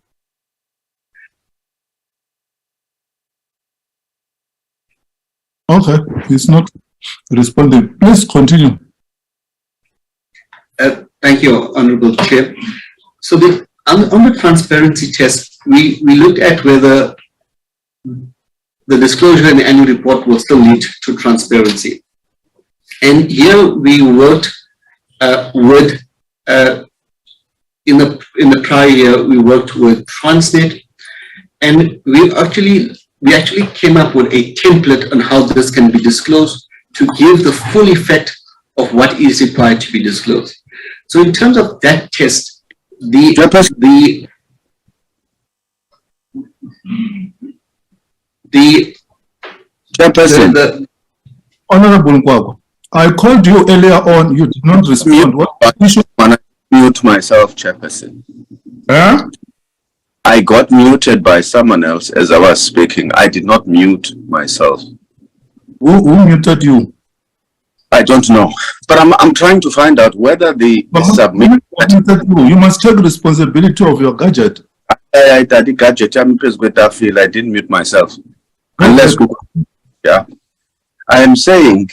Okay, he's not responding. Please continue. Thank you, Honorable Chair. So on the transparency test, we looked at whether the disclosure in the annual report will still lead to transparency. And here we worked in the prior year, we worked with Transnet, and we actually came up with a template on how this can be disclosed to give the full effect of what is required to be disclosed. So in terms of that test, the Chairperson, Honorable Nkwakwa, I called you earlier on, you did not respond. What issue? I mute myself, Chairperson. Huh? I got muted by someone else as I was speaking. I did not mute myself. Who muted you? I don't know, but I'm trying to find out whether the submission. You must take responsibility of your gadget. I did gadget. I didn't mute myself. Unless, yeah, I am saying,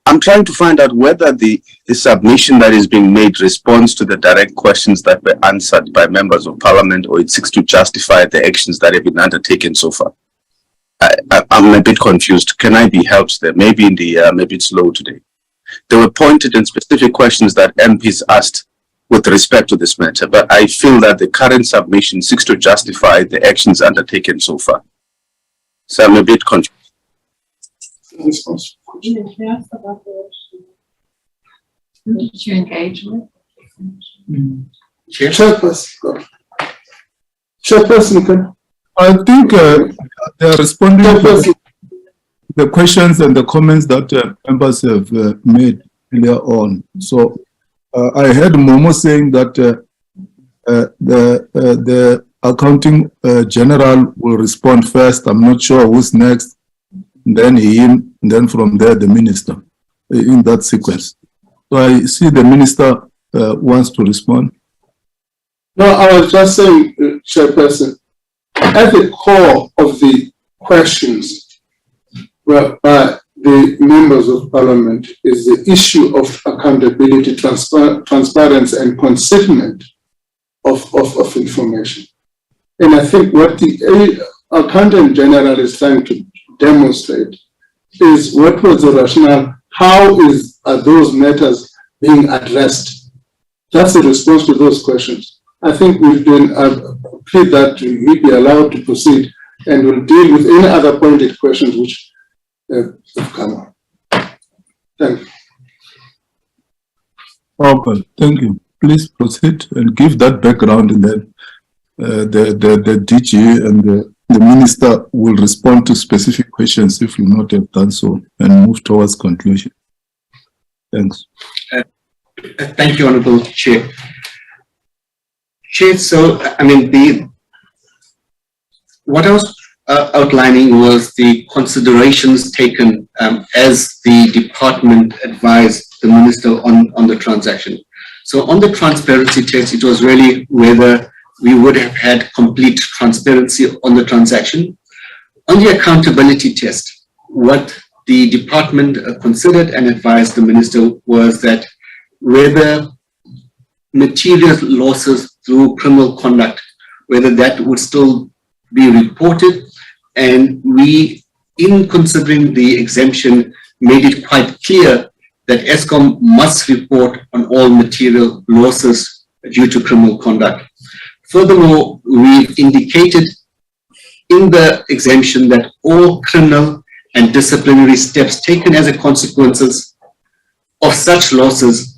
I'm trying to find out whether the submission that is being made responds to the direct questions that were answered by members of Parliament, or it seeks to justify the actions that have been undertaken so far. I'm a bit confused. Can I be helped there? Maybe in the maybe it's low today. There were pointed and specific questions that MPs asked with respect to this matter, but I feel that the current submission seeks to justify the actions undertaken so far. So I'm a bit confused. Chairperson, I think they are responding to the questions and the comments that members have made earlier on. So I heard Momo saying that the accounting general will respond first. I'm not sure who's next. Then him, and then from there the minister, in that sequence. So I see the minister wants to respond. No, I was just saying, Chairperson, at the core of the questions by the members of Parliament is the issue of accountability, transparency, and concealment of information. And I think what the Accountant General is trying to demonstrate is what was the rationale, how are those matters being addressed? That's the response to those questions. I think we've been plead that we be allowed to proceed, and we'll deal with any other pointed questions which have come up. Thank you. Okay, thank you. Please proceed and give that background, and then the DG and the Minister will respond to specific questions if you not have done so, and move towards conclusion. Thanks. Thank you, Honourable Chair. Chair, so I mean, what I was outlining was the considerations taken as the department advised the Minister on the transaction. So on the transparency test, it was really whether we would have had complete transparency on the transaction. On the accountability test, what the department considered and advised the Minister was that whether material losses through criminal conduct, whether that would still be reported, and we, in considering the exemption, made it quite clear that Eskom must report on all material losses due to criminal conduct. Furthermore, we've indicated in the exemption that all criminal and disciplinary steps taken as a consequences of such losses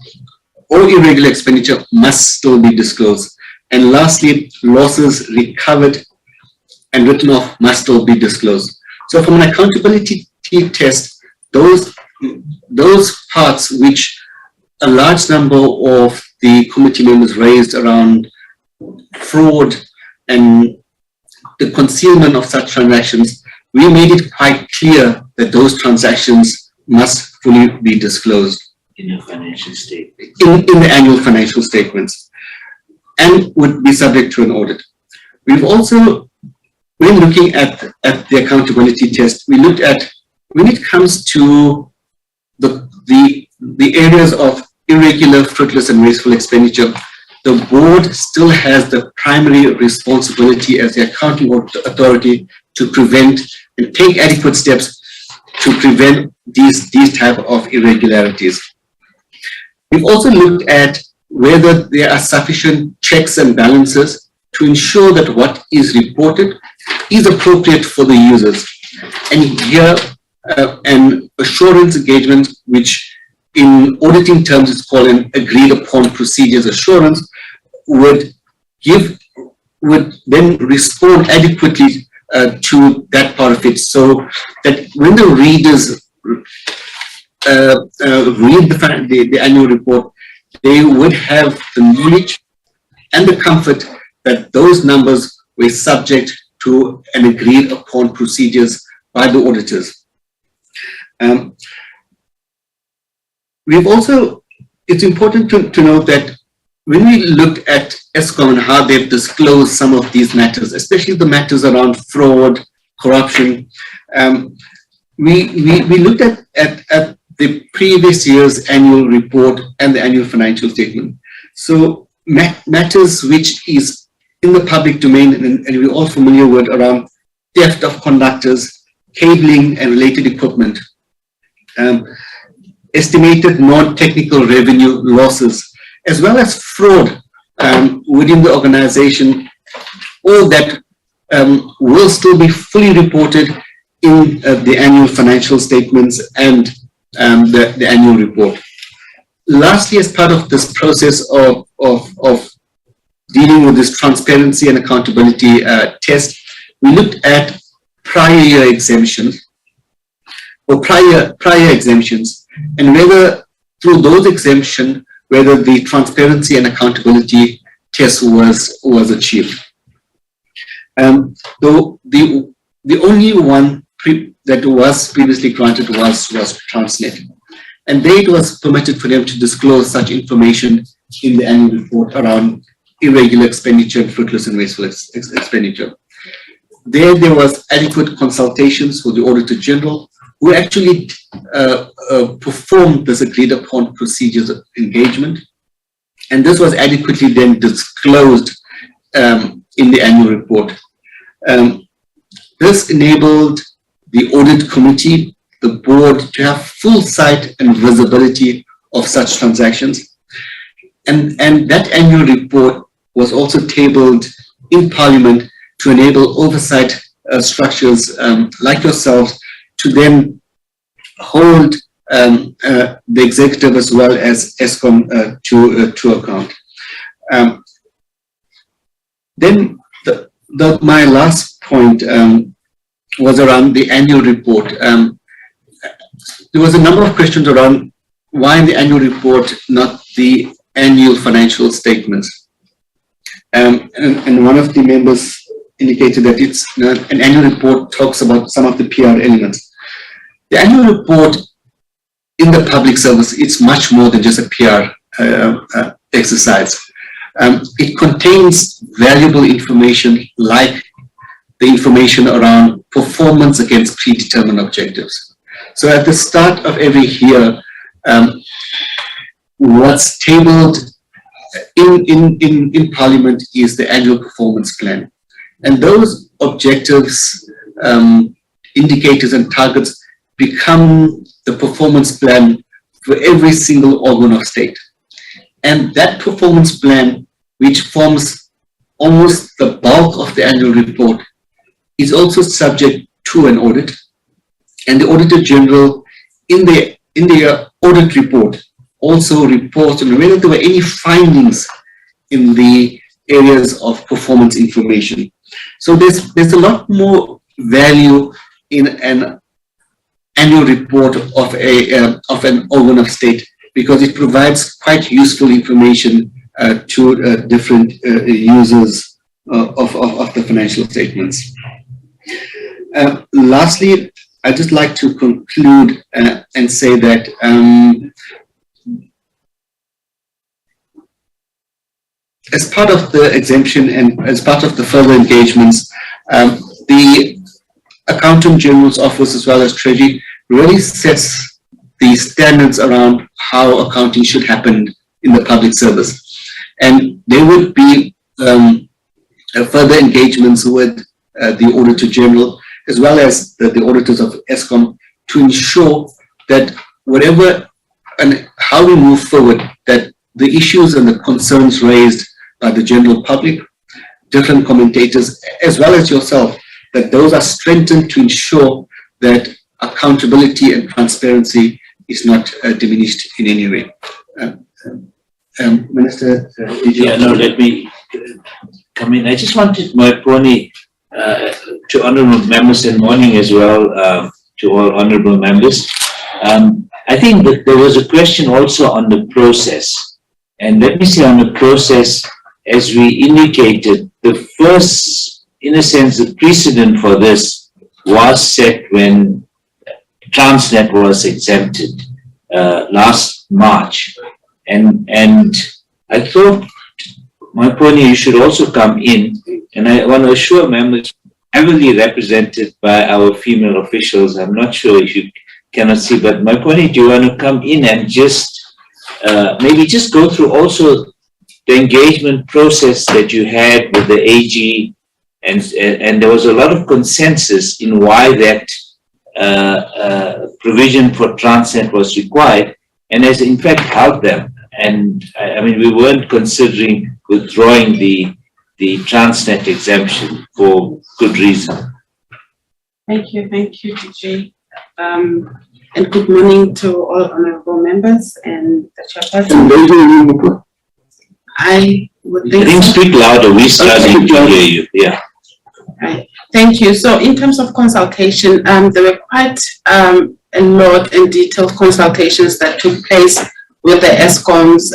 or irregular expenditure must still be disclosed. And lastly, losses recovered and written off must still be disclosed. So from an accountability test, those parts which a large number of the committee members raised around fraud and the concealment of such transactions, we made it quite clear that those transactions must fully be disclosed in your financial statement, in the annual financial statements, and would be subject to an audit. We've also, when looking at the accountability test, we looked at, when it comes to the areas of irregular, fruitless and wasteful expenditure, the board still has the primary responsibility as the accounting authority to prevent and take adequate steps to prevent these type of irregularities. We've also looked at whether there are sufficient checks and balances to ensure that what is reported is appropriate for the users. And here, an assurance engagement, which in auditing terms is called an agreed upon procedures assurance, would then respond adequately to that part of it, so that when the readers read the annual report, they would have the knowledge and the comfort that those numbers were subject to an agreed upon procedures by the auditors. We've also, it's important to note that when we looked at Eskom and how they've disclosed some of these matters, especially the matters around fraud, corruption, we looked at the previous year's annual report and the annual financial statement. So matters which is in the public domain, and we're all familiar with, around theft of conductors, cabling and related equipment, estimated non-technical revenue losses, as well as fraud within the organization, all that will still be fully reported in the annual financial statements and the annual report. Lastly, as part of this process of dealing with this transparency and accountability test, we looked at prior year exemptions or prior exemptions, and whether through those exemptions, whether the transparency and accountability test was achieved. Though the only one that was previously granted was Transnet, and there it was permitted for them to disclose such information in the annual report around irregular expenditure and fruitless and wasteful expenditure. There was adequate consultations for the Auditor General, who actually performed this agreed upon procedures of engagement, and this was adequately then disclosed in the annual report. This enabled the audit committee, the board, to have full sight and visibility of such transactions, and that annual report was also tabled in Parliament to enable oversight structures like yourselves to then hold the executive as well as Eskom to account. Then my last point was around the annual report. There was a number of questions around why in the annual report, not the annual financial statements. And one of the members indicated that it's an annual report talks about some of the PR elements. The annual report in the public service, it's much more than just a PR exercise. It contains valuable information like the information around performance against predetermined objectives. So at the start of every year, what's tabled in Parliament is the annual performance plan. And those objectives, indicators and targets become the performance plan for every single organ of state. And that performance plan, which forms almost the bulk of the annual report, is also subject to an audit. And the Auditor General in the audit report also reports on whether there were any findings in the areas of performance information. So there's a lot more value in an annual report of an organ of state, because it provides quite useful information to different users of the financial statements. Lastly, I'd just like to conclude and say that as part of the exemption and as part of the further engagements, the Accountant General's Office as well as Treasury really sets the standards around how accounting should happen in the public service. And there would be further engagements with the Auditor General as well as the auditors of Eskom to ensure that whatever and how we move forward, that the issues and the concerns raised by the general public, different commentators, as well as yourself, that those are strengthened to ensure that accountability and transparency is not diminished in any way. Minister, let me come in. I just wanted my pony to honourable members and morning as well to all honourable members. I think that there was a question also on the process. And let me say on the process, as we indicated, the first, in a sense, the precedent for this was set when Transnet was exempted last March. And I thought, my pony, you should also come in, and I want to assure members, heavily represented by our female officials. I'm not sure if you cannot see, but my pony, do you want to come in and just maybe just go through also the engagement process that you had with the AG, and there was a lot of consensus in why that provision for Transnet was required, and has in fact helped them. And I mean, we weren't considering withdrawing the Transnet exemption for good reason. Thank you, DJ. And good morning to all honorable members and the chairperson. I would think speak louder, we struggling to hear you. Yeah. Right. Thank you. So in terms of consultation, there were quite a lot and detailed consultations that took place with the Eskom's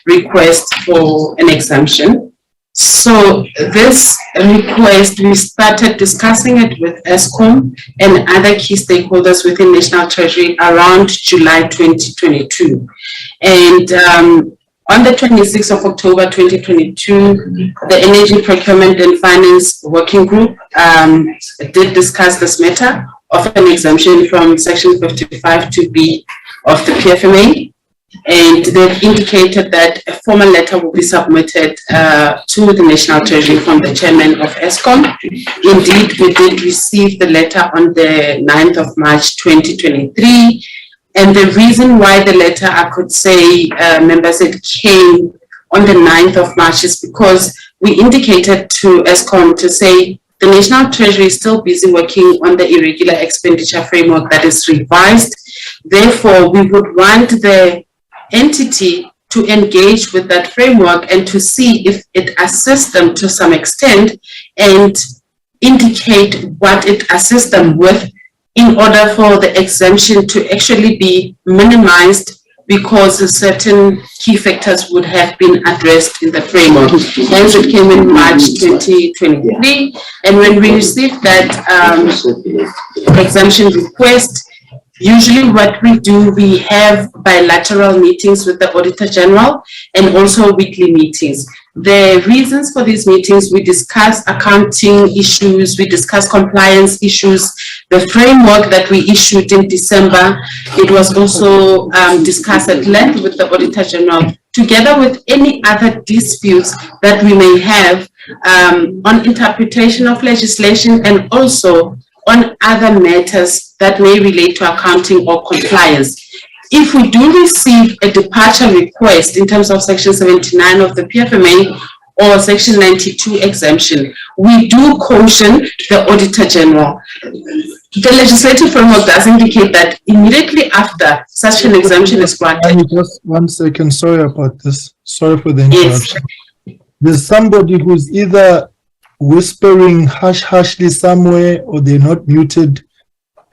request for an exemption. So this request, we started discussing it with Eskom and other key stakeholders within National Treasury around July 2022. And on the 26th of October 2022, the Energy Procurement and Finance Working Group did discuss this matter of an exemption from Section 55(2)(b) of the PFMA. And they've indicated that a formal letter will be submitted to the National Treasury from the chairman of Eskom. Indeed, we did receive the letter on the 9th of March 2023. And the reason why the letter, I could say, members, it came on the 9th of March is because we indicated to Eskom to say the National Treasury is still busy working on the irregular expenditure framework that is revised. Therefore, we would want the entity to engage with that framework and to see if it assists them to some extent and indicate what it assists them with in order for the exemption to actually be minimized, because certain key factors would have been addressed in the framework. Hence, it came in March 2023, and when we received that exemption request, usually what we do, we have bilateral meetings with the Auditor General and also weekly meetings. The reasons for these meetings, we discuss accounting issues, we discuss compliance issues, the framework that we issued in December. It was also discussed at length with the Auditor General, together with any other disputes that we may have on interpretation of legislation and also on other matters that may relate to accounting or compliance. If we do receive a departure request in terms of Section 79 of the PFMA or Section 92 exemption, we do caution the Auditor General. The legislative framework does indicate that immediately after such an exemption is granted. Just 1 second, sorry about this. Sorry for the interruption. Yes. There's somebody who's either whispering hush-hushly somewhere or they're not muted,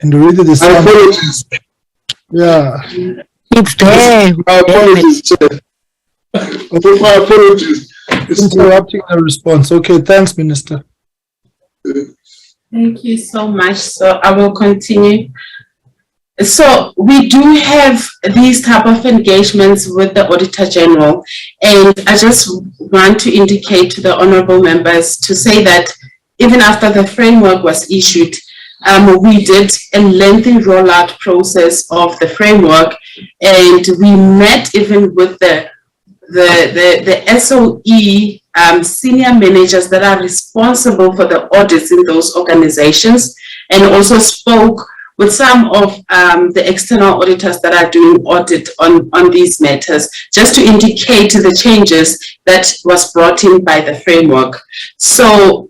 and already the sound. Yeah. It's there. My apologies, Chair. My apologies. Interrupting the response. Okay, thanks, Minister. Thank you so much. So I will continue. So we do have these type of engagements with the Auditor General, and I just want to indicate to the honorable members to say that even after the framework was issued, we did a lengthy rollout process of the framework, and we met even with the SOE senior managers that are responsible for the audits in those organizations, and also spoke with some of the external auditors that are doing audit on these matters, just to indicate the changes that was brought in by the framework. So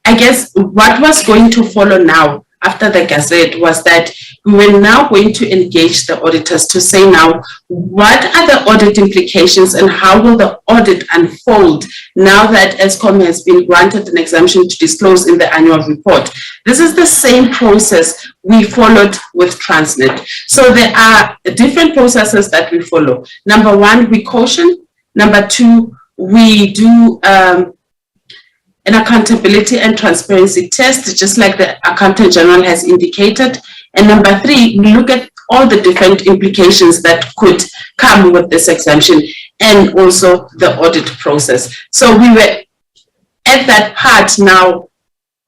I guess what was going to follow now after the Gazette was that we were now going to engage the auditors to say now, what are the audit implications and how will the audit unfold now that Eskom has been granted an exemption to disclose in the annual report? This is the same process we followed with Transnet. So there are different processes that we follow. Number one, we caution. Number two, we do an accountability and transparency test, just like the Accountant General has indicated. And number three, we look at all the different implications that could come with this exemption and also the audit process. So we were at that part now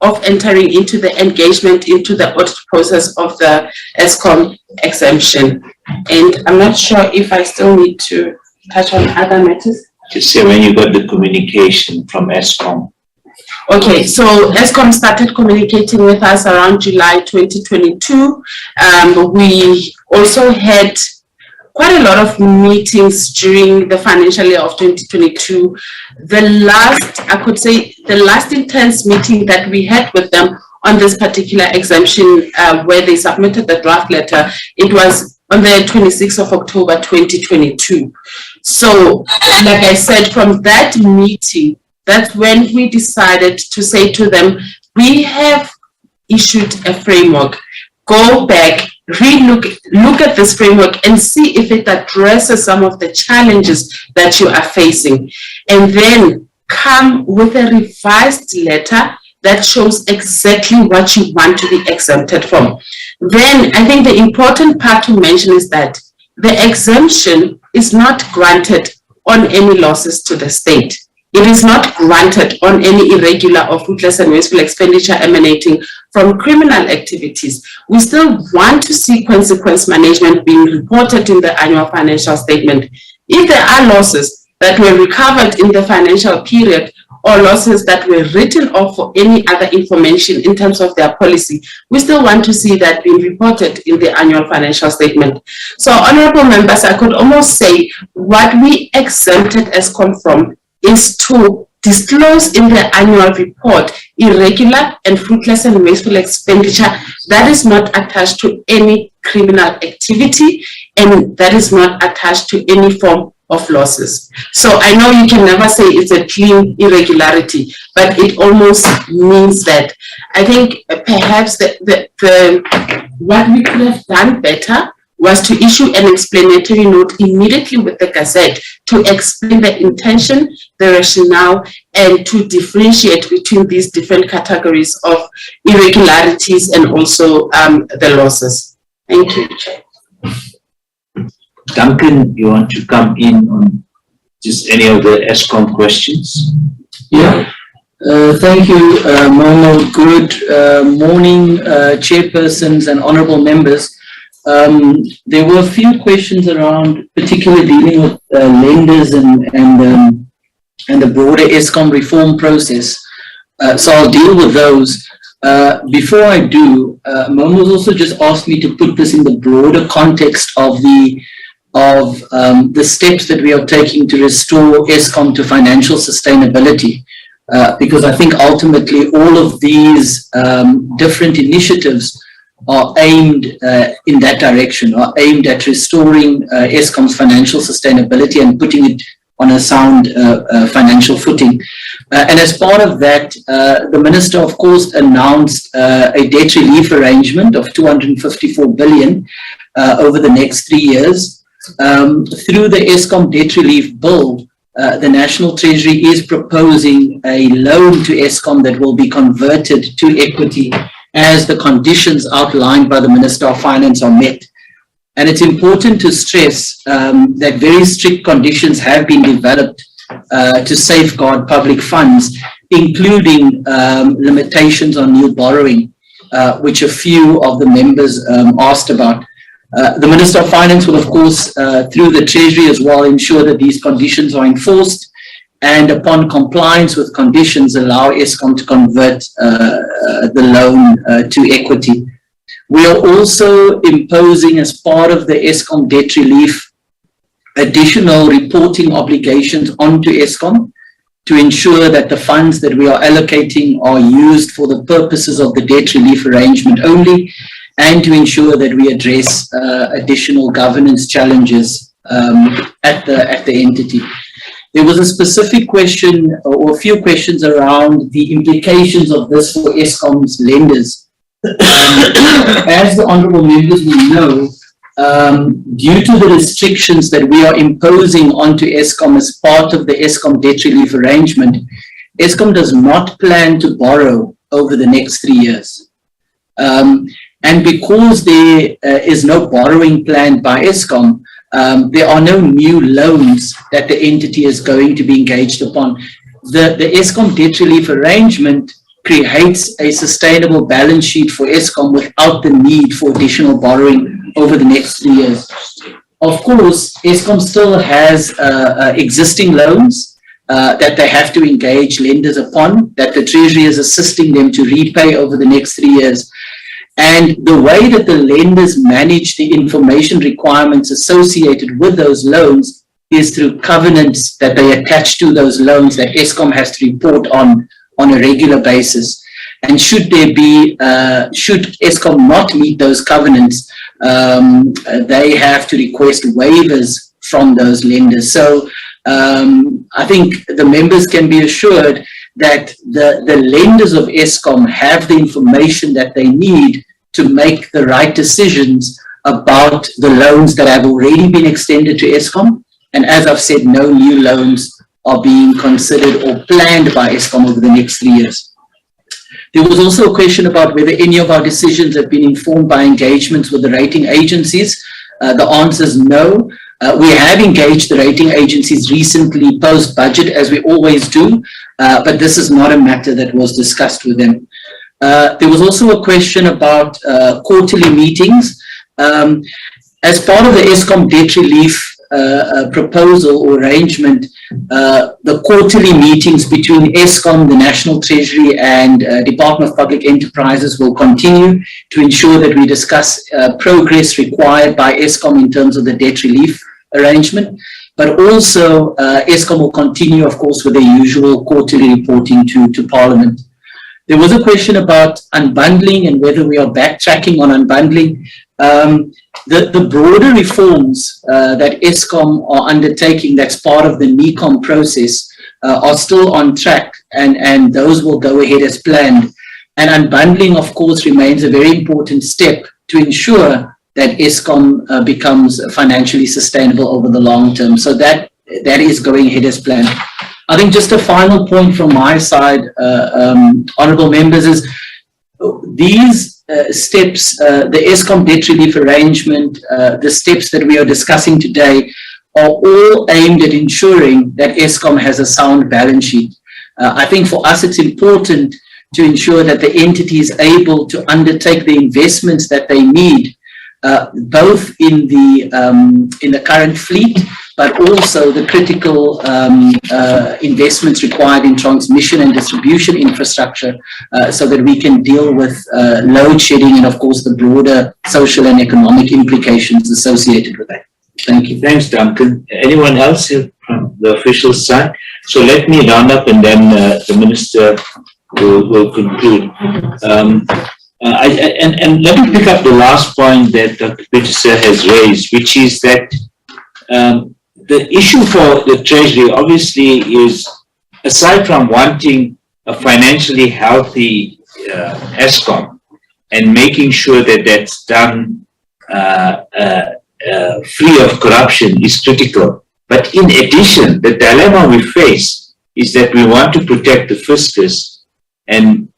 of entering into the engagement into the audit process of the Eskom exemption. And I'm not sure if I still need to touch on other matters. Just say when you got the communication from Eskom. Okay, so Eskom started communicating with us around July 2022. We also had quite a lot of meetings during the financial year of 2022. The last, I could say, the last intense meeting that we had with them on this particular exemption, where they submitted the draft letter, it was on the 26th of October 2022. So, like I said, from that meeting, that's when we decided to say to them, we have issued a framework. Go back, look at this framework and see if it addresses some of the challenges that you are facing. And then come with a revised letter that shows exactly what you want to be exempted from. Then I think the important part to mention is that the exemption is not granted on any losses to the state. It is not granted on any irregular or fruitless and wasteful expenditure emanating from criminal activities. We still want to see consequence management being reported in the annual financial statement. If there are losses that were recovered in the financial period or losses that were written off for any other information in terms of their policy, we still want to see that being reported in the annual financial statement. So, honorable members, I could almost say what we exempted Eskom from is to disclose in the annual report irregular and fruitless and wasteful expenditure that is not attached to any criminal activity and that is not attached to any form of losses. So I know you can never say it's a clean irregularity, but it almost means that. I think perhaps what we could have done better was to issue an explanatory note immediately with the Gazette to explain the intention, the rationale, and to differentiate between these different categories of irregularities and also the losses. Thank you, Chair. Duncan, you want to come in on just any of the Eskom questions? Yeah. Thank you, Momo. Good morning, chairpersons and honorable members. There were a few questions around, particularly dealing with lenders and the broader Eskom reform process. So I'll deal with those. Before I do, Momo's also just asked me to put this in the broader context of the steps that we are taking to restore Eskom to financial sustainability. Because I think ultimately all of these different initiatives are aimed in that direction, are aimed at restoring Eskom's financial sustainability and putting it on a sound financial footing. And as part of that, the Minister, of course, announced a debt relief arrangement of 254 billion over the next 3 years. Through the Eskom debt relief bill, the National Treasury is proposing a loan to Eskom that will be converted to equity as the conditions outlined by the Minister of Finance are met. And it's important to stress that very strict conditions have been developed to safeguard public funds, including limitations on new borrowing, which a few of the members asked about. The Minister of Finance will, of course, through the Treasury as well, ensure that these conditions are enforced and upon compliance with conditions allow Eskom to convert the loan to equity. We are also imposing, as part of the Eskom debt relief, additional reporting obligations onto Eskom to ensure that the funds that we are allocating are used for the purposes of the debt relief arrangement only, and to ensure that we address additional governance challenges at the entity. There was a specific question or a few questions around the implications of this for Eskom's lenders. As the honourable members will know, due to the restrictions that we are imposing onto Eskom as part of the Eskom debt relief arrangement, Eskom does not plan to borrow over the next 3 years. And because there is no borrowing planned by Eskom, there are no new loans that the entity is going to be engaged upon. The Eskom debt relief arrangement creates a sustainable balance sheet for Eskom without the need for additional borrowing over the next 3 years. Of course, Eskom still has existing loans that they have to engage lenders upon, that the Treasury is assisting them to repay over the next 3 years. And the way that the lenders manage the information requirements associated with those loans is through covenants that they attach to those loans that Eskom has to report on a regular basis. And should Eskom not meet those covenants, they have to request waivers from those lenders. So I think the members can be assured that the lenders of Eskom have the information that they need to make the right decisions about the loans that have already been extended to Eskom. And as I've said, no new loans are being considered or planned by Eskom over the next 3 years. There was also a question about whether any of our decisions have been informed by engagements with the rating agencies. The answer is no. We have engaged the rating agencies recently post-budget, as we always do, but this is not a matter that was discussed with them. There was also a question about quarterly meetings. As part of the Eskom debt relief proposal or arrangement, the quarterly meetings between Eskom, the National Treasury, and Department of Public Enterprises will continue to ensure that we discuss progress required by Eskom in terms of the debt relief arrangement. But also, Eskom will continue, of course, with the usual quarterly reporting to Parliament. There was a question about unbundling and whether we are backtracking on unbundling. The broader reforms that Eskom are undertaking, that's part of the NECOM process, are still on track, and those will go ahead as planned. And unbundling, of course, remains a very important step to ensure that Eskom becomes financially sustainable over the long term. So that is going ahead as planned. I think just a final point from my side, honourable members, is these steps, the Eskom debt relief arrangement, the steps that we are discussing today are all aimed at ensuring that Eskom has a sound balance sheet. I think for us it's important to ensure that the entity is able to undertake the investments that they need, both in the current fleet, but also the critical investments required in transmission and distribution infrastructure, so that we can deal with load shedding and, of course, the broader social and economic implications associated with that. Thank you. Thanks, Duncan. Anyone else from the official side? So let me round up, and then the Minister will conclude. And let me pick up the last point that Dr. Peterson has raised, which is that the issue for the Treasury obviously is, aside from wanting a financially healthy Eskom and making sure that that's done free of corruption is critical. But in addition, the dilemma we face is that we want to protect the fiscus, and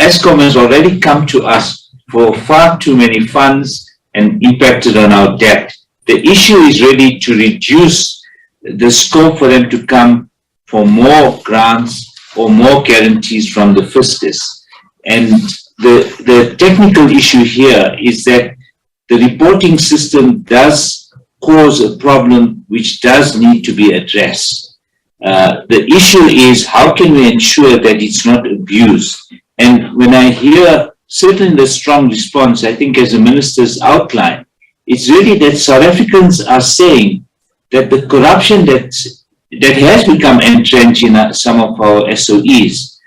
Eskom has already come to us for far too many funds and impacted on our debt. The issue is really to reduce the scope for them to come for more grants or more guarantees from the fiscus. And the technical issue here is that the reporting system does cause a problem which does need to be addressed. The issue is, how can we ensure that it's not abused? And when I hear certainly the strong response, I think as the Minister's outlined, it's really that South Africans are saying that the corruption that has become entrenched in some of our SOEs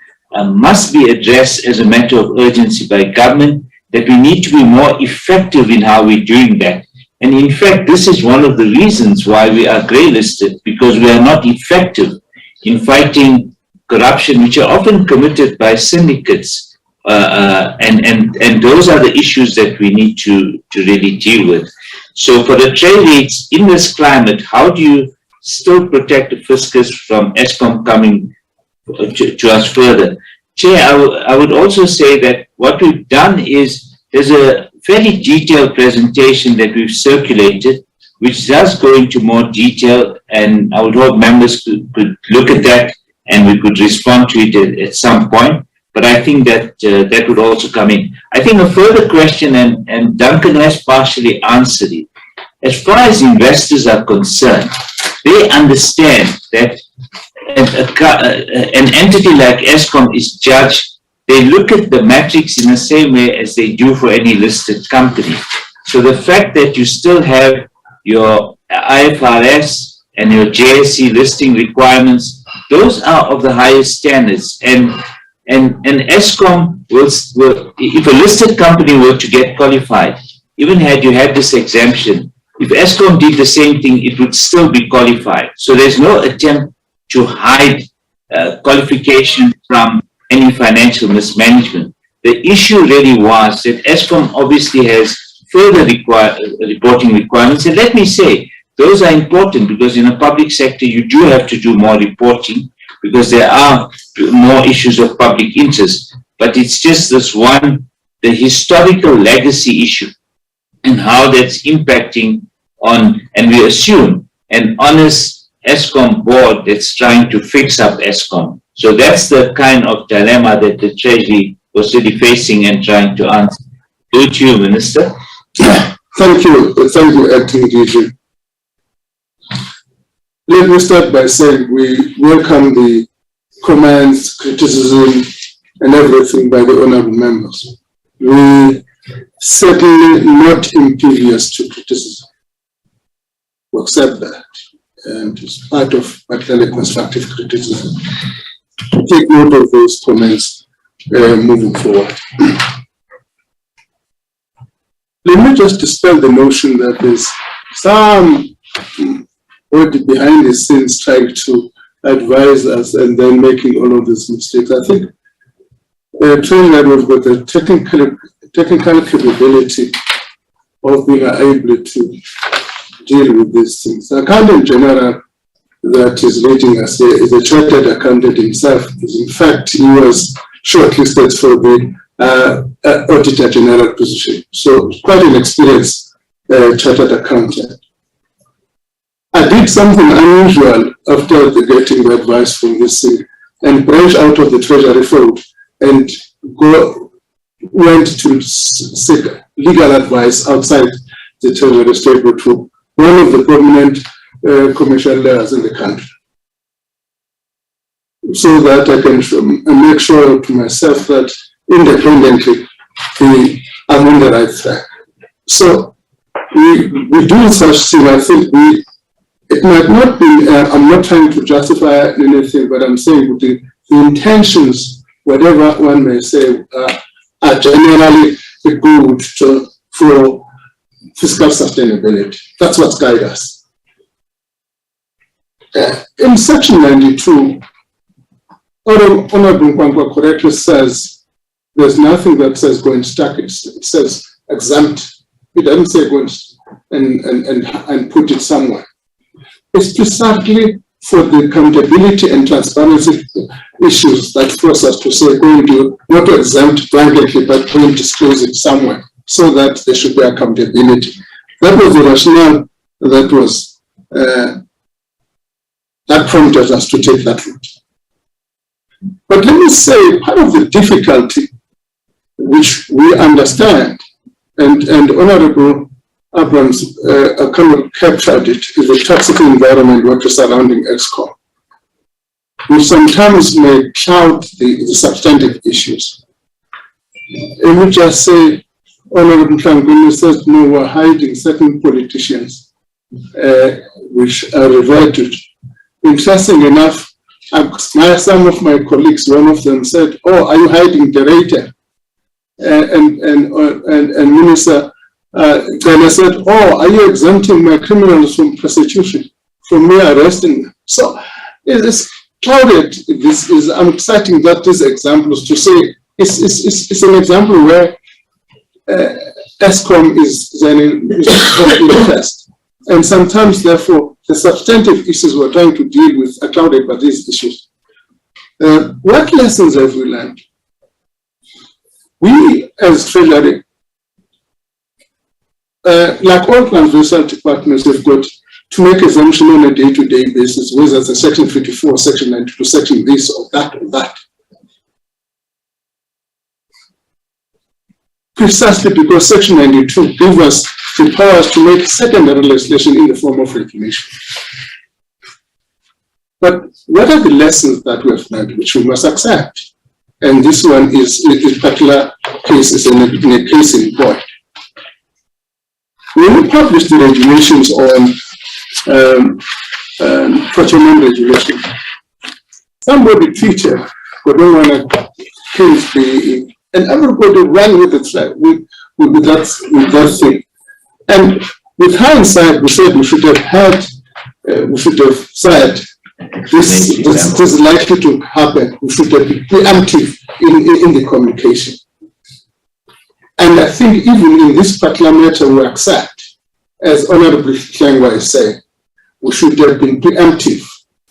must be addressed as a matter of urgency by government, that we need to be more effective in how we're doing that. And in fact, this is one of the reasons why we are grey-listed, because we are not effective in fighting corruption, which are often committed by syndicates. And those are the issues that we need to really deal with. So for the Treasury, in this climate, how do you still protect the fiscus from Eskom coming to us further? Chair, I would also say that what we've done is, there's a fairly detailed presentation that we've circulated, which does go into more detail, and I would hope members could look at that and we could respond to it at some point. But I think that that would also come in. I think a further question, and Duncan has partially answered it. As far as investors are concerned, they understand that an entity like Eskom is judged. They look at the metrics in the same way as they do for any listed company. So the fact that you still have your IFRS and your JSE listing requirements, those are of the highest standards. And Eskom will, if a listed company were to get qualified, even had you had this exemption, if Eskom did the same thing, it would still be qualified. So there's no attempt to hide qualification from any financial mismanagement. The issue really was that Eskom obviously has further reporting requirements. And let me say, those are important, because in a public sector, you do have to do more reporting, because there are more issues of public interest. But it's just this one, the historical legacy issue, and how that's impacting on, and we assume, an honest Eskom board that's trying to fix up Eskom. So that's the kind of dilemma that the Treasury was really facing and trying to answer. Over to you, Minister. Thank you, Acting DG. let me start by saying we welcome the comments, criticism, and everything by the honorable members. We certainly not impervious to criticism. We accept that, and it's part of particularly constructive criticism. Take note of those comments moving forward. Let me just dispel the notion that there's some body behind the scenes trying to advise us and then making all of these mistakes. I think Treasury, we've got the technical capability of being able to deal with these things. The Accountant General that is leading us here is a chartered accountant himself. In fact, he was shortlisted for the Auditor General position. So quite an experienced chartered accountant. I did something unusual after getting the advice from this thing and branched out of the Treasury fold and went to seek legal advice outside the Treasury stable to one of the prominent commercial layers in the country, so that I can make sure to myself that independently I'm on the right track. So we do such thing. I think it might not be, I'm not trying to justify anything, but I'm saying the intentions, whatever one may say, are generally good for fiscal sustainability. That's what guides us. In section 92, Honorable Nkwankwa correctly says there's nothing that says go and stack it. It says exempt. It doesn't say go and put it somewhere. It's precisely for the accountability and transparency issues that force us to say going to not to exempt blanketly, but going to disclose it somewhere so that there should be accountability. That was the rationale that was that prompted us to take that route. But let me say part of the difficulty which we understand, and Honorable Abrams kind of captured it, is the toxic environment what is surrounding Eskom, which sometimes may cloud the substantive issues. And we just say, Honorable Nkwankwa says, no, we're hiding certain politicians, which are reverted. Interesting enough, some of my colleagues, one of them said, oh, are you hiding the rater? And Minister Ghana said, oh, are you exempting my criminals from prosecution, from me arresting them? So it is clouded. I'm citing that these examples to say it's an example where Eskom is an interest. And sometimes, therefore, the substantive issues we're trying to deal with are clouded by these issues. What lessons have we learned? We, as Treasury, like all transversal departments, have got to make exemption on a day-to-day basis, whether it's a section 54, section 92, section this or that or that. Precisely because section 92 gives us the powers to make secondary legislation in the form of regulation. But what are the lessons that we have learned which we must accept? And this one is, in this particular case, is in a case in point. When we published the regulations on procurement regulation, somebody tweeted, Godongwana kills the, and everybody ran with it, with that thing. And with hindsight, we said we should have had, we should have said, this is likely to happen. We should have been preemptive in the communication. And I think even in this particular matter, we accept, as Honorable Klengwa is saying, we should have been preemptive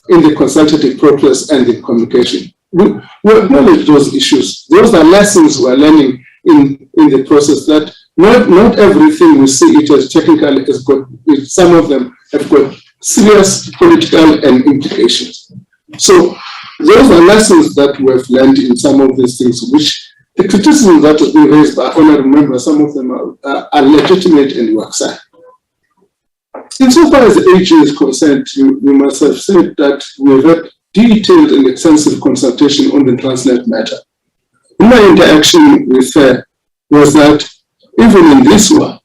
in the consultative process and the communication. We acknowledge those issues. Those are lessons we're learning in the process, that not everything we see it as technical has got, some of them have got serious political and implications. So those are lessons that we have learned in some of these things, which the criticism that has been raised by honorable members, some of them are legitimate and we accept. Insofar as the AG is concerned, you must have said that we've had detailed and extensive consultation on the Transnet matter. In my interaction with her was that even in this one,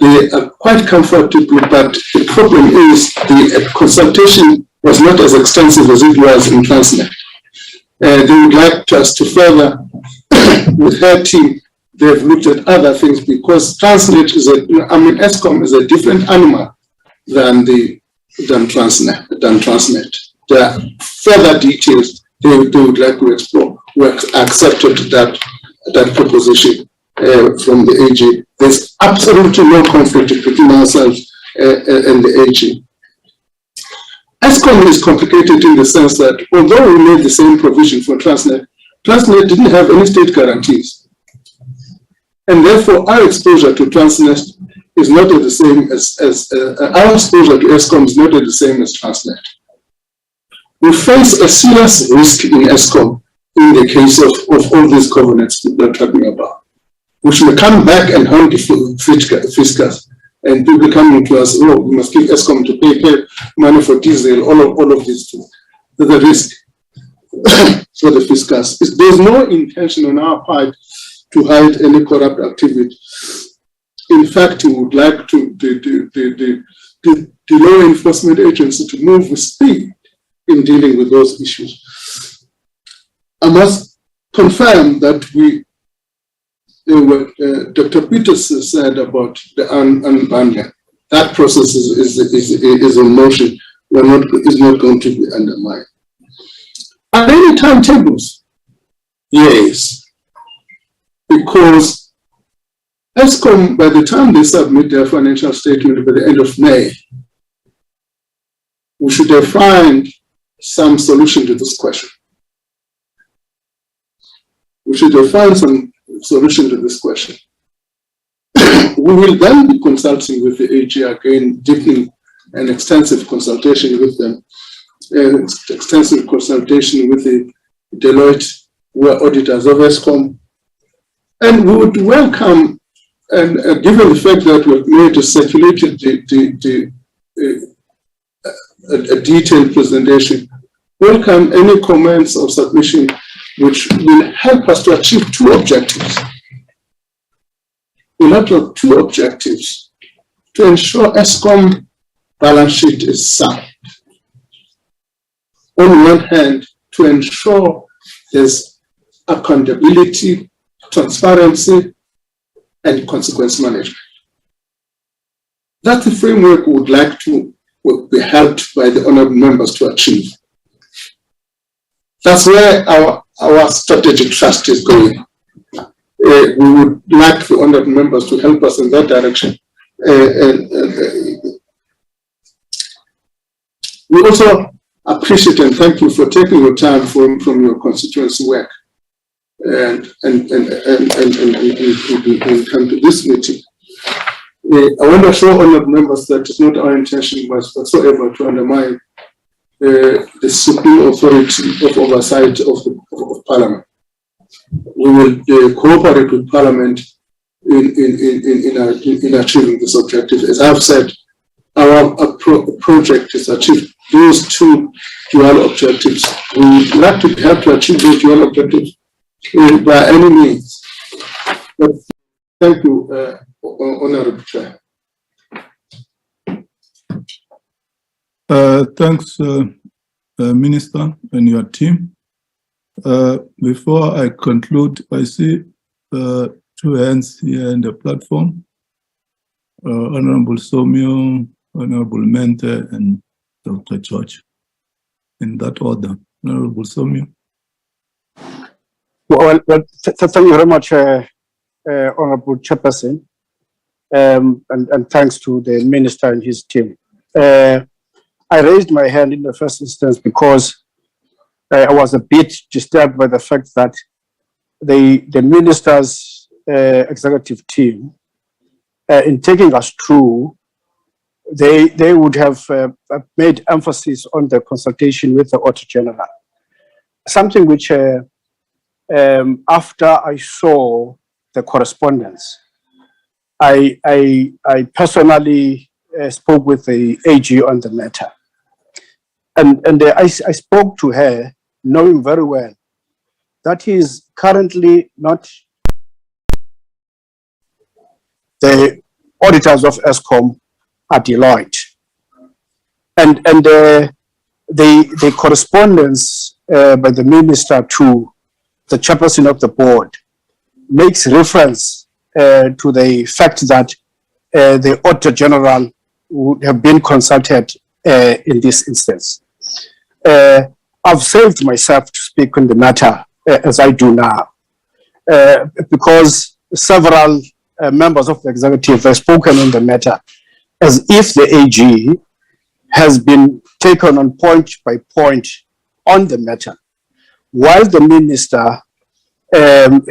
they are quite comfortable, but the problem is the consultation was not as extensive as it was in Transnet. They would like us to further, with her team, they've looked at other things because Transnet is Eskom is a different animal than Transnet. There are further details they would like to explore. We accepted that proposition from the AG. There's absolutely no conflict between ourselves and the AG. Eskom is complicated in the sense that although we made the same provision for Transnet, Transnet didn't have any state guarantees. And therefore our exposure to Transnet is not the same as our exposure to Eskom is not the same as Transnet. We face a serious risk in Eskom in the case of all these covenants that we're talking about, which may come back and haunt the fiscus, and people coming to us, oh, we must give Eskom to pay money for diesel, all of these things. There's a risk for the fiscus. There's no intention on our part to hide any corrupt activity. In fact, we would like to the law enforcement agency to move with speed in dealing with those issues. I must confirm that what Dr. Peters said about the unbundling, that process is in motion. Is not going to be undermined. Are there any timetables? Yes, because Eskom, by the time they submit their financial statement by the end of May, we should have found some solution to this question. We should have found some solution to this question. We will then be consulting with the AG again, deepening an extensive consultation with them, extensive consultation with the Deloitte, who are auditors of Eskom. And we would welcome, and given the fact that we've made a circulated a detailed presentation, welcome any comments or submission which will help us to achieve two objectives. We'll have to have two objectives to ensure Eskom balance sheet is sound. On one hand, to ensure there's accountability, transparency, and consequence management. That's the framework we would like to be helped by the honorable members to achieve. That's where our strategic trust is going. We would like the honorable members to help us in that direction. We also appreciate and thank you for taking your time from your constituency work and come to this meeting. I want to show honorable members that it's not our intention whatsoever to undermine the supreme authority of oversight of Parliament. We will cooperate with Parliament in achieving this objective. As I've said, our project is achieve those two dual objectives. We would like to help to achieve those dual objectives by any means. But thank you, Honorable Chair. Thanks, Minister and your team. Before I conclude, I see two hands here in the platform. Honorable Somio, Honorable Mente, and Dr. George. In that order. Honorable Somio. Well, thank you very much, Honorable Chairperson, and thanks to the Minister and his team. I raised my hand in the first instance because I was a bit disturbed by the fact that the Minister's executive team, in taking us through, they would have made emphasis on the consultation with the Auditor General, something which after I saw the correspondence, I personally spoke with the AG on the matter. And I spoke to her knowing very well that he is currently not the auditors of Eskom are Deloitte. And the correspondence by the minister to the chairperson of the board makes reference to the fact that the Auditor General would have been consulted in this instance. I've saved myself to speak on the matter as I do now, because several members of the executive have spoken on the matter as if the AG has been taken on point by point on the matter, while the minister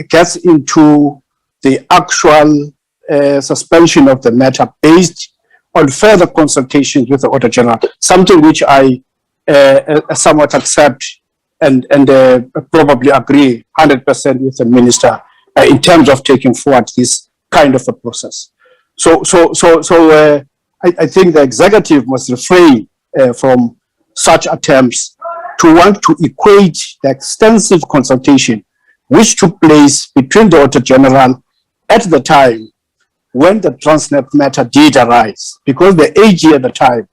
gets into the actual suspension of the matter based on further consultations with the Auditor General, something which I somewhat accept and probably agree 100% with the minister in terms of taking forward this kind of a process. So I think the executive must refrain from such attempts to want to equate the extensive consultation which took place between the Auditor General at the time when the Transnet matter did arise, because the AG at the time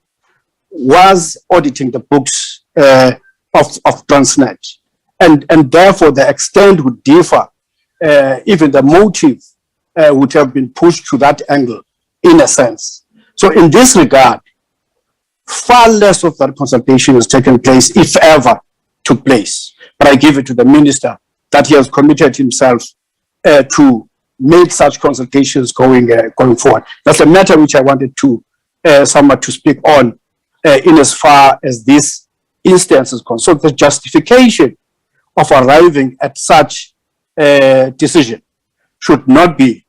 was auditing the books of Transnet, and therefore the extent would differ, even the motive would have been pushed to that angle in a sense. So in this regard, far less of that consultation has taken place, if ever took place. But I give it to the minister that he has committed himself to make such consultations going forward. That's a matter which I wanted to somewhat to speak on in as far as this instance is concerned. So the justification of arriving at such decision should not be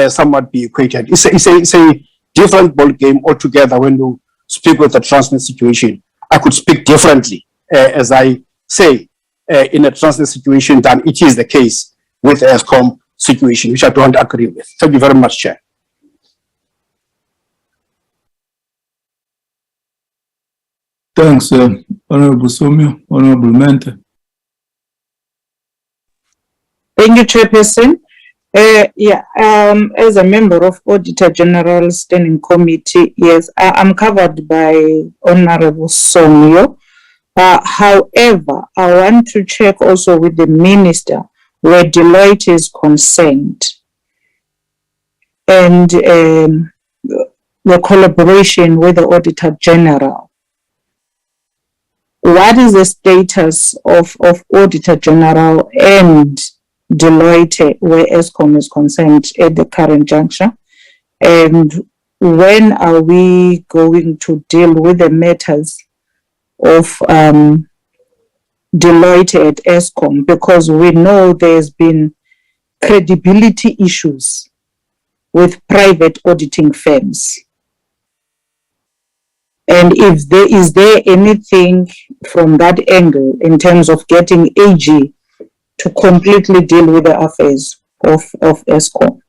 somewhat be equated. It's a different ball game altogether when you speak with the Transnet situation. I could speak differently, as I say, in a Transnet situation than it is the case with the Eskom situation, which I don't agree with. Thank you very much, Chair. Thanks, Honorable Somio, Honorable Mente. Thank you, Chairperson. As a member of Auditor General Standing Committee, yes, I'm covered by Honorable Somio. However, I want to check also with the Minister where Deloitte is concerned and the collaboration with the Auditor General. What is the status of Auditor General and Deloitte where Eskom is concerned at the current juncture? And when are we going to deal with the matters of Deloitte at Eskom? Because we know there's been credibility issues with private auditing firms. And if there is anything from that angle in terms of getting AG to completely deal with the affairs of Eskom.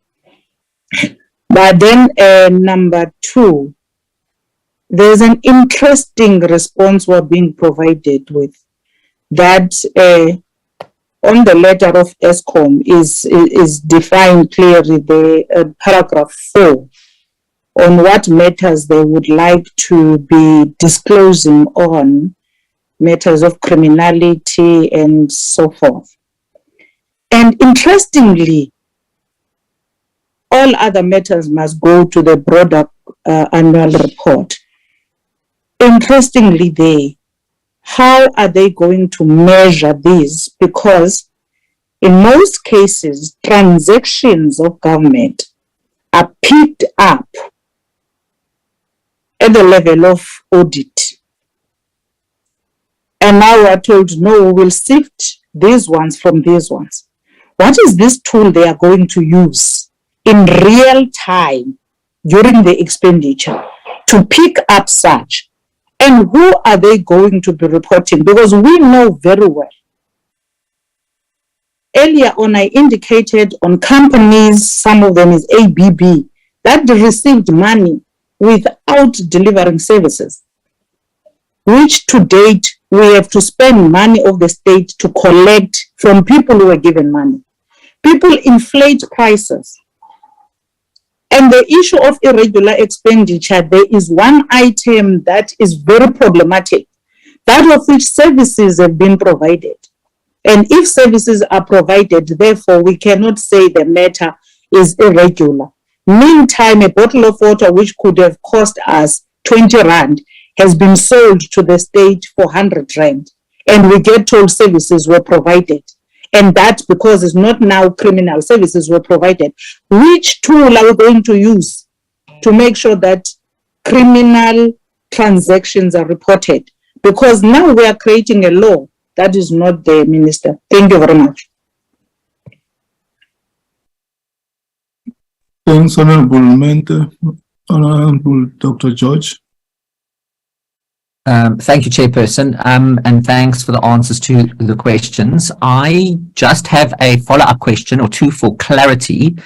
But then number two, there's an interesting response we're being provided with that on the letter of Eskom is defined clearly, the paragraph 4 on what matters they would like to be disclosing on matters of criminality and so forth. And interestingly, all other matters must go to the broader annual report. Interestingly, how are they going to measure this? Because in most cases, transactions of government are picked up at the level of audit. And now we are told, no, we will sift these ones from these ones. What is this tool they are going to use in real time during the expenditure to pick up such? And who are they going to be reporting? Because we know very well. Earlier on, I indicated on companies, some of them is ABB, that received money without delivering services, which to date we have to spend money of the state to collect from people who are given money. People inflate prices. And the issue of irregular expenditure, there is one item that is very problematic, that of which services have been provided. And if services are provided, therefore, we cannot say the matter is irregular. Meantime, a bottle of water which could have cost us 20 rand has been sold to the state for 100 rand. And we get told services were provided. And that because it's not now criminal, services were provided. Which tool are we going to use to make sure that criminal transactions are reported? Because now we are creating a law that is not there, Minister. Thank you very much. Thanks, Honorable Mente. Honorable Dr. George. Thank you, Chairperson, and thanks for the answers to the questions. I just have a follow-up question or two for clarity.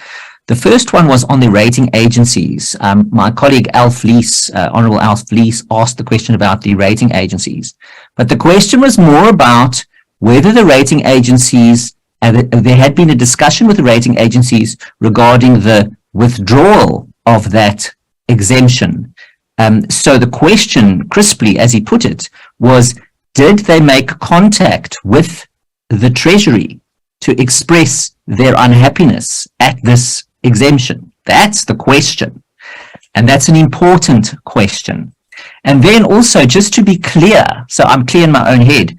The first one was on the rating agencies. My colleague Alf Lees, Honourable Alf Lees, asked the question about the rating agencies. But the question was more about whether the rating agencies, there had been a discussion with the rating agencies regarding the withdrawal of that exemption. So the question, crisply, as he put it, was, did they make contact with the Treasury to express their unhappiness at this exemption? That's the question. And that's an important question. And then also, just to be clear, so I'm clear in my own head,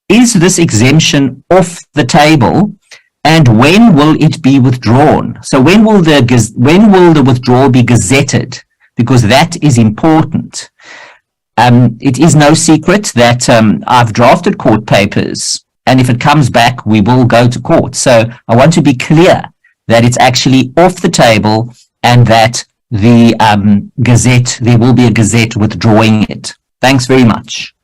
is this exemption off the table? And when will it be withdrawn? So when will the withdrawal be gazetted? Because that is important. It is no secret that I've drafted court papers, and if it comes back, we will go to court. So I want to be clear that it's actually off the table and that the gazette, there will be a gazette withdrawing it. Thanks very much.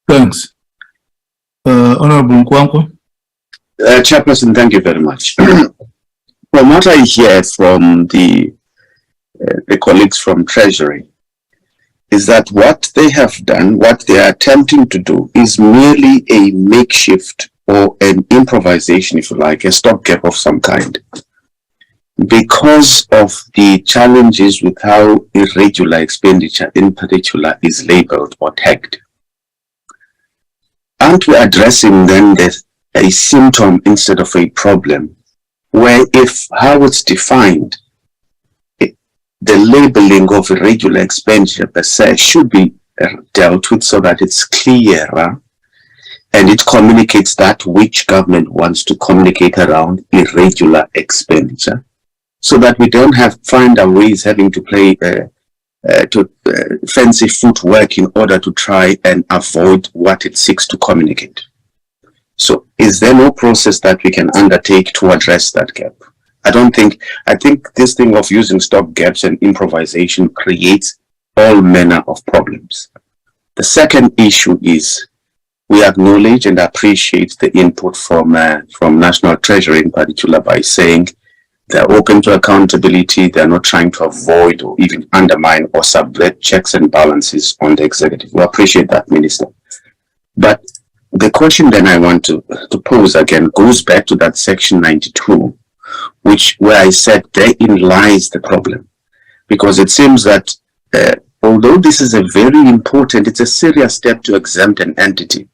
Thanks. Honorable Nkwanko. Chairperson, thank you very much. From what I hear from the colleagues from Treasury, is that what they have done, what they are attempting to do, is merely a makeshift or an improvisation, if you like, a stopgap of some kind, because of the challenges with how irregular expenditure in particular is labeled or tagged. Aren't we addressing then a symptom instead of a problem? Where if how it's defined, the labeling of irregular expenditure per se should be dealt with so that it's clearer and it communicates that which government wants to communicate around irregular expenditure, so that we don't find our ways having to play fancy footwork in order to try and avoid what it seeks to communicate. So is there no process that we can undertake to address that gap? I think this thing of using stop gaps and improvisation creates all manner of problems. The second issue is we acknowledge and appreciate the input from National Treasury in particular by saying they're open to accountability, they're not trying to avoid or even undermine or subvert checks and balances on the executive. We appreciate that, Minister. But the question then I want to pose again goes back to that section 92, where I said therein lies the problem. Because it seems that although this is it's a serious step to exempt an entity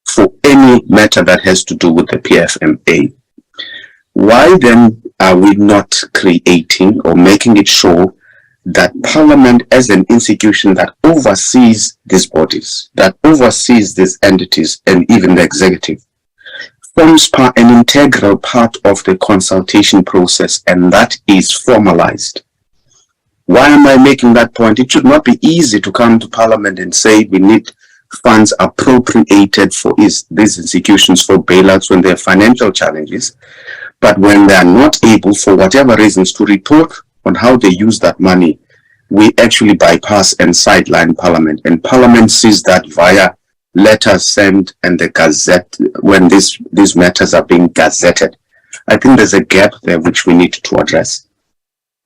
for any matter that has to do with the PFMA, why then are we not creating or making it sure that Parliament as an institution that oversees these bodies, that oversees these entities and even the executive, forms an integral part of the consultation process, and that is formalized? Why am I making that point? It should not be easy to come to Parliament and say we need funds appropriated for these institutions for bailouts when there are financial challenges, but when they are not able, for whatever reasons, to report on how they use that money, we actually bypass and sideline Parliament, and Parliament sees that via letters sent and the gazette when these matters are being gazetted. I think there's a gap there which we need to address.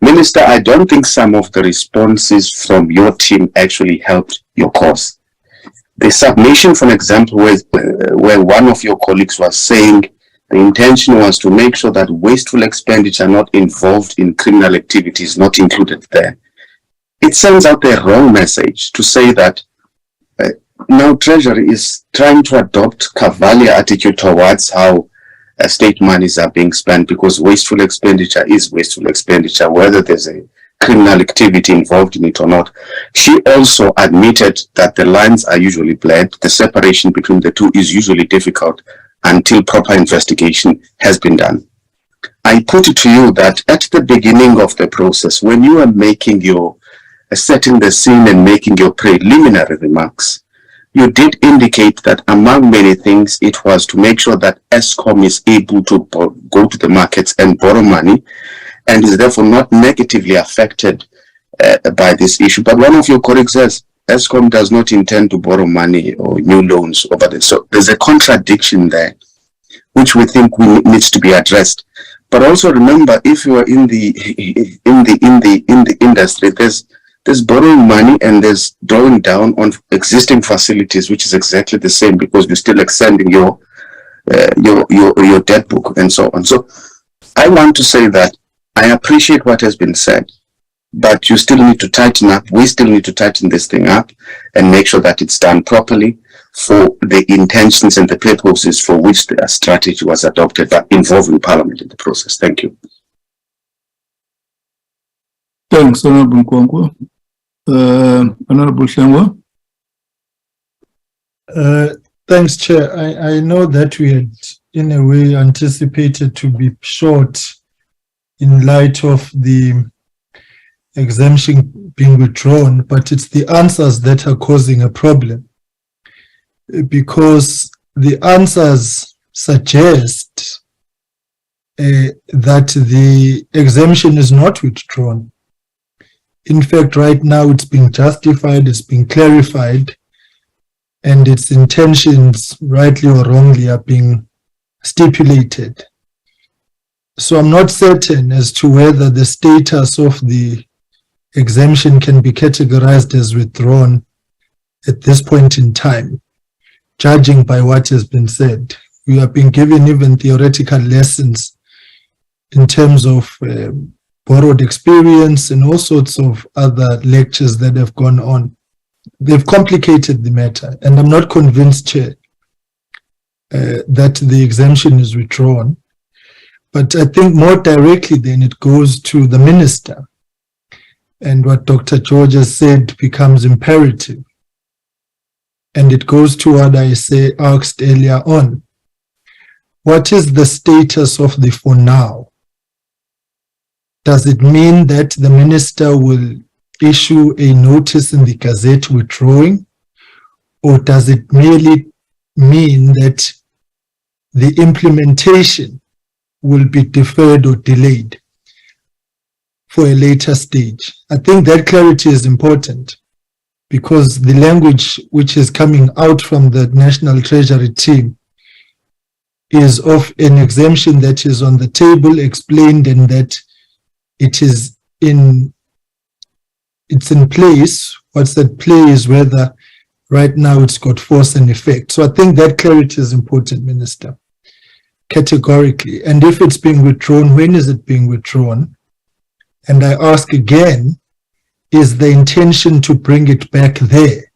Minister, I don't think some of the responses from your team actually helped your cause. The submission, for example, where one of your colleagues was saying the intention was to make sure that wasteful expenditure not involved in criminal activities not included there. It sends out the wrong message to say that now Treasury is trying to adopt cavalier attitude towards how state monies are being spent, because wasteful expenditure is wasteful expenditure, whether there's a criminal activity involved in it or not. She also admitted that the lines are usually blurred. The separation between the two is usually difficult until proper investigation has been done. I put it to you that at the beginning of the process, when you are making your setting the scene and making your preliminary remarks, you did indicate that among many things, it was to make sure that Eskom is able to go to the markets and borrow money and is therefore not negatively affected by this issue. But one of your colleagues says Eskom does not intend to borrow money or new loans over this. So there's a contradiction there, which we think needs to be addressed. But also remember, if you are in the industry, there's borrowing money and there's drawing down on existing facilities, which is exactly the same, because you're still extending your debt book and so on. So I want to say that I appreciate what has been said, but you still need to tighten up. We still need to tighten this thing up and make sure that it's done properly for the intentions and the purposes for which the strategy was adopted, but involving Parliament in the process. Thank you. Thanks, Honorable Nkwankwa. Honorable Shengwa. Thanks, Chair. I know that we had, in a way, anticipated to be short in light of the exemption being withdrawn, but it's the answers that are causing a problem, because the answers suggest that the exemption is not withdrawn. In fact, right now it's being justified, it's being clarified, and its intentions, rightly or wrongly, are being stipulated. So I'm not certain as to whether the status of the exemption can be categorized as withdrawn at this point in time, judging by what has been said. We have been given even theoretical lessons in terms of borrowed experience and all sorts of other lectures that have gone on. They've complicated the matter, and I'm not convinced, Chair, that the exemption is withdrawn. But I think more directly then it goes to the Minister, and what Dr. George has said becomes imperative. And it goes to what I asked earlier on. What is the status of the for now? Does it mean that the Minister will issue a notice in the Gazette withdrawing? Or does it merely mean that the implementation will be deferred or delayed for a later stage? I think that clarity is important, because the language which is coming out from the National Treasury team is of an exemption that is on the table, explained, and that it's in place. What's at play is whether right now it's got force and effect. So I think that clarity is important, Minister, categorically. And if it's being withdrawn, when is it being withdrawn? And I ask again, is the intention to bring it back there?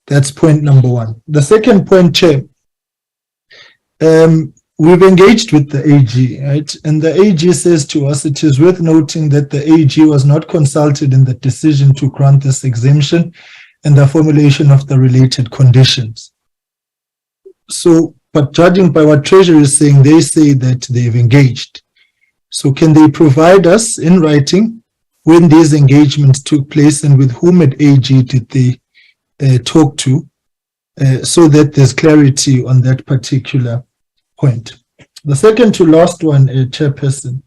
That's point number one. The second point, Chair, we've engaged with the AG, right? And the AG says to us, it is worth noting that the AG was not consulted in the decision to grant this exemption and the formulation of the related conditions. So, but judging by what Treasury is saying, they say that they've engaged. So can they provide us in writing when these engagements took place and with whom at AG did they talk to, so that there's clarity on that particular point. The second to last one, Chairperson,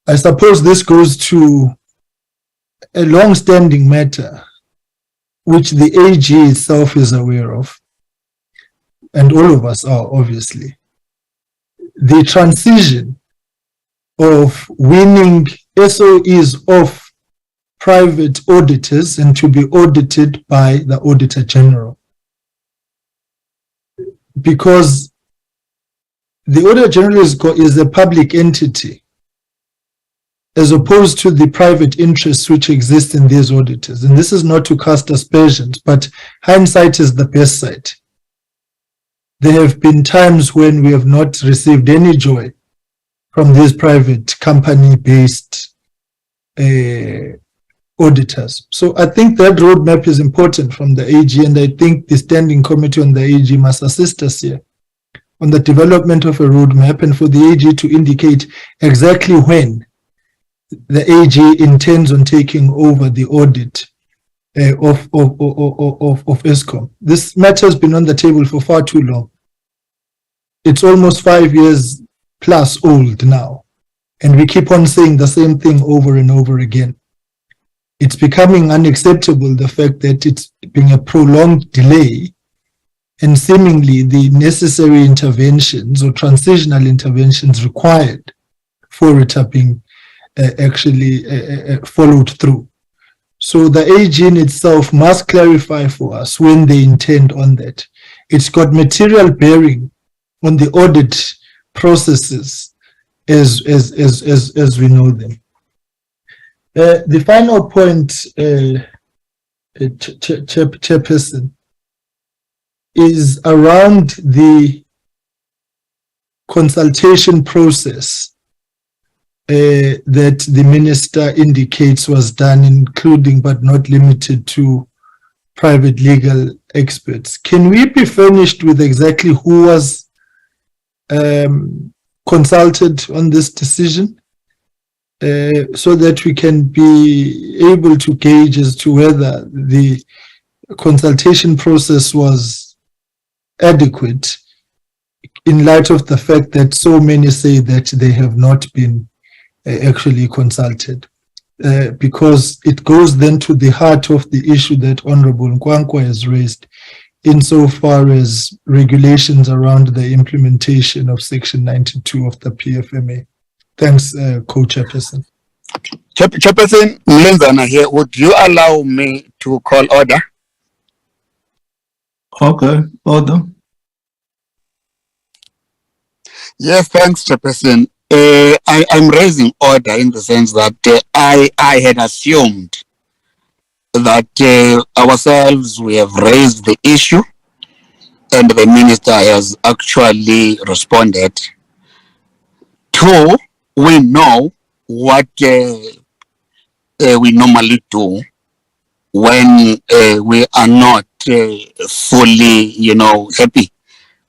I suppose this goes to a long-standing matter which the AG itself is aware of, and all of us are, obviously. The transition of winning SOEs of private auditors and to be audited by the Auditor General. Because the Auditor General is a public entity, as opposed to the private interests which exist in these auditors. And this is not to cast aspersions, but hindsight is the best side. There have been times when we have not received any joy from these private company-based auditors. So I think that roadmap is important from the AG, and I think the Standing Committee on the AG must assist us here on the development of a roadmap, and for the AG to indicate exactly when the AG intends on taking over the audit of Eskom. This matter has been on the table for far too long. It's almost 5 years plus old now, and we keep on saying the same thing over and over again. It's becoming unacceptable, the fact that it's been a prolonged delay, and seemingly the necessary interventions or transitional interventions required for it are being actually followed through. So the AG in itself must clarify for us when they intend on that. It's got material bearing on the audit processes as we know them. The final point, Chairperson, is around the consultation process that the minister indicates was done, including but not limited to private legal experts. Can we be furnished with exactly who was consulted on this decision, so that we can be able to gauge as to whether the consultation process was adequate, in light of the fact that so many say that they have not been actually consulted, because it goes then to the heart of the issue that Honorable Nkwankwa has raised insofar as regulations around the implementation of Section 92 of the PFMA. Thanks, Co-Chairperson. Chairperson Mlenzana here, would you allow me to call order? Okay, order. Yes, thanks, Chairperson. I'm raising order in the sense that I had assumed that ourselves, we have raised the issue and the minister has actually responded. Two, we know what we normally do when we are not fully, happy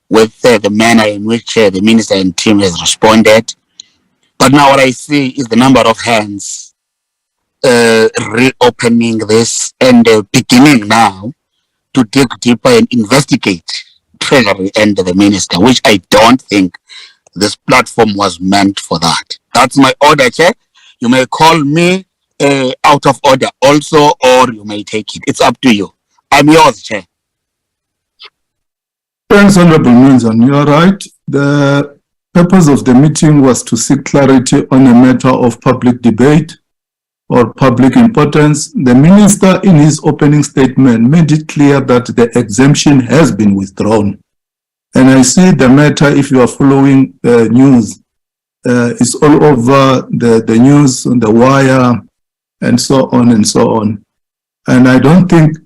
with the manner in which the minister and team has responded. But now what I see is the number of hands reopening this and beginning now to dig deeper and investigate Treasury and the minister, which I don't think this platform was meant for that. That's my order, Chair. You may call me out of order also, or you may take it. It's up to you. I'm yours, Chair. Thanks, Honorable Mlenzana. You are right. The purpose of the meeting was to seek clarity on a matter of public debate or public importance. The minister, in his opening statement, made it clear that the exemption has been withdrawn. And I see the matter, if you are following news, it's all over the news, on the wire, and so on and so on. And I don't think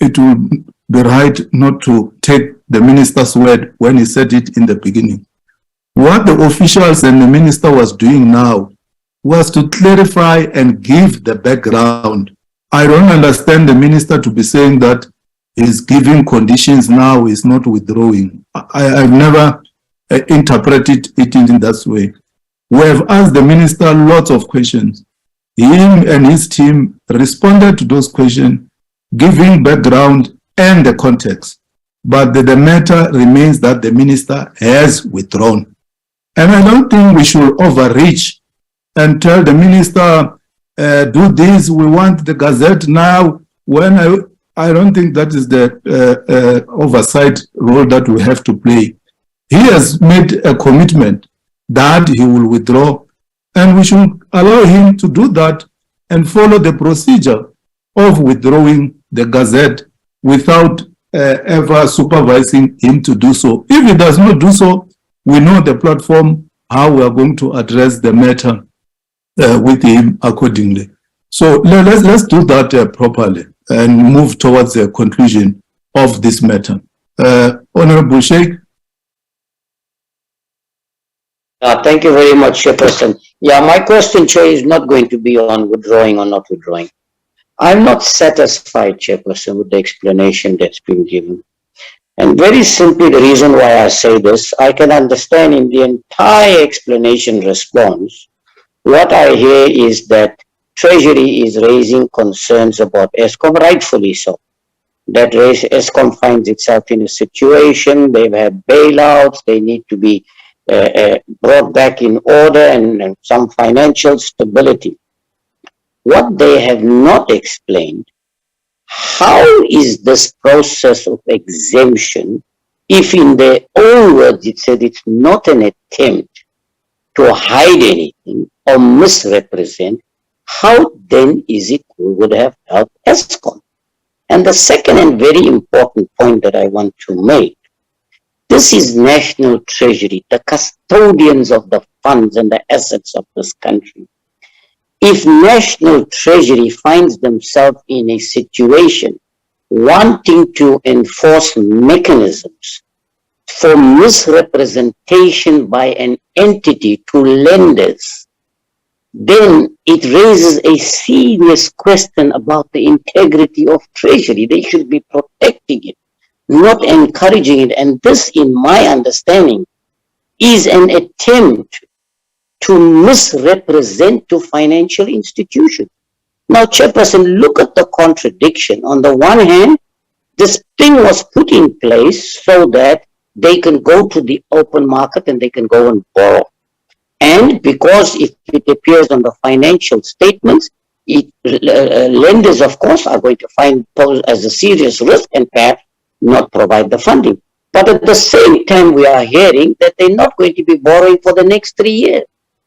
it would be right not to take the minister's word when he said it in the beginning. What the officials and the minister was doing now was to clarify and give the background. I don't understand the minister to be saying that he's giving conditions now, he's not withdrawing. I've never interpreted it in that way. We have asked the minister lots of questions. Him and his team responded to those questions, giving background and the context. But the matter remains that the minister has withdrawn. And I don't think we should overreach and tell the minister, do this, we want the Gazette now, when I don't think that is the oversight role that we have to play. He has made a commitment that he will withdraw And we should allow him to do that and follow the procedure of withdrawing the Gazette without ever supervising him to do so. If he does not do so, we know the platform, how we are going to address the matter with him accordingly. So let's do that properly and move towards the conclusion of this matter. Honorable Sheikh. Thank you very much, Chairperson. Yeah, my question, Chair, is not going to be on withdrawing or not withdrawing. I'm not satisfied, Chairperson, with the explanation that's been given. And very simply, the reason why I say this, I can understand in the entire explanation response, what I hear is that Treasury is raising concerns about Eskom, rightfully so. That Eskom finds itself in a situation, they've had bailouts, they need to be brought back in order and some financial stability. What they have not explained, how is this process of exemption, if in their own words it said it's not an attempt to hide anything or misrepresent, how then is it we would have helped Eskom? And the second and very important point that I want to make, this is National Treasury, the custodians of the funds and the assets of this country. If National Treasury finds themselves in a situation wanting to enforce mechanisms for misrepresentation by an entity to lenders, then it raises a serious question about the integrity of Treasury. They should be protecting it, not encouraging it. And this, in my understanding, is an attempt to misrepresent to financial institutions. Now, Chairperson, look at the contradiction. On the one hand, this thing was put in place so that they can go to the open market and they can go and borrow. And because if it appears on the financial statements, lenders, of course, are going to find pose as a serious risk and perhaps not provide the funding. But at the same time, we are hearing that they're not going to be borrowing for the next 3 years.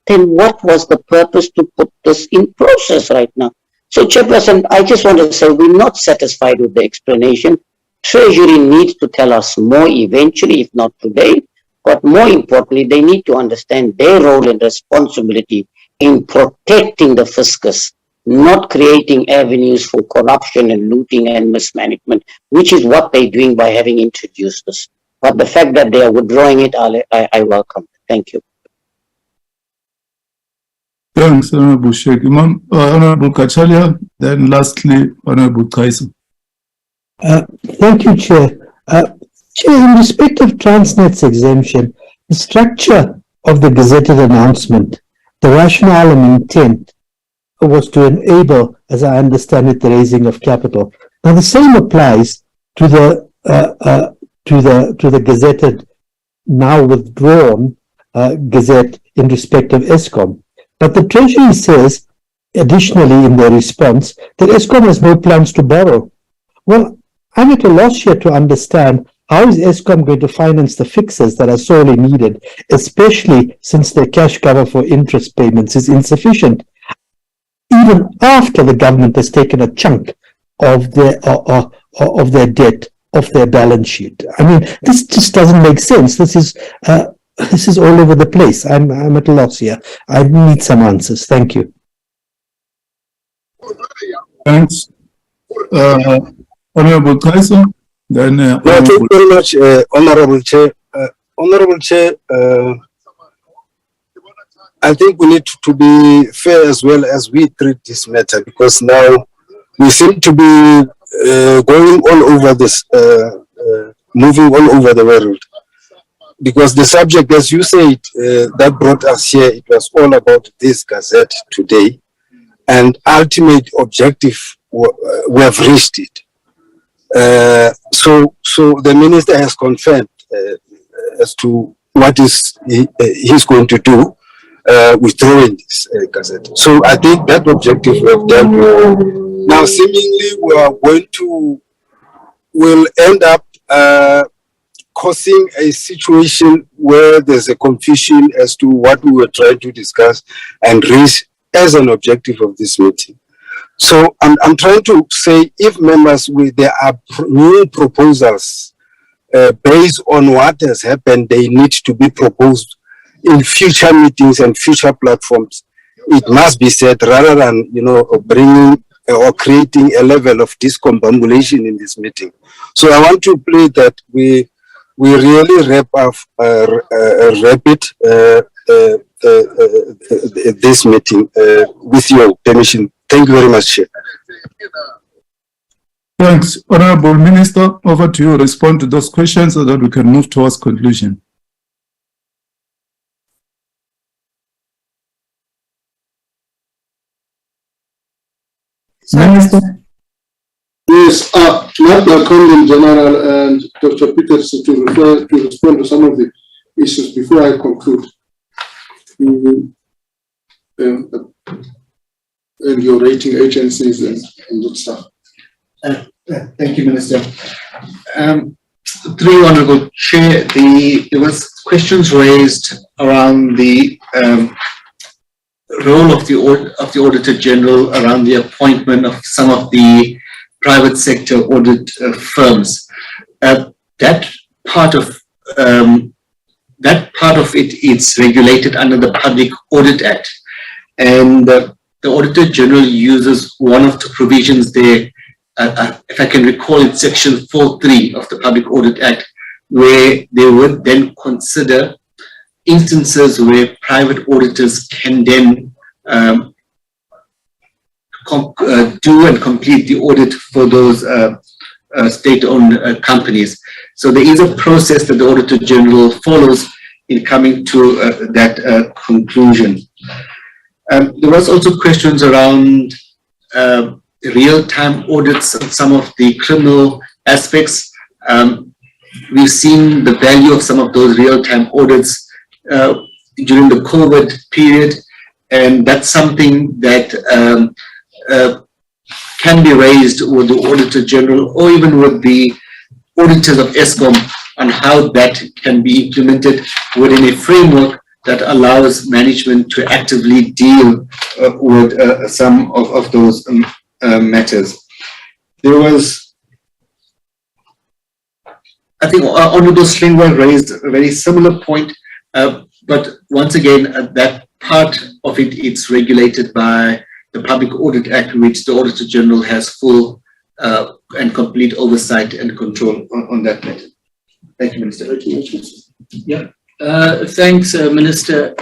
Then what was the purpose to put this in process right now? So, Chairperson, I just want to say we're not satisfied with the explanation. Treasury needs to tell us more eventually, if not today. But more importantly, they need to understand their role and responsibility in protecting the fiscus, not creating avenues for corruption and looting and mismanagement, which is what they're doing by having introduced this. But the fact that they are withdrawing it, I welcome. Thank you. Thanks, Honorable Sheikh Imam. Honorable Kachalia, then lastly, Honorable Kaisa. Thank you, Chair. Chair, in respect of Transnet's exemption, the structure of the gazetted announcement, the rationale and intent was to enable, as I understand it, the raising of capital. Now, the same applies to the gazetted, now withdrawn gazette in respect of Eskom. But the Treasury says, additionally in their response, that Eskom has no plans to borrow. Well, I'm at a loss here to understand how is Eskom going to finance the fixes that are sorely needed, especially since their cash cover for interest payments is insufficient, even after the government has taken a chunk of their debt off their balance sheet. I mean, this just doesn't make sense. This is all over the place. I'm at a loss here. I need some answers. Thank you. Thanks. Honorable Kaisa, then thank you very much, Honorable Chair. Honorable Chair, I think we need to be fair as well as we treat this matter, because now we seem to be going all over this, moving all over the world. Because the subject, as you said, that brought us here, it was all about this gazette today, and ultimate objective, we have reached it. So the minister has confirmed as to what is he's going to do withdrawing this gazette. So I think that objective we have dealt with. Now, seemingly we are going to, will end up causing a situation where there's a confusion as to what we were trying to discuss and raise as an objective of this meeting. So I'm trying to say, if members, there are new proposals based on what has happened, they need to be proposed in future meetings and future platforms. It must be said, rather than, you know, bringing or creating a level of discombobulation in this meeting. So I want to plead that we really wrap this meeting with your permission. Thank you very much, Chair. Thanks. Honorable Minister, over to you. Respond to those questions so that we can move towards conclusion. Minister? Yes, not the Accountant General and Dr. Peters to respond to some of the issues before I conclude. And your rating agencies and that stuff. Thank you, Minister. Through Honourable Chair, there was questions raised around the role of the Auditor General around the appointment of some of the private sector audit firms. That part of it is regulated under the Public Audit Act, and the Auditor General uses one of the provisions there. If I can recall it, Section 4.3 of the Public Audit Act, where they would then consider instances where private auditors can then do and complete the audit for those state-owned companies. So there is a process that the Auditor General follows in coming to that conclusion. There was also questions around real-time audits of some of the criminal aspects. We've seen the value of some of those real-time audits during the COVID period, and that's something that can be raised with the Auditor General or even with the auditors of Eskom on how that can be implemented within a framework that allows management to actively deal with some of those matters. There was, I think, Honourable Slingwa raised a very similar point, but once again, that part of it, it's regulated by the Public Audit Act, which the Auditor General has full and complete oversight and control on that matter. Thank you, Minister. Yeah. Thanks, Minister.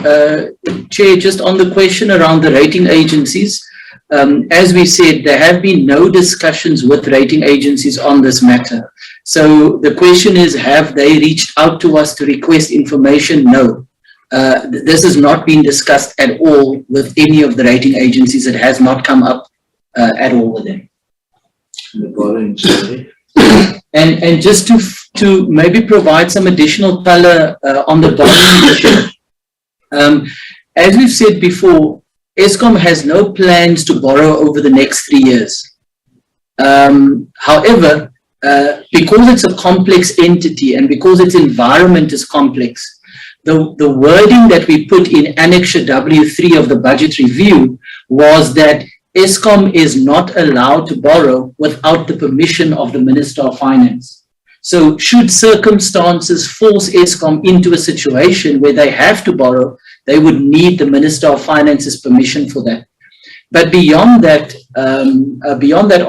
Chair, just on the question around the rating agencies, as we said, there have been no discussions with rating agencies on this matter. So the question is, have they reached out to us to request information? No. This has not been discussed at all with any of the rating agencies. It has not come up at all with them. And just to maybe provide some additional color on the borrowing issue. As we've said before, Eskom has no plans to borrow over the next 3 years. However, because it's a complex entity and because its environment is complex, the wording that we put in Annexure W3 of the budget review was that Eskom is not allowed to borrow without the permission of the Minister of Finance. So should circumstances force Eskom into a situation where they have to borrow, they would need the Minister of Finance's permission for that. But beyond that,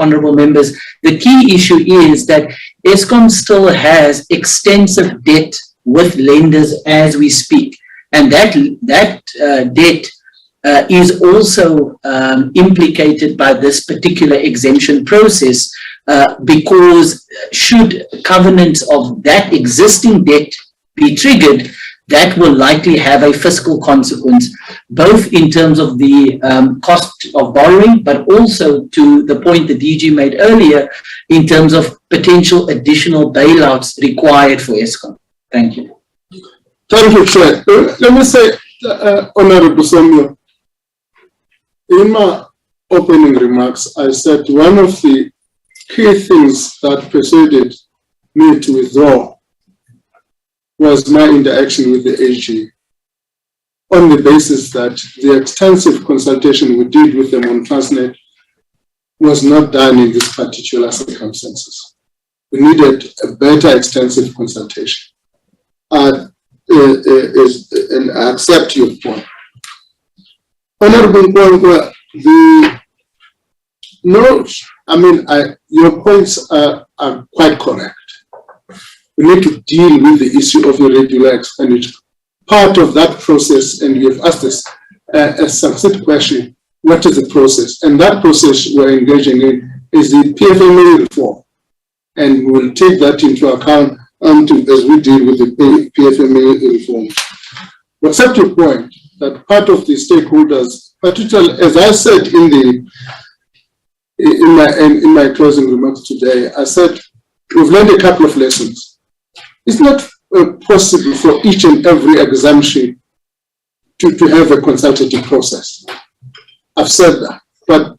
honourable members, the key issue is that Eskom still has extensive debt with lenders as we speak. And that debt is also implicated by this particular exemption process because should covenants of that existing debt be triggered, that will likely have a fiscal consequence, both in terms of the cost of borrowing, but also to the point that DG made earlier, in terms of potential additional bailouts required for Eskom. Thank you. Thank you, Chair. Let me say, Honourable Samuel, in my opening remarks, I said one of the key things that persuaded me to withdraw was my interaction with the AG, on the basis that the extensive consultation we did with them on Transnet was not done in these particular circumstances. We needed a better extensive consultation. And I accept your point. Honorable Godongwana, your points are quite correct. We need to deal with the issue of irregular expenditure. Part of that process, and you have asked us a succinct question, what is the process? And that process we're engaging in is the PFMA reform. And we will take that into account as we deal with the PFMA reform. But accept your point that part of the stakeholders, particularly as I said in my closing remarks today, I said we've learned a couple of lessons. It's not possible for each and every exemption to have a consultative process. I've said that, but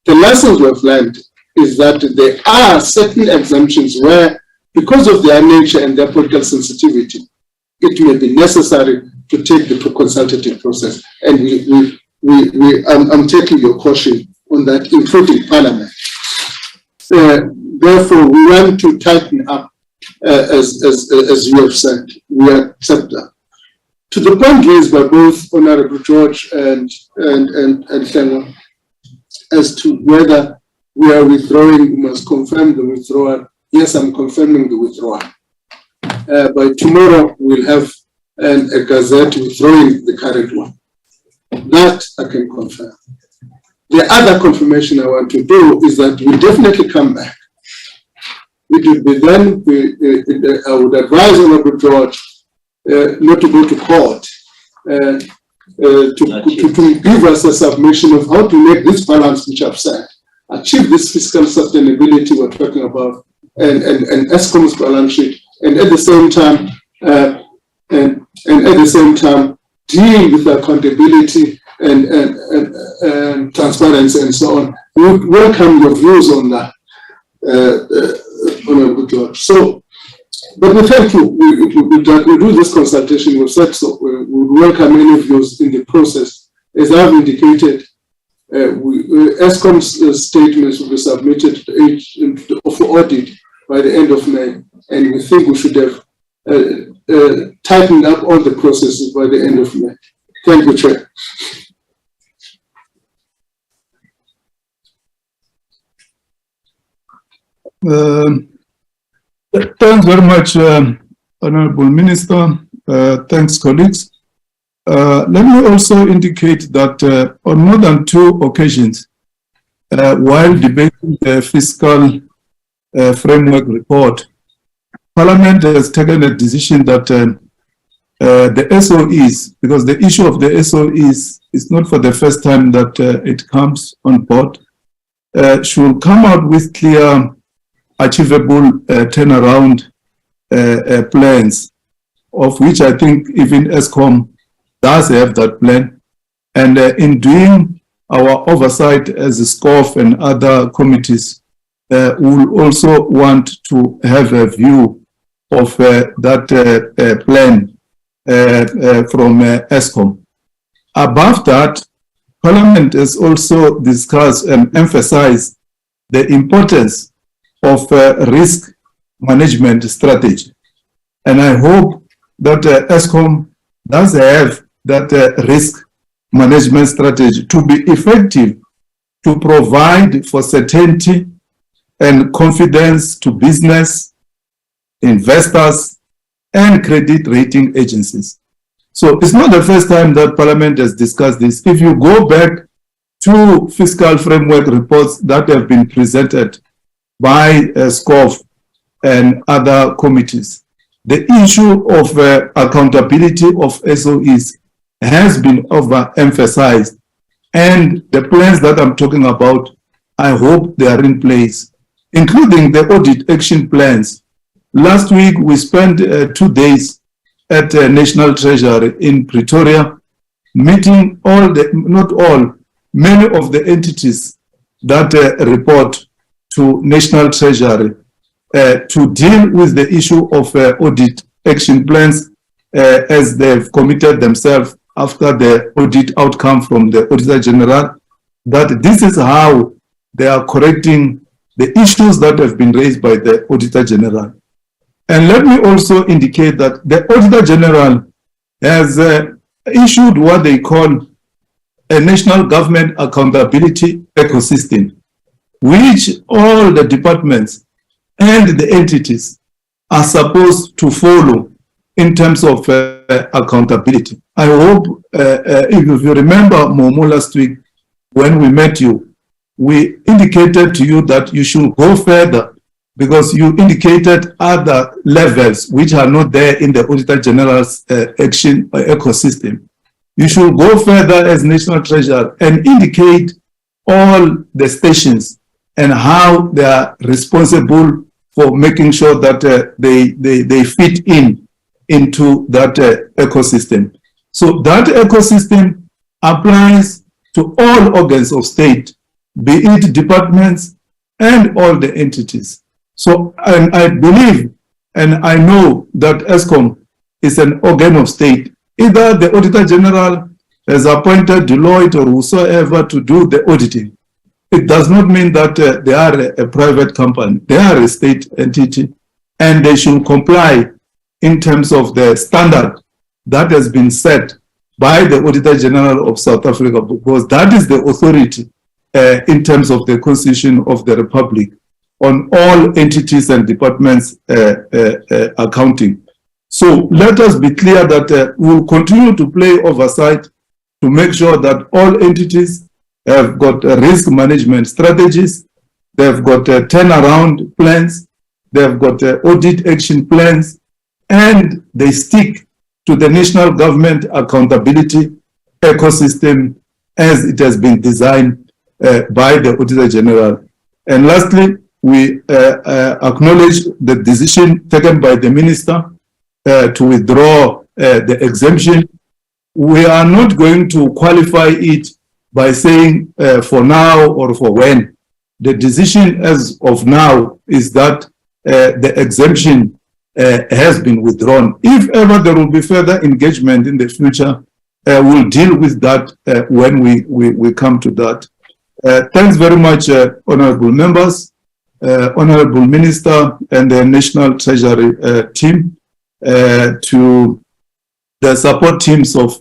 the lessons we've learned is that there are certain exemptions where, because of their nature and their political sensitivity, it may be necessary to take the consultative process. And I'm taking your caution on that, including Parliament. Therefore, we want to tighten up, as you have said. We accept that. To the point raised by both Honorable George and Enoch, as to whether we are withdrawing, we must confirm the withdrawal. Yes, I'm confirming the withdrawal. By tomorrow, we'll have a gazette withdrawing the current one. That I can confirm. The other confirmation I want to do is that we definitely come back. It will be then, I would advise Honorable George not to go to court, to give us a submission of how to make this balance, which I've said, achieve this fiscal sustainability we're talking about, and Eskom's balance sheet, and at the same time, deal with accountability and transparency and so on. We would welcome your views on that, Honorable George. So, but we thank you. We do this consultation. We've said so. We would welcome any views in the process. As I've indicated, Eskom's statements will be submitted for audit by the end of May, and we think we should have tightened up all the processes by the end of May. Thank you, Chair. Thanks very much, Honorable Minister. Thanks, colleagues. Let me also indicate that on more than 2 occasions, while debating the fiscal framework report, Parliament has taken a decision that the SOEs, because the issue of the SOEs is not for the first time that it comes on board, should come out with clear, achievable turnaround plans, of which I think even Eskom does have that plan. And in doing our oversight as a SCOF and other committees, we will also want to have a view of that plan from Eskom. Above that, Parliament has also discussed and emphasized the importance of risk management strategy. And I hope that Eskom does have that risk management strategy to be effective, to provide for certainty and confidence to business, investors, and credit rating agencies. So it's not the first time that Parliament has discussed this. If you go back to fiscal framework reports that have been presented by SCOF and other committees, the issue of accountability of SOEs has been overemphasized, and the plans that I'm talking about, I hope they are in place, including the audit action plans. Last week, we spent 2 days at National Treasury in Pretoria, meeting many of the entities that report to National Treasury to deal with the issue of audit action plans as they've committed themselves after the audit outcome from the Auditor General, that this is how they are correcting the issues that have been raised by the Auditor General. And let me also indicate that the Auditor General has issued what they call a national government accountability ecosystem, which all the departments and the entities are supposed to follow in terms of accountability. I hope, if you remember, Momo, last week when we met you, we indicated to you that you should go further because you indicated other levels which are not there in the Auditor General's action ecosystem. You should go further as National Treasurer and indicate all the stations and how they are responsible for making sure that they fit into that ecosystem. So that ecosystem applies to all organs of state, be it departments and all the entities. So and I believe and I know that Eskom is an organ of state. Either the Auditor General has appointed Deloitte or whosoever to do the auditing. It does not mean that they are a private company. They are a state entity and they should comply in terms of the standard that has been set by the Auditor General of South Africa, because that is the authority in terms of the Constitution of the Republic on all entities and departments accounting. So let us be clear that we will continue to play oversight to make sure that all entities have got risk management strategies, they've got turnaround plans, they've got audit action plans, and they stick to the national government accountability ecosystem as it has been designed by the Auditor General. And lastly, we acknowledge the decision taken by the Minister to withdraw the exemption. We are not going to qualify it by saying for now or for when. The decision as of now is that the exemption has been withdrawn. If ever there will be further engagement in the future, we'll deal with that when we come to that. Thanks very much, honorable members, honorable Minister and the National Treasury team, to the support teams of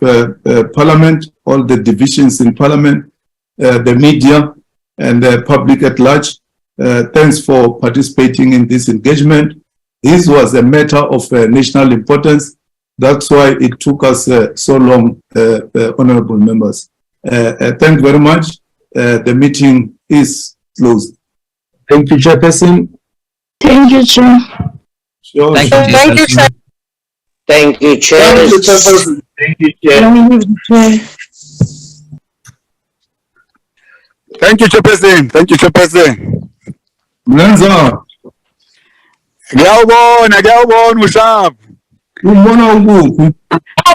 Parliament, all the divisions in Parliament, the media, and the public at large. Thanks for participating in this engagement. This was a matter of national importance. That's why it took us so long, honorable members. Thank you very much. The meeting is closed. Thank you, Chairperson. Thank you, Chair. Sure. Thank you, Chair. Thank you, Chair. Thank you, Chairperson. Thank you, Chair. Thank you, Chairperson. Thank you, Chairperson. Mlenza. Ngiyawubona uShap. Umbona ukuphi?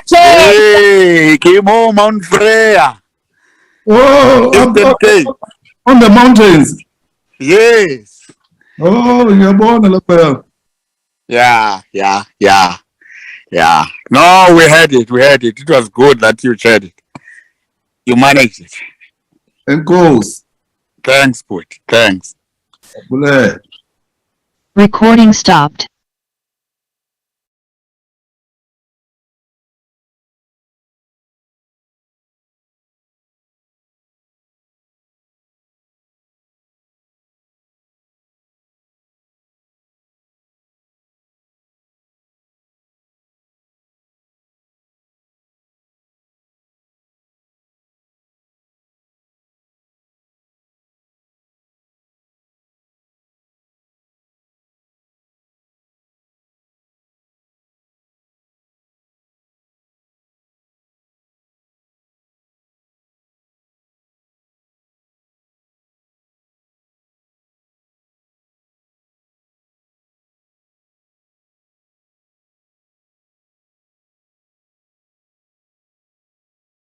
Hey, Kimo Mount Freya. Oh, on the mountains. Yes. Oh, ngiyabona lapha. Yeah. No, we had it. It was good that you shared it. You managed it. Enkosi. Thanks, Put. Thanks. Bule. Recording stopped.